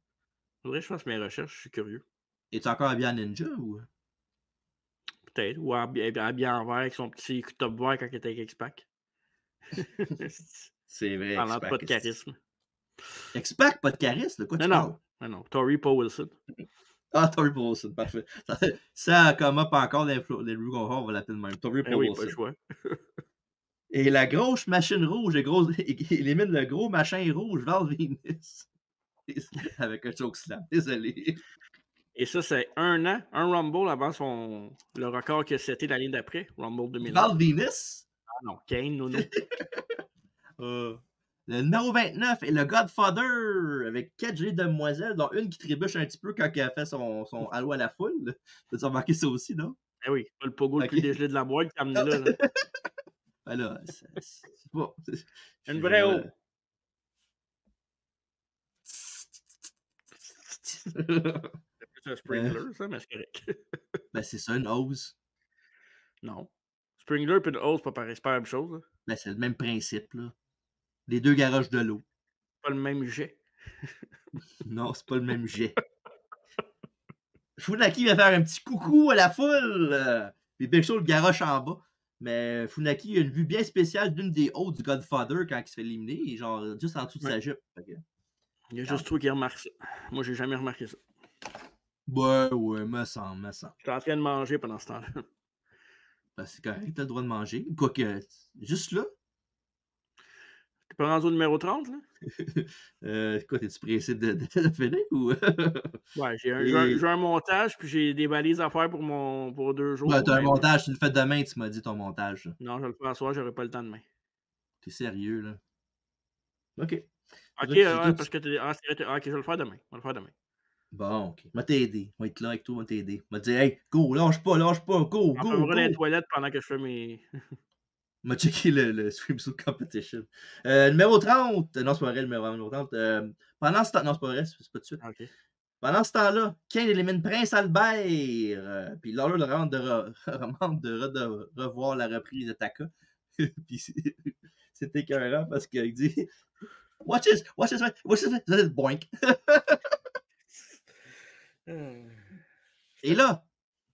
Faudrait que je fasse mes recherches, je suis curieux. Es-tu encore habillé en ninja ou? Peut-être. Ou habillé en vert avec son petit top vert quand il était avec X-Pac. C'est vrai, Parlant de pas de charisme. X-Pac, pas de charisme? De quoi tu parles? Non. Tori Wilson. Ah, Tori Wilson, parfait. Ça comme up encore les Ru on va l'appeler de même. Tori Ben oui, Wilson. pas le choix. Et la grosse machine rouge, il élimine le gros machin rouge, Val Venus. Avec un chokeslam. Désolé. Et ça, c'est un Rumble avant le record que c'était l'année d'après, Rumble 2009. Val Venus? Ah non, Kane, Nono. Le numéro 29 est le Godfather, avec 4 jolies demoiselles, dont une qui trébuche un petit peu quand elle a fait son halo à la foule. T'as remarqué ça aussi, non? Eh oui, pas le pogo le plus dégelé de la boîte qui a amené là. Ben là, c'est pas... Une vraie eau. C'est plus un Springler, ça, mais c'est correct. Ben c'est ça, une hose. Non. Springler et une hose, c'est pas la même chose. Là. Ben c'est le même principe, là. Les deux garages de l'eau. Pas le même jet. Non, c'est pas le même jet. Funaki va faire un petit coucou à la foule. Puis Big Show le garoche en bas. Mais Funaki a une vue bien spéciale d'une des hautes du Godfather quand il se fait éliminer, genre juste en dessous de sa jupe. Il y a juste toi qui remarque ça. Moi, j'ai jamais remarqué ça. Ouais, me semble. J'étais en train de manger pendant ce temps-là. Ben, c'est correct, t'as le droit de manger. Quoique, juste là. T'es pas rendu au numéro 30, là? Quoi, t'es-tu pressé de finir ou? Ouais, j'ai un montage, puis j'ai des balises à faire pour 2 jours. Ouais, t'as un montage, tu le fais demain, tu m'as dit ton montage. Non, je vais le faire ce soir, j'aurai pas le temps demain. T'es sérieux, là? Ok. Ok, ouais, parce que ok, je vais le faire demain. On va le faire demain. Bon, ok. M'a t'aider. Moi être là avec toi, m'a t'aider. M'a dit, hey, go, lâche pas, go. On va dans les toilettes pendant que je fais mes. M'a checké le swimsuit competition. Numéro 30. Non, c'est pas vrai, le numéro 30. Pendant ce temps. Non, c'est pas vrai, c'est pas tout de suite. Ok. Pendant ce temps-là, Kane élimine Prince Albert. Puis Lawler leur demande de revoir la reprise de Taka. Puis c'est écœurant parce qu'il dit Watch this, boink. Et là,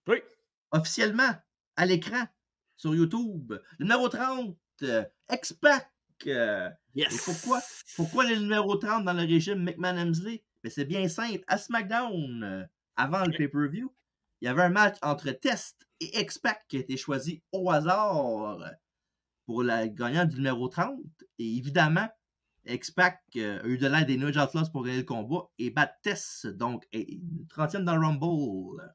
oui. Officiellement, à l'écran, sur YouTube, le numéro 30, X-Pac. Yes. Et pourquoi le numéro 30 dans le régime McMahon-Hemsley? Mais c'est bien simple. À SmackDown, avant le pay-per-view, il y avait un match entre Test et X-Pac qui a été choisi au hasard pour la gagnante du numéro 30. Et évidemment, X-Pac a eu de l'aide des New Age Outlaws pour gagner le combat et battre Test, donc 30e dans le Rumble.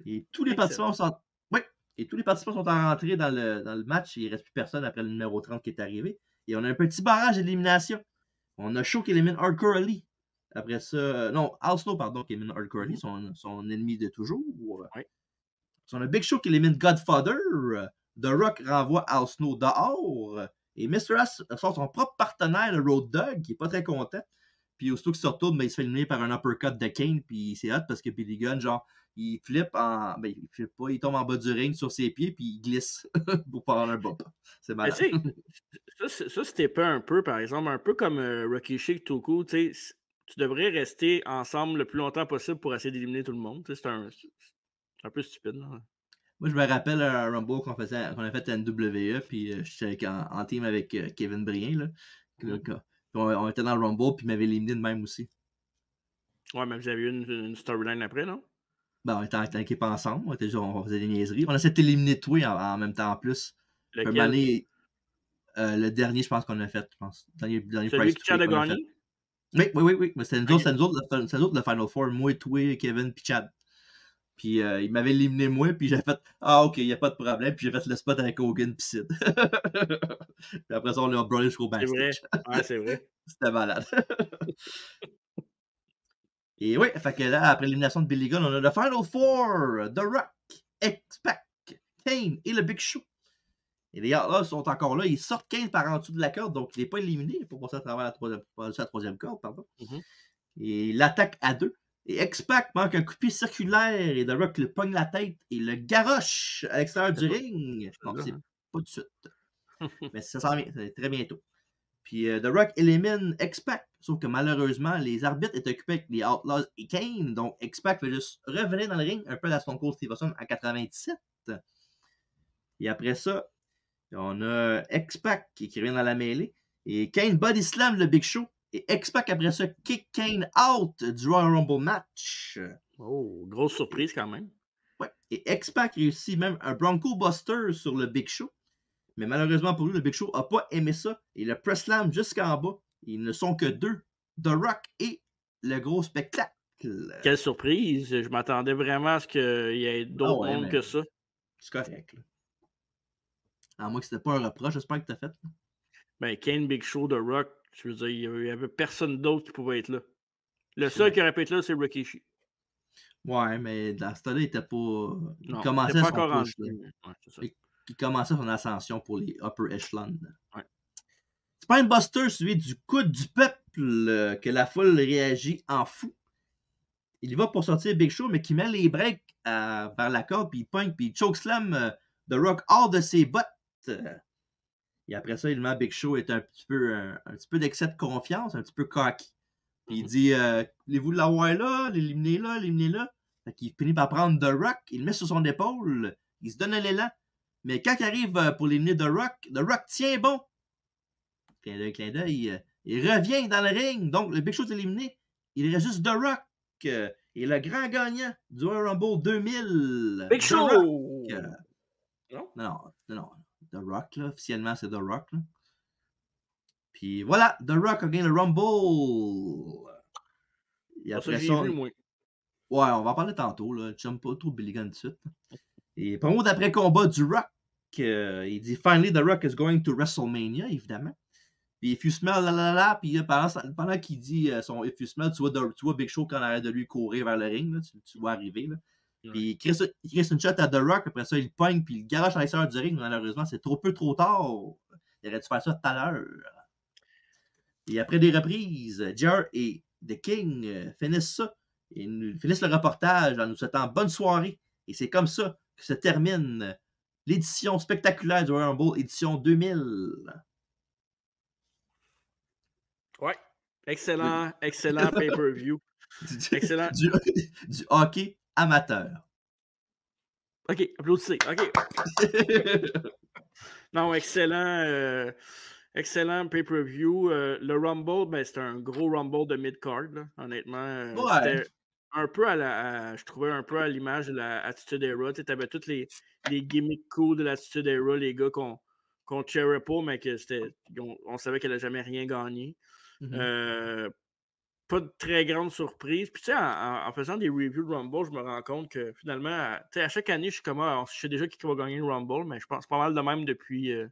Et tous les participants sont... Oui, et tous les participants sont rentrés dans le match. Il ne reste plus personne après le numéro 30 qui est arrivé. Et on a un petit barrage d'élimination. On a Show qui élimine Hardcore Ali. Après ça, non, Al Snow, pardon, qui élimine Hardcore Ali, son ennemi de toujours. Ouais. On a Big Show qui élimine Godfather. The Rock renvoie Al Snow dehors. Et Mr. S sort son propre partenaire, le Road Dogg, qui est pas très content. Puis aussitôt qu'il se retourne, ben, il se fait éliminer par un uppercut de Kane. Puis c'est hot parce que Billy Gunn, genre, il flippe en. Ben, il flippe pas, il tombe en bas du ring sur ses pieds, puis il glisse pour pas avoir un bump. C'est Mais malade. tu sais, ça c'était pas un peu, par exemple, un peu comme Rikishi et Toku, tu sais, tu devrais rester ensemble le plus longtemps possible pour essayer d'éliminer tout le monde. Tu sais, c'est un peu stupide. Là. Moi, je me rappelle un Rumble qu'on a fait à NWE, puis j'étais en team avec Kevin Brien. Là. On était dans le Rumble, puis il m'avait éliminé de même aussi. Ouais, mais vous avez eu une storyline après, non? Ben, on était en équipe ensemble, on faisait des niaiseries. On a essayé de t'éliminer de toi en même temps en plus. Lequel? Le dernier, je pense qu'on a fait, je pense. Dernier Celui Price qui to tient Pay de qu'on a fait. gagner? Oui. Mais c'était nous autres, le Final Four. Moi, toi, Kevin, puis Chad. Puis il m'avait éliminé moi, puis j'ai fait ah ok, il n'y a pas de problème, puis j'ai fait le spot avec Hogan puis Sid. Puis après ça, on l'a brûlé jusqu'au C'est vrai. backstage. Ouais, c'est vrai. C'était malade. Et oui, fait que là, après l'élimination de Billy Gunn, on a le Final Four, The Rock, X-Pac, Kane et le Big Show. Et les Outlaws sont encore là, ils sortent Kane par en dessous de la corde, donc il n'est pas éliminé pour passer à travers la troisième corde, pardon. Et il l'attaque à deux. Et X-Pac manque un coup de pied circulaire et The Rock le pogne la tête et le garoche à l'extérieur du ring. Non, c'est pas tout de suite. Mais ça s'en vient, c'est très bientôt. Puis The Rock élimine X-Pac. Sauf que malheureusement, les arbitres étaient occupés avec les Outlaws et Kane. Donc X-Pac fait juste revenir dans le ring, un peu à la Stone Cold Steve Austin en 97. Et après ça, on a X-Pac qui revient dans la mêlée. Et Kane body slam le Big Show. Et X-Pac après ça kick Kane out du Royal Rumble match. Oh, grosse surprise quand même. Ouais. Et X-Pac réussit même un Bronco Buster sur le Big Show. Mais malheureusement pour lui, le Big Show n'a pas aimé ça. Et le press slam jusqu'en bas. Ils ne sont que deux. The Rock et le gros spectacle. Quelle surprise. Je m'attendais vraiment à ce qu'il y ait d'autres mondes que ça. C'est correct. Là. À moins que c'était pas un reproche, j'espère que t'as fait. Là. Ben, Kane, Big Show, The Rock, je veux dire, il n'y avait personne d'autre qui pouvait être là. Le seul qui aurait pu être là, c'est Rikishi. Ouais, mais dans ce temps-là, il était pas. Non, commençait pas son encore push. Ouais, il commençait son ascension pour les upper echelons. Ouais. Spinebuster, celui du coude du peuple, que la foule réagit en fou. Il y va pour sortir Big Show, mais qui met les breaks vers la corde, puis il pogne, puis il chokeslam The Rock hors de ses bottes. Et après ça, évidemment, Big Show est un petit peu d'excès de confiance, un petit peu cocky. Puis il dit voulez-vous l'avoir là, l'éliminer là, l'éliminer là. Fait qu'il finit par prendre The Rock, il le met sur son épaule, il se donne un élan. Mais quand il arrive pour l'éliminer The Rock tient bon. Clin d'œil, il revient dans le ring. Donc, le Big Show est éliminé. Il reste juste The Rock. Et le grand gagnant du Royal Rumble 2000. Big Show! Non. The Rock, là, officiellement, c'est The Rock. Là. Puis voilà, The Rock a gagné le Rumble. Et après ça, j'ai vu, moi. Ouais, on va en parler tantôt. Là. Je n'aime pas trop Billy Gunn tout de suite. Et promo d'après-combat du Rock, il dit Finally, The Rock is going to WrestleMania, évidemment. Puis If You Smell, puis pendant qu'il dit son If You Smell, tu vois Big Show quand on arrête de lui courir vers le ring, là, tu vois arriver. Là. Puis il crée une shot à The Rock, après ça, il pogne, puis il garoche à l'extérieur du ring. Malheureusement, c'est trop tard. Il aurait dû faire ça tout à l'heure. Et après des reprises, JR et The King finissent ça. Et finissent le reportage en nous souhaitant bonne soirée. Et c'est comme ça que se termine l'édition spectaculaire du Royal Rumble, édition 2000. Ouais. Excellent pay-per-view. Excellent. Du hockey amateur. OK, applaudissez. OK. Non, excellent pay-per-view. Le Rumble, ben, c'était un gros Rumble de mid-card, là, honnêtement. C'était un peu je trouvais un peu à l'image de la Attitude Era. Tu avais tous les gimmicks cool de l'Attitude Era, les gars qu'on cheerait pas, mais que on savait qu'elle n'a jamais rien gagné. Pas de très grande surprise. Puis, tu sais, en faisant des reviews de Rumble, je me rends compte que finalement, tu sais, à chaque année, je suis comme, je sais déjà qui va gagner le Rumble, mais je pense pas mal de même depuis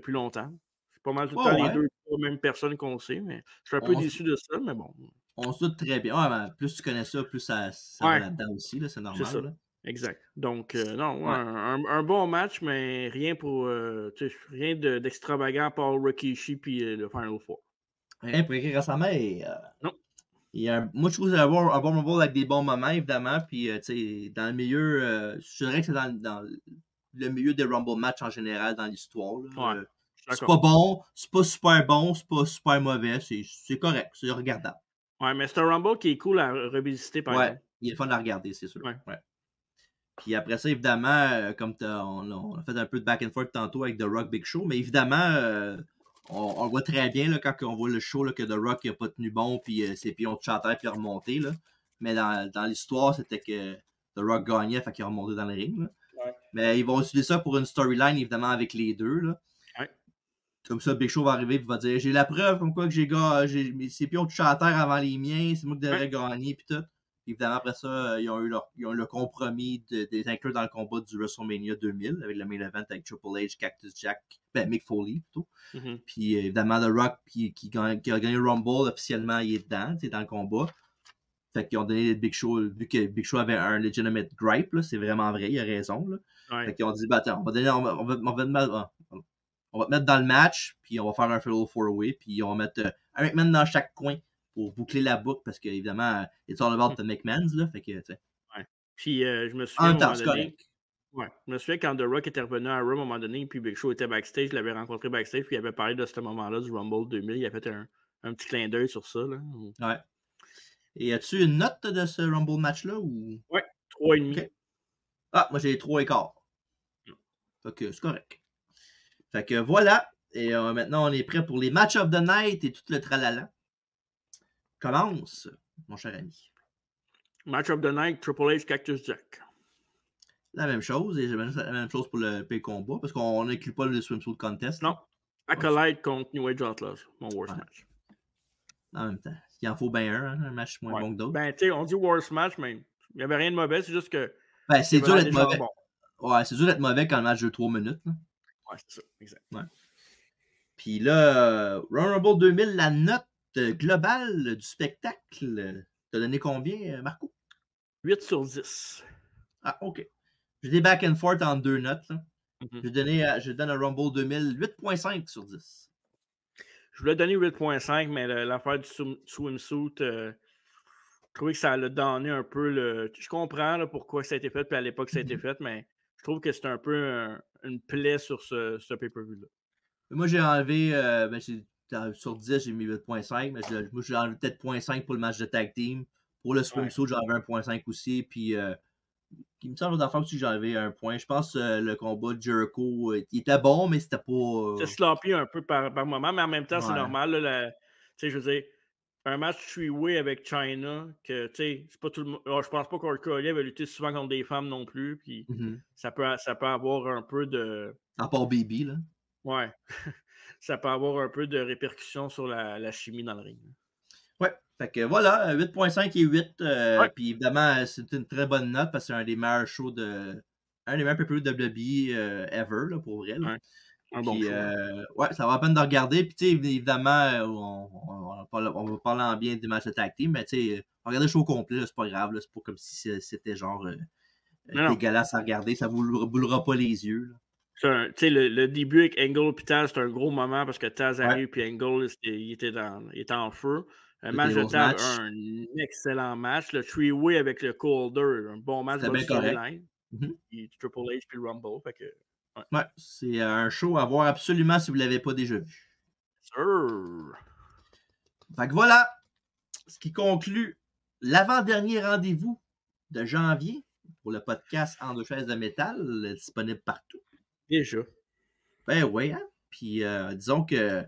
longtemps. C'est pas mal tout le temps Oh, les ouais. 2-3 mêmes personnes qu'on sait, mais je suis un peu On, s- déçu de ça, mais bon. on se doute très bien. Ouais, ben, plus tu connais ça, plus ça va Ouais, là-dedans aussi, là, c'est c'est normal. ça. Là. Exact. Donc, non, Ouais. un bon match, mais rien pour, tu sais, rien d'extravagant à part Rikishi puis le Final Four. Rien pour écrire récemment. Et, Non. moi, je trouve que c'est un bon Rumble avec des bons moments, évidemment. Puis, tu sais, dans le milieu, je dirais que c'est dans le milieu des Rumble matchs en général dans l'histoire. Là. Ouais, je suis C'est d'accord. pas bon, c'est pas super bon, c'est pas super mauvais, c'est correct, c'est regardable. Ouais, mais c'est un Rumble qui est cool à revisiter, par Ouais, exemple. il est fun à regarder, c'est sûr. Ouais. Ouais. Puis après ça, évidemment, comme on a fait un peu de back and forth tantôt avec The Rock Big Show, mais évidemment, on voit très bien là, quand on voit le show là, que The Rock n'a pas tenu bon, puis ses pions de chanteur puis remonté. Là. Mais dans l'histoire, c'était que The Rock gagnait, fait qu'il est remonté dans le ring. Là. Ouais. Mais ils vont utiliser ça pour une storyline, évidemment, avec les deux. Là. Ouais. Comme ça, Big Show va arriver et va dire j'ai la preuve comme quoi que j'ai ses pions de chanteur avant les miens, c'est moi qui Ouais. devrais gagner, puis tout. Évidemment, après ça, ils ont eu le compromis des inclure dans le combat du WrestleMania 2000 avec le main event avec Triple H, Cactus Jack, Mick Foley plutôt. Mhm. Puis évidemment, The Rock qui a gagné le Rumble officiellement, il est dedans, dans le combat. Fait qu'ils ont donné Big Show, vu que Big Show avait un legitimate gripe, là, c'est vraiment vrai, il a raison. Là. Ouais. Fait qu'ils ont dit, bah attends, on va te mettre dans le match, puis on va faire un Fatal 4-Way, puis on va mettre un McMahon dans chaque coin pour boucler la boucle, parce qu'évidemment, it's all about the McMahons, là. Fait que, tu sais. Ouais. Puis je me En souviens à un même temps, moment c'est donné, correct. ouais, je me souviens quand The Rock était revenu à Raw à un moment donné, puis Big Show était backstage, je l'avais rencontré backstage, puis il avait parlé de ce moment-là du Rumble 2000, il a fait un petit clin d'œil sur ça. Là. Ouais. Et as-tu une note de ce Rumble match-là ou. Ouais, 3,5. OK. Ah, moi j'ai 3 écarts. Fait que c'est correct. Fait que voilà. Et maintenant, on est prêt pour les Match of the Night et tout le tralala. Commence, mon cher ami. Match of the Night, Triple H, Cactus Jack. La même chose, et j'imagine la même chose pour le P-Combat, parce qu'on n'inclut pas le Swimsuit Contest. Non, Là. Acolyte contre New Age Outlaws, mon worst Ouais. match. En même temps, il en faut bien un match moins Ouais. bon que d'autres. Ben, tu sais, on dit worst match, mais il n'y avait rien de mauvais, c'est juste que Ben, il c'est avait dur l'air d'être des mauvais. jambons. Ouais, c'est dur d'être mauvais quand le match dure 3 minutes. Là. Ouais, c'est ça, exact. Ouais. Puis là, Royal Rumble 2000, la note globale du spectacle, t'as donné combien, Marco? 8 sur 10. Ah, OK. J'ai des back and forth en 2 notes. Là. Mm-hmm. Je donne à Rumble 2000 8.5 sur 10. Je voulais donner 8.5, mais l'affaire du swimsuit, je trouvais que ça l'a donné un peu le. Je comprends là, pourquoi ça a été fait, puis à l'époque ça a été fait, mais je trouve que c'est un peu une plaie sur ce pay-per-view-là. Moi, j'ai enlevé, sur 10, j'ai mis 8.5, mais moi, j'ai enlevé peut-être 0.5 pour le match de tag team. Pour le swimsuit, j'ai enlevé 1.5 aussi. Puis, il me semble d'affaires aussi que j'ai enlevé 1 point. Je pense que le combat de Jericho, il était bon, mais c'était pas. C'est sloppy un peu par moment, mais en même temps, c'est Ouais. normal. Là, tu sais, je veux dire, un match three-way avec China, que, tu sais, c'est pas tout le monde. Je pense pas qu'Ork Collier avait lutté souvent contre des femmes non plus, puis Mm-hmm. ça peut avoir un peu de. À part Baby, là. Ouais. Ça peut avoir un peu de répercussions sur la chimie dans le ring. Ouais. Fait que voilà, 8.5 et 8. Ouais. Puis évidemment, c'est une très bonne note parce que c'est un des meilleurs shows de. Un des meilleurs pay-per-views de WWE ever, là, pour vrai. Là. Ouais. Un bon Puis, show. ouais, ça va la peine de regarder. Puis, tu sais, évidemment, on va parler en bien des matchs de tag team, mais tu sais, regardez le show complet, c'est pas grave. C'est pas comme si c'était genre Non, non. dégueulasse à regarder. Ça vous brûlera pas les yeux. Là. Tu sais, le début avec Angle et Taz, c'est un gros moment parce que Taz Ouais. arrive et Angle, il était en feu. Un Le match de tables table, match. un excellent match. Le three-way avec le Colder, un bon match, C'était bonne bien correct. storyline. Mhm. Puis Triple H puis le Rumble. Fait que, ouais. Ouais, c'est un show à voir absolument si vous ne l'avez pas déjà vu. Sir. Fait que voilà, ce qui conclut l'avant-dernier rendez-vous de janvier pour le podcast En deux chaises de métal, disponible partout. Déjà. Ben oui, hein? Puis disons que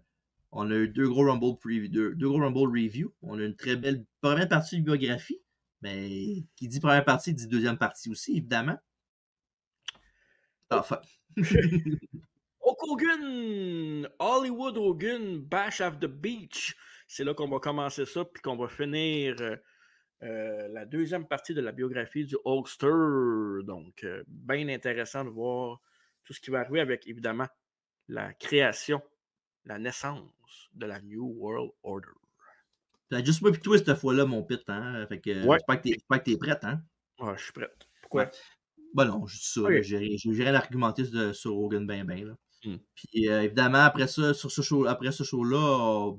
on a eu deux gros Rumble review. On a une très belle première partie de biographie. Mais qui dit première partie dit deuxième partie aussi, évidemment. Enfin. Hulk Hogan! Hollywood Hogan, Bash of the Beach. C'est là qu'on va commencer ça, puis qu'on va finir la deuxième partie de la biographie du Hulkster. Donc, bien intéressant de voir tout ce qui va arriver avec, évidemment, la création la naissance de la New World Order. T'as juste moi pis toi cette fois-là, mon pit, hein? Fait que Ouais. j'espère que t'es prête, hein? Ouais, je suis prête. Ouais. Pourquoi? Ben non, je dis ça, là. OK. J'ai rien à argumenter sur Hogan ben, là. Hmm. Puis évidemment, après ça, après ce show-là,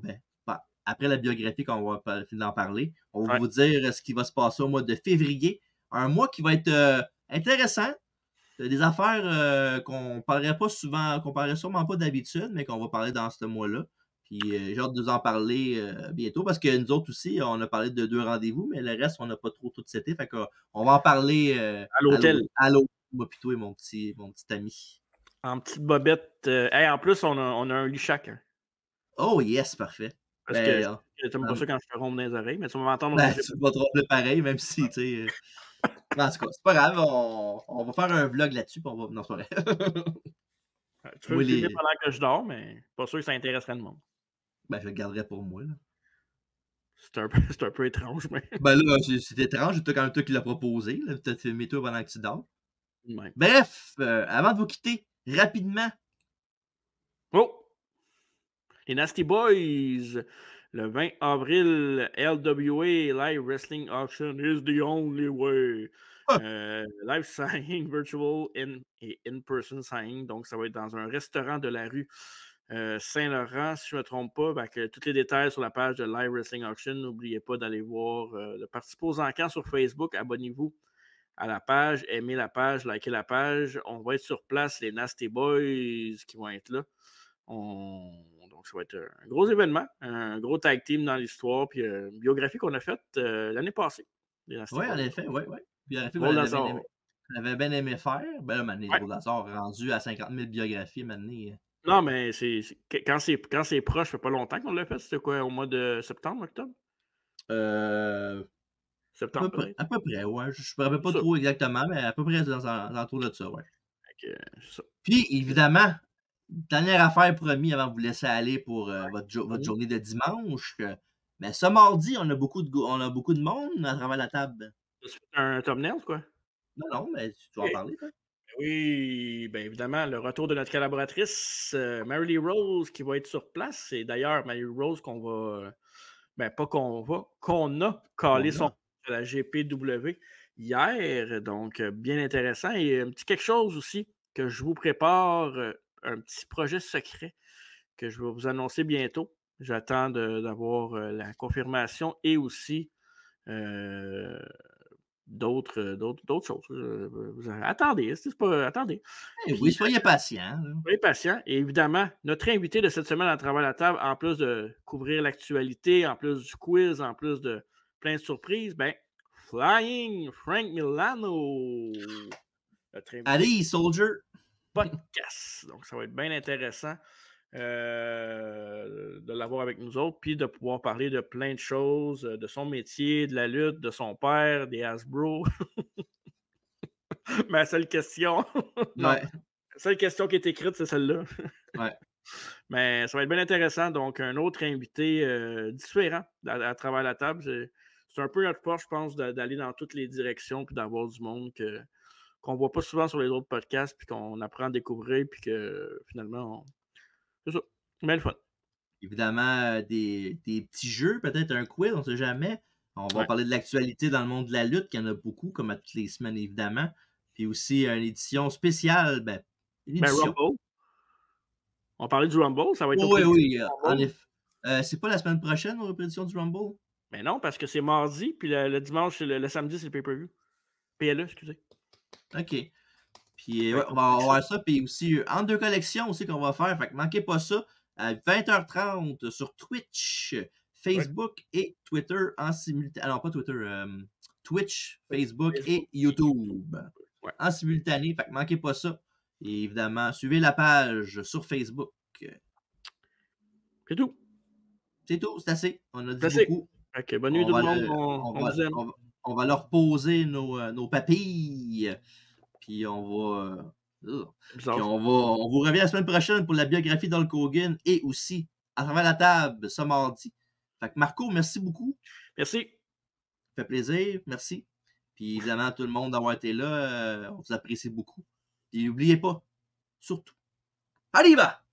après la biographie qu'on va finir d'en parler, on va Ouais. vous dire ce qui va se passer au mois de février. Un mois qui va être intéressant. Des affaires qu'on parlerait pas souvent, qu'on parlerait sûrement pas d'habitude, mais qu'on va parler dans ce mois-là. Puis j'ai hâte de vous en parler bientôt parce que nous autres aussi, on a parlé de 2 rendez-vous, mais le reste, on n'a pas trop tout seté. Fait qu'on va en parler À l'hôtel. à l'autre, moi pis toi, mon petit ami. En petite bobette. Hey, en plus, on a un lit chacun. Oh yes, parfait. Parce que Ben, t'aimes pas ça quand je te ronde dans les oreilles, mais tu vas m'entendre ben ronfler. tu vas te rappeler pareil, même si, tu sais. En tout cas, c'est pas grave, on va faire un vlog là-dessus, puis on va. Non, c'est pas vrai. Tu peux Moi, me filmer pendant que je dors, mais pas sûr que ça intéresserait le monde. Ben, je le garderai pour moi, là. C'est un peu étrange, mais. Ben là, c'est étrange, c'est quand même toi qui l'as proposé, là. T'as filmé toi pendant que tu dors. Ouais. Bref, avant de vous quitter, rapidement. Oh! Les Nasty Boys, le 20 avril, LWA Live Wrestling Auction is the only way. Live signing, virtual et in-person signing. Donc, ça va être dans un restaurant de la rue Saint-Laurent, si je ne me trompe pas. Ben, que tous les détails sur la page de Live Wrestling Auction. N'oubliez pas d'aller voir, de participer aux encans sur Facebook. Abonnez-vous à la page, aimez la page, likez la page. On va être sur place, les Nasty Boys qui vont être là. Donc, ça va être un gros événement, un gros tag team dans l'histoire, puis une biographie qu'on a faite l'année passée. Oui, en effet, oui. Biographie qu'on Drôle avait d'hasard. bien aimé faire. Ben là, maintenant, Ouais. Drôle d'hasard, rendu à 50 000 biographies, maintenant. Non, mais quand c'est proche, ça fait pas longtemps qu'on l'a fait. C'était quoi, au mois de septembre, octobre? Septembre, peut-être? À peu près, ouais. Je me rappelle pas C'est ça. trop exactement, mais à peu près dans l'entour de ça, ouais. C'est ça. Puis, évidemment, dernière affaire promis avant de vous laisser aller pour votre Mhm. journée de dimanche. Mais ce mardi, on a beaucoup de monde à travers la table. C'est un thumbnail, quoi? Non, non, mais tu vas en OK. parler, toi? Oui, bien évidemment, le retour de notre collaboratrice, Mary Lee Rose, qui va être sur place. C'est d'ailleurs Mary Lee Rose qu'on va, ben pas qu'on va, qu'on a calé On son a. de la GPW hier. Donc, bien intéressant. Et un petit quelque chose aussi que je vous prépare, un petit projet secret que je vais vous annoncer bientôt. J'attends d'avoir la confirmation et aussi euh, d'autres choses. Attendez, c'est pas. Attendez. Eh oui, Puis, soyez patient. soyez patient. Et évidemment, notre invité de cette semaine à travers la table, en plus de couvrir l'actualité, en plus du quiz, en plus de plein de surprises, ben, Flying Frank Milano, notre invité Allez, soldier! podcast. Donc, ça va être bien intéressant de l'avoir avec nous autres, puis de pouvoir parler de plein de choses, de son métier, de la lutte, de son père, des Hasbro. Ma seule question, non, Ouais, la seule question qui est écrite, c'est celle-là. ouais. Mais ça va être bien intéressant. Donc, un autre invité différent à travers la table. C'est un peu notre force, je pense, d'aller dans toutes les directions puis d'avoir du monde qu'on ne voit pas souvent sur les autres podcasts puis qu'on apprend à découvrir puis que finalement, c'est ça. Mais le fun. Évidemment, des petits jeux, peut-être un quiz, on ne sait jamais. On va Ouais. parler de l'actualité dans le monde de la lutte, qu'il y en a beaucoup, comme à toutes les semaines, évidemment. Puis aussi, une édition spéciale, une Ben, édition. Rumble. On parlait du Rumble, ça va être nos Oui, prédictions oui, du en Rumble. effet. C'est pas la semaine prochaine, nos prédictions du Rumble? Mais non, parce que c'est mardi, puis le dimanche, le samedi, c'est le pay-per-view. PLE, excusez. OK. Puis Ça va ouais, être on nos va prédictions. avoir ça. Puis aussi, entre deux collections aussi qu'on va faire. Fait que manquez pas ça. À 20h30 sur Twitch, Ouais. Facebook et Twitter en simultané. Ah non, pas Twitter. Twitch, Facebook Facebook et YouTube Ouais. en simultané. Fait que manquez pas ça. Et évidemment, suivez la page sur Facebook. C'est tout. C'est tout, c'est assez. On a C'est dit assez. beaucoup. Fait que bonne nuit On tout le va, monde. le, On vous aime. on va leur poser nos papilles. Puis on va. C'est Puis bizarre, ça. on vous revient la semaine prochaine pour la biographie d'Hulk Hogan et aussi à travers la table ce mardi. Fait que Marco, merci beaucoup. Merci. Ça fait plaisir. Merci. Puis évidemment, tout le monde d'avoir été là. On vous apprécie beaucoup. Et n'oubliez pas, surtout, arriba!